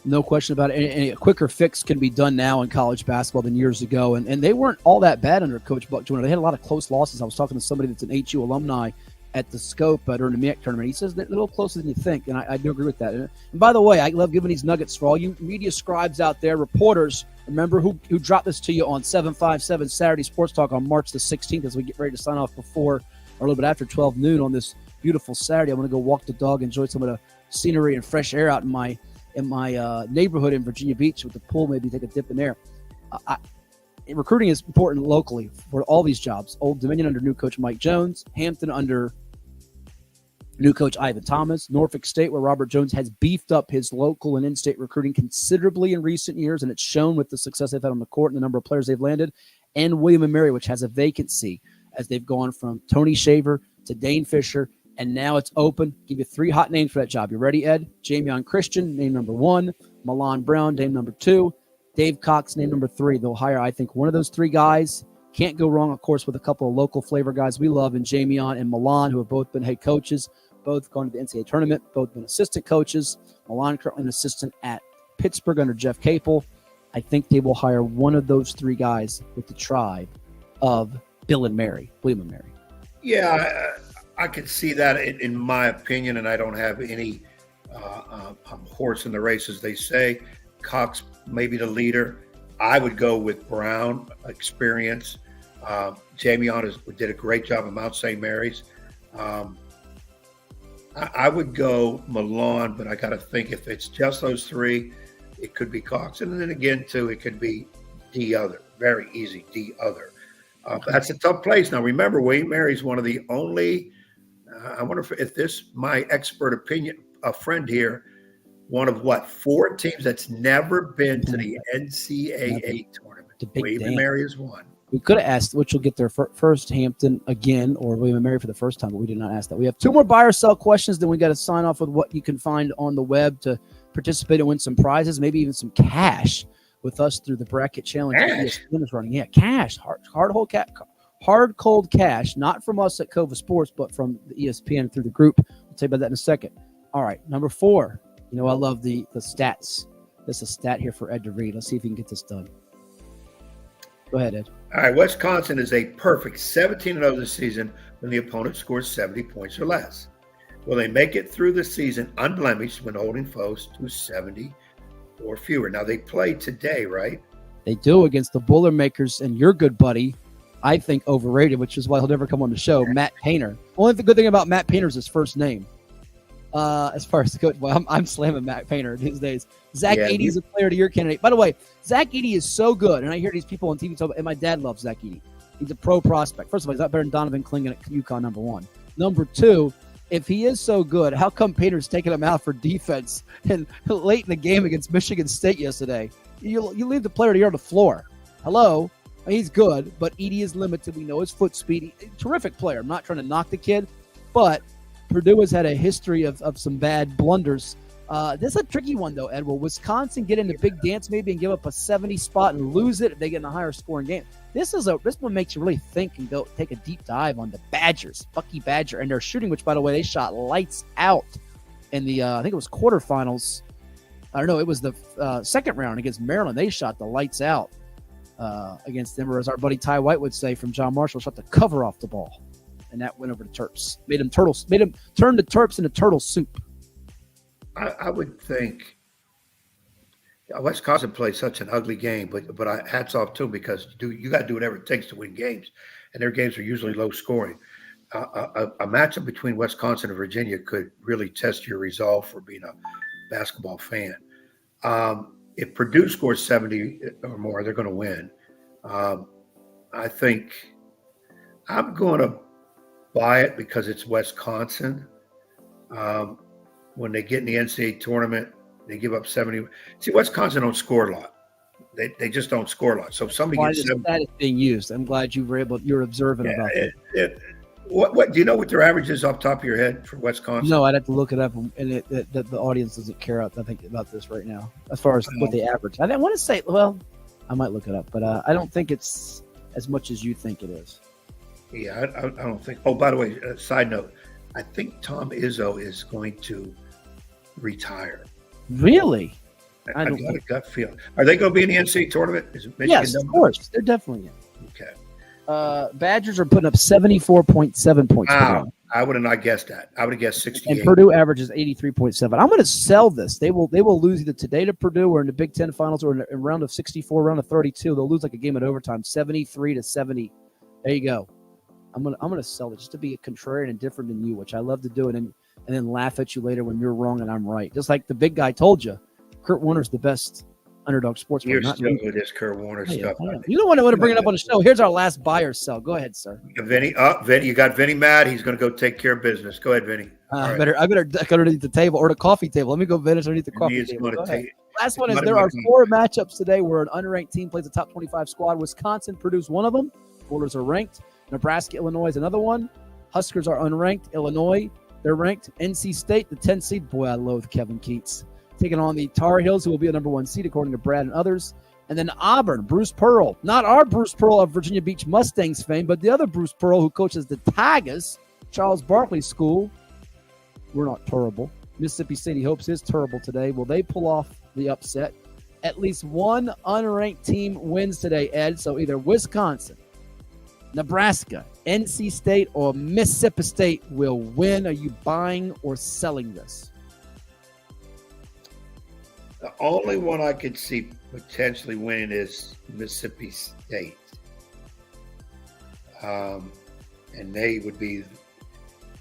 No question about it. And a quicker fix can be done now in college basketball than years ago. And they weren't all that bad under Coach Buck Joyner. They had a lot of close losses. I was talking to somebody that's an HU alumni at the Scope during the MEAC tournament. He says they're a little closer than you think, and I do agree with that. And by the way, I love giving these nuggets for all you media scribes out there, reporters. Remember who dropped this to you on 757 Saturday Sports Talk on March the 16th as we get ready to sign off before or a little bit after 12 noon on this beautiful Saturday. I'm going to go walk the dog, enjoy some of the scenery and fresh air out in my neighborhood in Virginia Beach with the pool, maybe take a dip in there. Recruiting is important locally for all these jobs. Old Dominion under new coach Mike Jones, Hampton under new coach Ivan Thomas, Norfolk State, where Robert Jones has beefed up his local and in-state recruiting considerably in recent years, and it's shown with the success they've had on the court and the number of players they've landed, and William & Mary, which has a vacancy as they've gone from Tony Shaver to Dane Fisher, and now it's open. Give you 3 hot names for that job. You ready, Ed? Jamion Christian, name number 1. Milan Brown, name number 2. Dave Cox, name number 3. They'll hire, I think, one of those 3 guys. Can't go wrong, of course, with a couple of local flavor guys we love in Jamion and Milan, who have both been head coaches, both gone to the NCAA tournament, both been assistant coaches. Milan currently an assistant at Pittsburgh under Jeff Capel. I think they will hire one of those 3 guys with the tribe of William & Mary. Yeah, I can see that in my opinion, and I don't have any horse in the race, as they say. Cox may be the leader. I would go with Brown, experience. Jamion did a great job at Mount St. Mary's. I would go Milan, but I got to think if it's just those 3, it could be Cox. And then again, too, it could be D other. Very easy, D other. That's a tough place. Now, remember, William Mary's one of the only I wonder if this, my expert opinion, a friend here, one of 4 teams that's never been to the NCAA tournament. William & Mary is one. We could have asked which will get their first, Hampton again or William & Mary for the first time, but we did not ask that. We have 2 more buy or sell questions, then we got to sign off with what you can find on the web to participate and win some prizes, maybe even some cash with us through the bracket challenge. ESPN is running. Yeah, cash, hard cold cash, not from us at CoVA Sports, but from the ESPN through the group. We'll tell you about that in a second. All right, number 4. I love the stats. There's a stat here for Ed to read. Let's see if he can get this done. Go ahead, Ed. All right, Wisconsin is a perfect 17-0 this season when the opponent scores 70 points or less. Will they make it through the season unblemished when holding foes to 70 or fewer? Now, they play today, right? They do against the Boilermakers and your good buddy, I think overrated, which is why he'll never come on the show, Matt Painter. Only the good thing about Matt Painter is his first name. As far as the coach, I'm slamming Matt Painter these days. Zach Edey is a player of the year candidate. By the way, Zach Edey is so good, and I hear these people on TV talk about, and my dad loves Zach Edey. He's a pro prospect. First of all, he's not better than Donovan Kling at UConn, number 1. Number 2, if he is so good, how come Painter's taking him out for defense and late in the game against Michigan State yesterday? You leave the player to on the floor. Hello? He's good, but Edey is limited. We know his foot speed. Terrific player. I'm not trying to knock the kid, but Purdue has had a history of some bad blunders. This is a tricky one, though, Ed. Will Wisconsin get in the big dance maybe and give up a 70 spot and lose it if they get in a higher scoring game? This one makes you really think and go take a deep dive on the Badgers, Bucky Badger, and their shooting, which, by the way, they shot lights out in the, I think it was quarterfinals. I don't know. It was the second round against Maryland. They shot the lights out against them, or as our buddy Ty White would say from John Marshall, shot the cover off the ball. And that went over to Terps. Made him turn the Terps into turtle soup. I would think Wisconsin plays such an ugly game, but I hats off to them because you got to do whatever it takes to win games, and their games are usually low scoring. A matchup between Wisconsin and Virginia could really test your resolve for being a basketball fan. If Purdue scores 70 or more, they're going to win. I think I'm going to buy it because it's Wisconsin. When they get in the NCAA tournament, they give up 70. See, Wisconsin don't score a lot. They just don't score a lot. So if somebody gets 70, that is being used. I'm glad you're observant about it. What do you know what their average is off the top of your head for Wisconsin? No, I'd have to look it up, and the audience doesn't care. I think about this right now as far as what they average. I want to say, well, I might look it up, but I don't think it's as much as you think it is. Yeah, I don't think. Oh, by the way, side note, I think Tom Izzo is going to retire. Really? I got a gut feeling. Are they going to be in the NCAA tournament? Is Michigan yes, of course. They're definitely in. Okay. Badgers are putting up 74.7 points. Wow. I would have not guessed that. I would have guessed 68. And Purdue averages 83.7. I'm going to sell this. They will lose either today to Purdue or in the Big Ten finals or in a round of 64, round of 32. They'll lose like a game at overtime, 73-70. There you go. I'm gonna sell it just to be a contrarian and different than you, which I love to do it, and then laugh at you later when you're wrong and I'm right. Just like the big guy told you, Kurt Warner's the best underdog sports player. You're still with this Kurt Warner stuff. You don't want to bring it up on the show. Here's our last buy or sell. Go ahead, sir. Vinny, you got Vinny mad. He's going to go take care of business. Go ahead, Vinny. I better go underneath the table or the coffee table. Let me go finish underneath the coffee table. Last one is there are 4 matchups today where an unranked team plays a top 25 squad. Wisconsin, Purdue's one of them. Borders are ranked. Nebraska, Illinois is another one. Huskers are unranked. Illinois, they're ranked. NC State, the 10th seed. Boy, I loathe Kevin Keats. Taking on the Tar Heels, who will be a number 1 seed, according to Brad and others. And then Auburn, Bruce Pearl. Not our Bruce Pearl of Virginia Beach Mustangs fame, but the other Bruce Pearl who coaches the Tigers, Charles Barkley School. We're not terrible. Mississippi State, he hopes, is terrible today. Will they pull off the upset? At least one unranked team wins today, Ed. So either Wisconsin, Nebraska, NC State, or Mississippi State will win. Are you buying or selling this? The only one I could see potentially winning is Mississippi State. And they would be,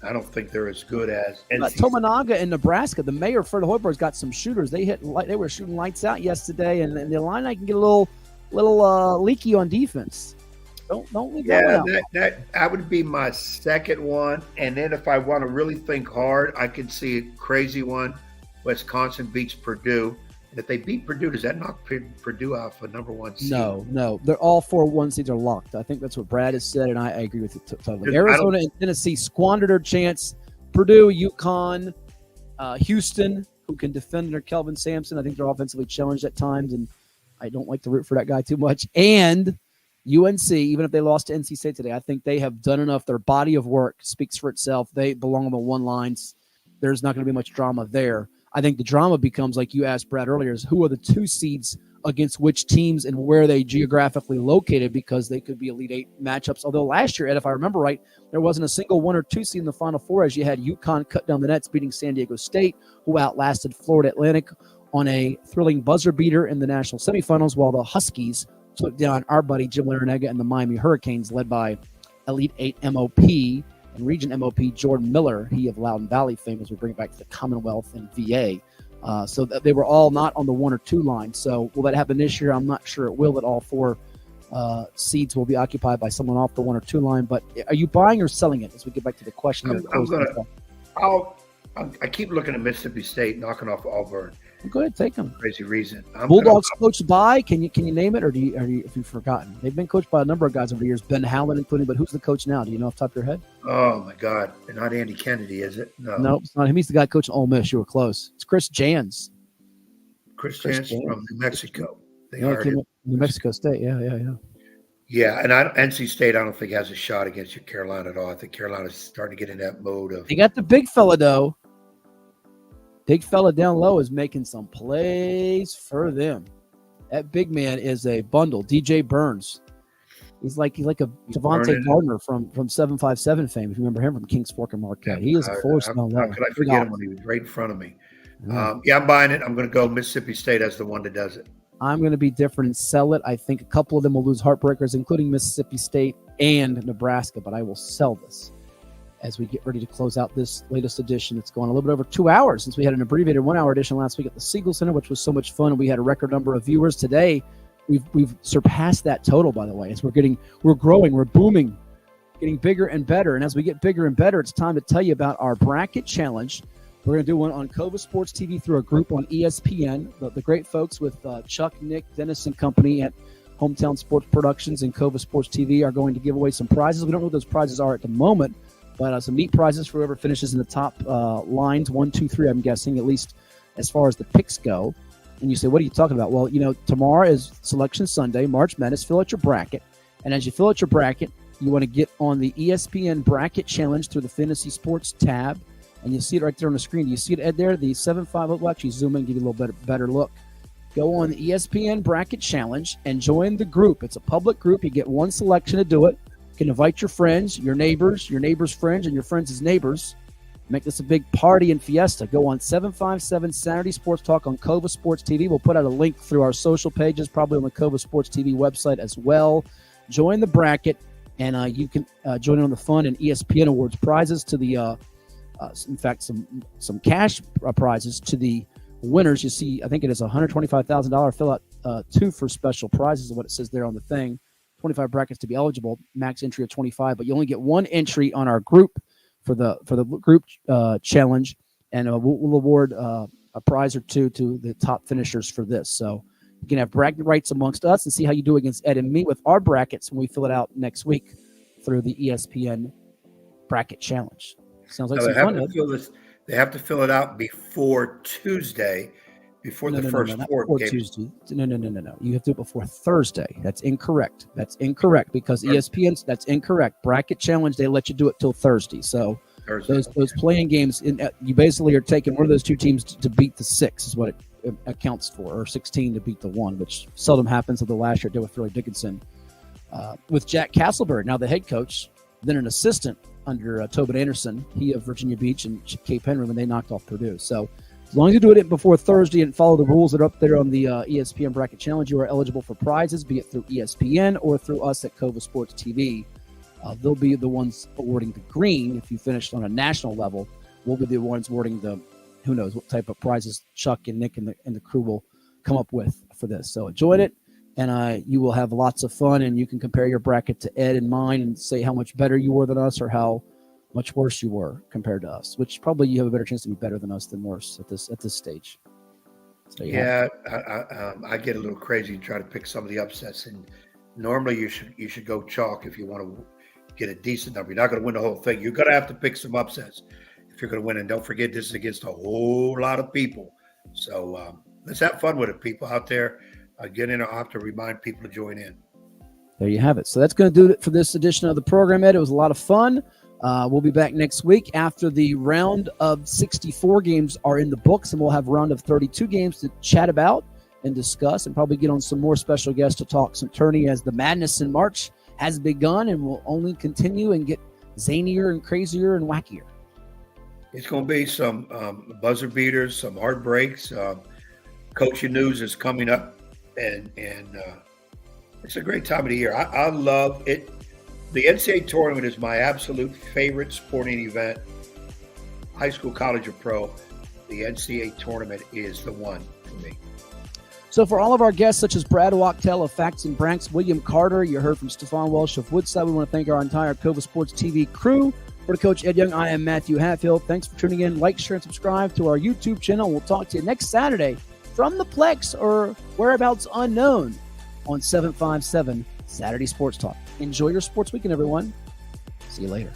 I don't think they're as good as NC Tominaga in Nebraska. The mayor, Fred Hoiberg's got some shooters. They were shooting lights out yesterday, and the line I can get a little leaky on defense. Don't leave that one out. That would be my second one. And then if I want to really think hard, I could see a crazy one. Wisconsin beats Purdue. And if they beat Purdue, does that knock Purdue off a number 1 seed? No. They're all 4 1 seeds are locked. I think that's what Brad has said, and I agree with it totally. Arizona and Tennessee squandered their chance. Purdue, UConn, Houston, who can defend under Kelvin Sampson. I think they're offensively challenged at times, and I don't like to root for that guy too much. And UNC, even if they lost to NC State today, I think they have done enough. Their body of work speaks for itself. They belong on the 1 lines. There's not going to be much drama there. I think the drama becomes, like you asked Brad earlier, is who are the 2 seeds against which teams and where they geographically located, because they could be Elite 8 matchups. Although last year, Ed, if I remember right, there wasn't a single 1 or 2 seed in the Final Four, as you had UConn cut down the nets, beating San Diego State, who outlasted Florida Atlantic on a thrilling buzzer beater in the national semifinals, while the Huskies took down our buddy Jim Larinaga and the Miami Hurricanes, led by Elite 8 MOP and Region MOP Jordan Miller, he of Loudoun Valley fame, as we bring it back to the Commonwealth and VA. So that they were all not on the 1 or 2 line. So will that happen this year? I'm not sure it will, that all 4 seeds will be occupied by someone off the 1 or 2 line. But are you buying or selling it as we get back to the question? I keep looking at Mississippi State knocking off Auburn. Go ahead, take them. Crazy reason. Bulldogs coached by. Can you name it, or if you've forgotten? They've been coached by a number of guys over the years. Ben Howland including, but who's the coach now? Do you know off the top of your head? Oh my God, not Andy Kennedy, is it? No, nope, it's not him. He's the guy coaching Ole Miss. You were close. It's Chris Jans. Chris Jans from New Mexico. New Mexico State. Yeah. Yeah, and NC State, I don't think has a shot against Carolina at all. I think Carolina's starting to get in that mode of. They got the big fella though. Big fella down low is making some plays for them. That big man is a bundle. DJ Burns. He's like a Devontae Gardner from 757 fame. If you remember him from Kings Fork and Marquette. He is a force down low. How could I forget him when he was right in front of me? Yeah, I'm buying it. I'm going to go Mississippi State as the one that does it. I'm going to be different and sell it. I think a couple of them will lose heartbreakers, including Mississippi State and Nebraska, but I will sell this as we get ready to close out this latest edition. It's going a little bit over 2 hours since we had an abbreviated 1 hour edition last week at the Siegel Center, which was so much fun. We had a record number of viewers today. We've surpassed that total, by the way. As we're growing, we're booming, getting bigger and better. And as we get bigger and better, it's time to tell you about our bracket challenge. We're going to do one on CoVA Sports TV through a group on ESPN. The great folks with Chuck, Nick, Dennis, and company at Hometown Sports Productions and CoVA Sports TV are going to give away some prizes. We don't know what those prizes are at the moment, but some neat prizes for whoever finishes in the top lines, 1, 2, 3, I'm guessing, at least as far as the picks go. And you say, what are you talking about? Well, tomorrow is Selection Sunday, March Madness. Fill out your bracket. And as you fill out your bracket, you want to get on the ESPN Bracket Challenge through the Fantasy Sports tab. And you see it right there on the screen. Do you see it, Ed, there? The 7-5. We'll actually zoom in and give you a little better look. Go on the ESPN Bracket Challenge and join the group. It's a public group. You get one selection to do it. You can invite your friends, your neighbors' friends, and your friends' neighbors. Make this a big party and fiesta. Go on 757 Saturday Sports Talk on CoVA Sports TV. We'll put out a link through our social pages, probably on the CoVA Sports TV website as well. Join the bracket, and you can join in on the fun and ESPN Awards prizes to the, in fact, some cash prizes to the winners. You see, I think it is $125,000. Fill out 2 for special prizes is what it says there on the thing. 25 brackets to be eligible, max entry of 25, but you only get 1 entry on our group for the group challenge, and we'll award a prize or 2 to the top finishers for this. So you can have bracket rights amongst us and see how you do against Ed and me with our brackets when we fill it out next week through the ESPN Bracket Challenge. Sounds like some fun. They have to fill it out before Tuesday. Before the first four games. Tuesday. No. You have to do it before Thursday. That's incorrect. Because ESPN's, that's incorrect. Bracket Challenge, they let you do it till Thursday. So those playing games, you basically are taking one of those 2 teams to beat the 6 is what it accounts for, or 16 to beat the 1, which seldom happens. Of the last year, did with Philly Dickinson. With Jack Castleberry, now the head coach, then an assistant under Tobin Anderson, he of Virginia Beach and Cape Henry when they knocked off Purdue. So as long as you do it before Thursday and follow the rules that are up there on the ESPN Bracket Challenge, you are eligible for prizes, be it through ESPN or through us at CoVA Sports TV. They'll be the ones awarding the green. If you finished on a national level, we'll be the ones awarding the, who knows what type of prizes Chuck and Nick and the crew will come up with for this. So enjoy it, and you will have lots of fun, and you can compare your bracket to Ed and mine and say how much better you were than us or how much worse you were compared to us, which probably you have a better chance to be better than us than worse at this stage. So, yeah, I get a little crazy and try to pick some of the upsets, and normally you should go chalk if you want to get a decent number. You're not going to win the whole thing. You're going to have to pick some upsets if you're going to win. And don't forget, this is against a whole lot of people. So let's have fun with it, people out there. Get in. I'll have to remind people to join in. There you have it. So that's going to do it for this edition of the program, Ed. It was a lot of fun. We'll be back next week after the round of 64 games are in the books, and we'll have a round of 32 games to chat about and discuss, and probably get on some more special guests to talk some tourney as the madness in March has begun and will only continue and get zanier and crazier and wackier. It's going to be some buzzer beaters, some heartbreaks. Coaching news is coming up, and it's a great time of the year. I love it. The NCAA tournament is my absolute favorite sporting event. High school, college, or pro, the NCAA tournament is the one for me. So for all of our guests, such as Brad Wachtel of Facts and Branks, William Carter, you heard from Stefan Welsh of Woodside. We want to thank our entire CoVA Sports TV crew For Coach Ed Young, I am Matthew Hatfield. Thanks for tuning in. Like, share, and subscribe to our YouTube channel. We'll talk to you next Saturday from the Plex or whereabouts unknown on 757 Saturday Sports Talk. Enjoy your sports weekend, everyone. See you later.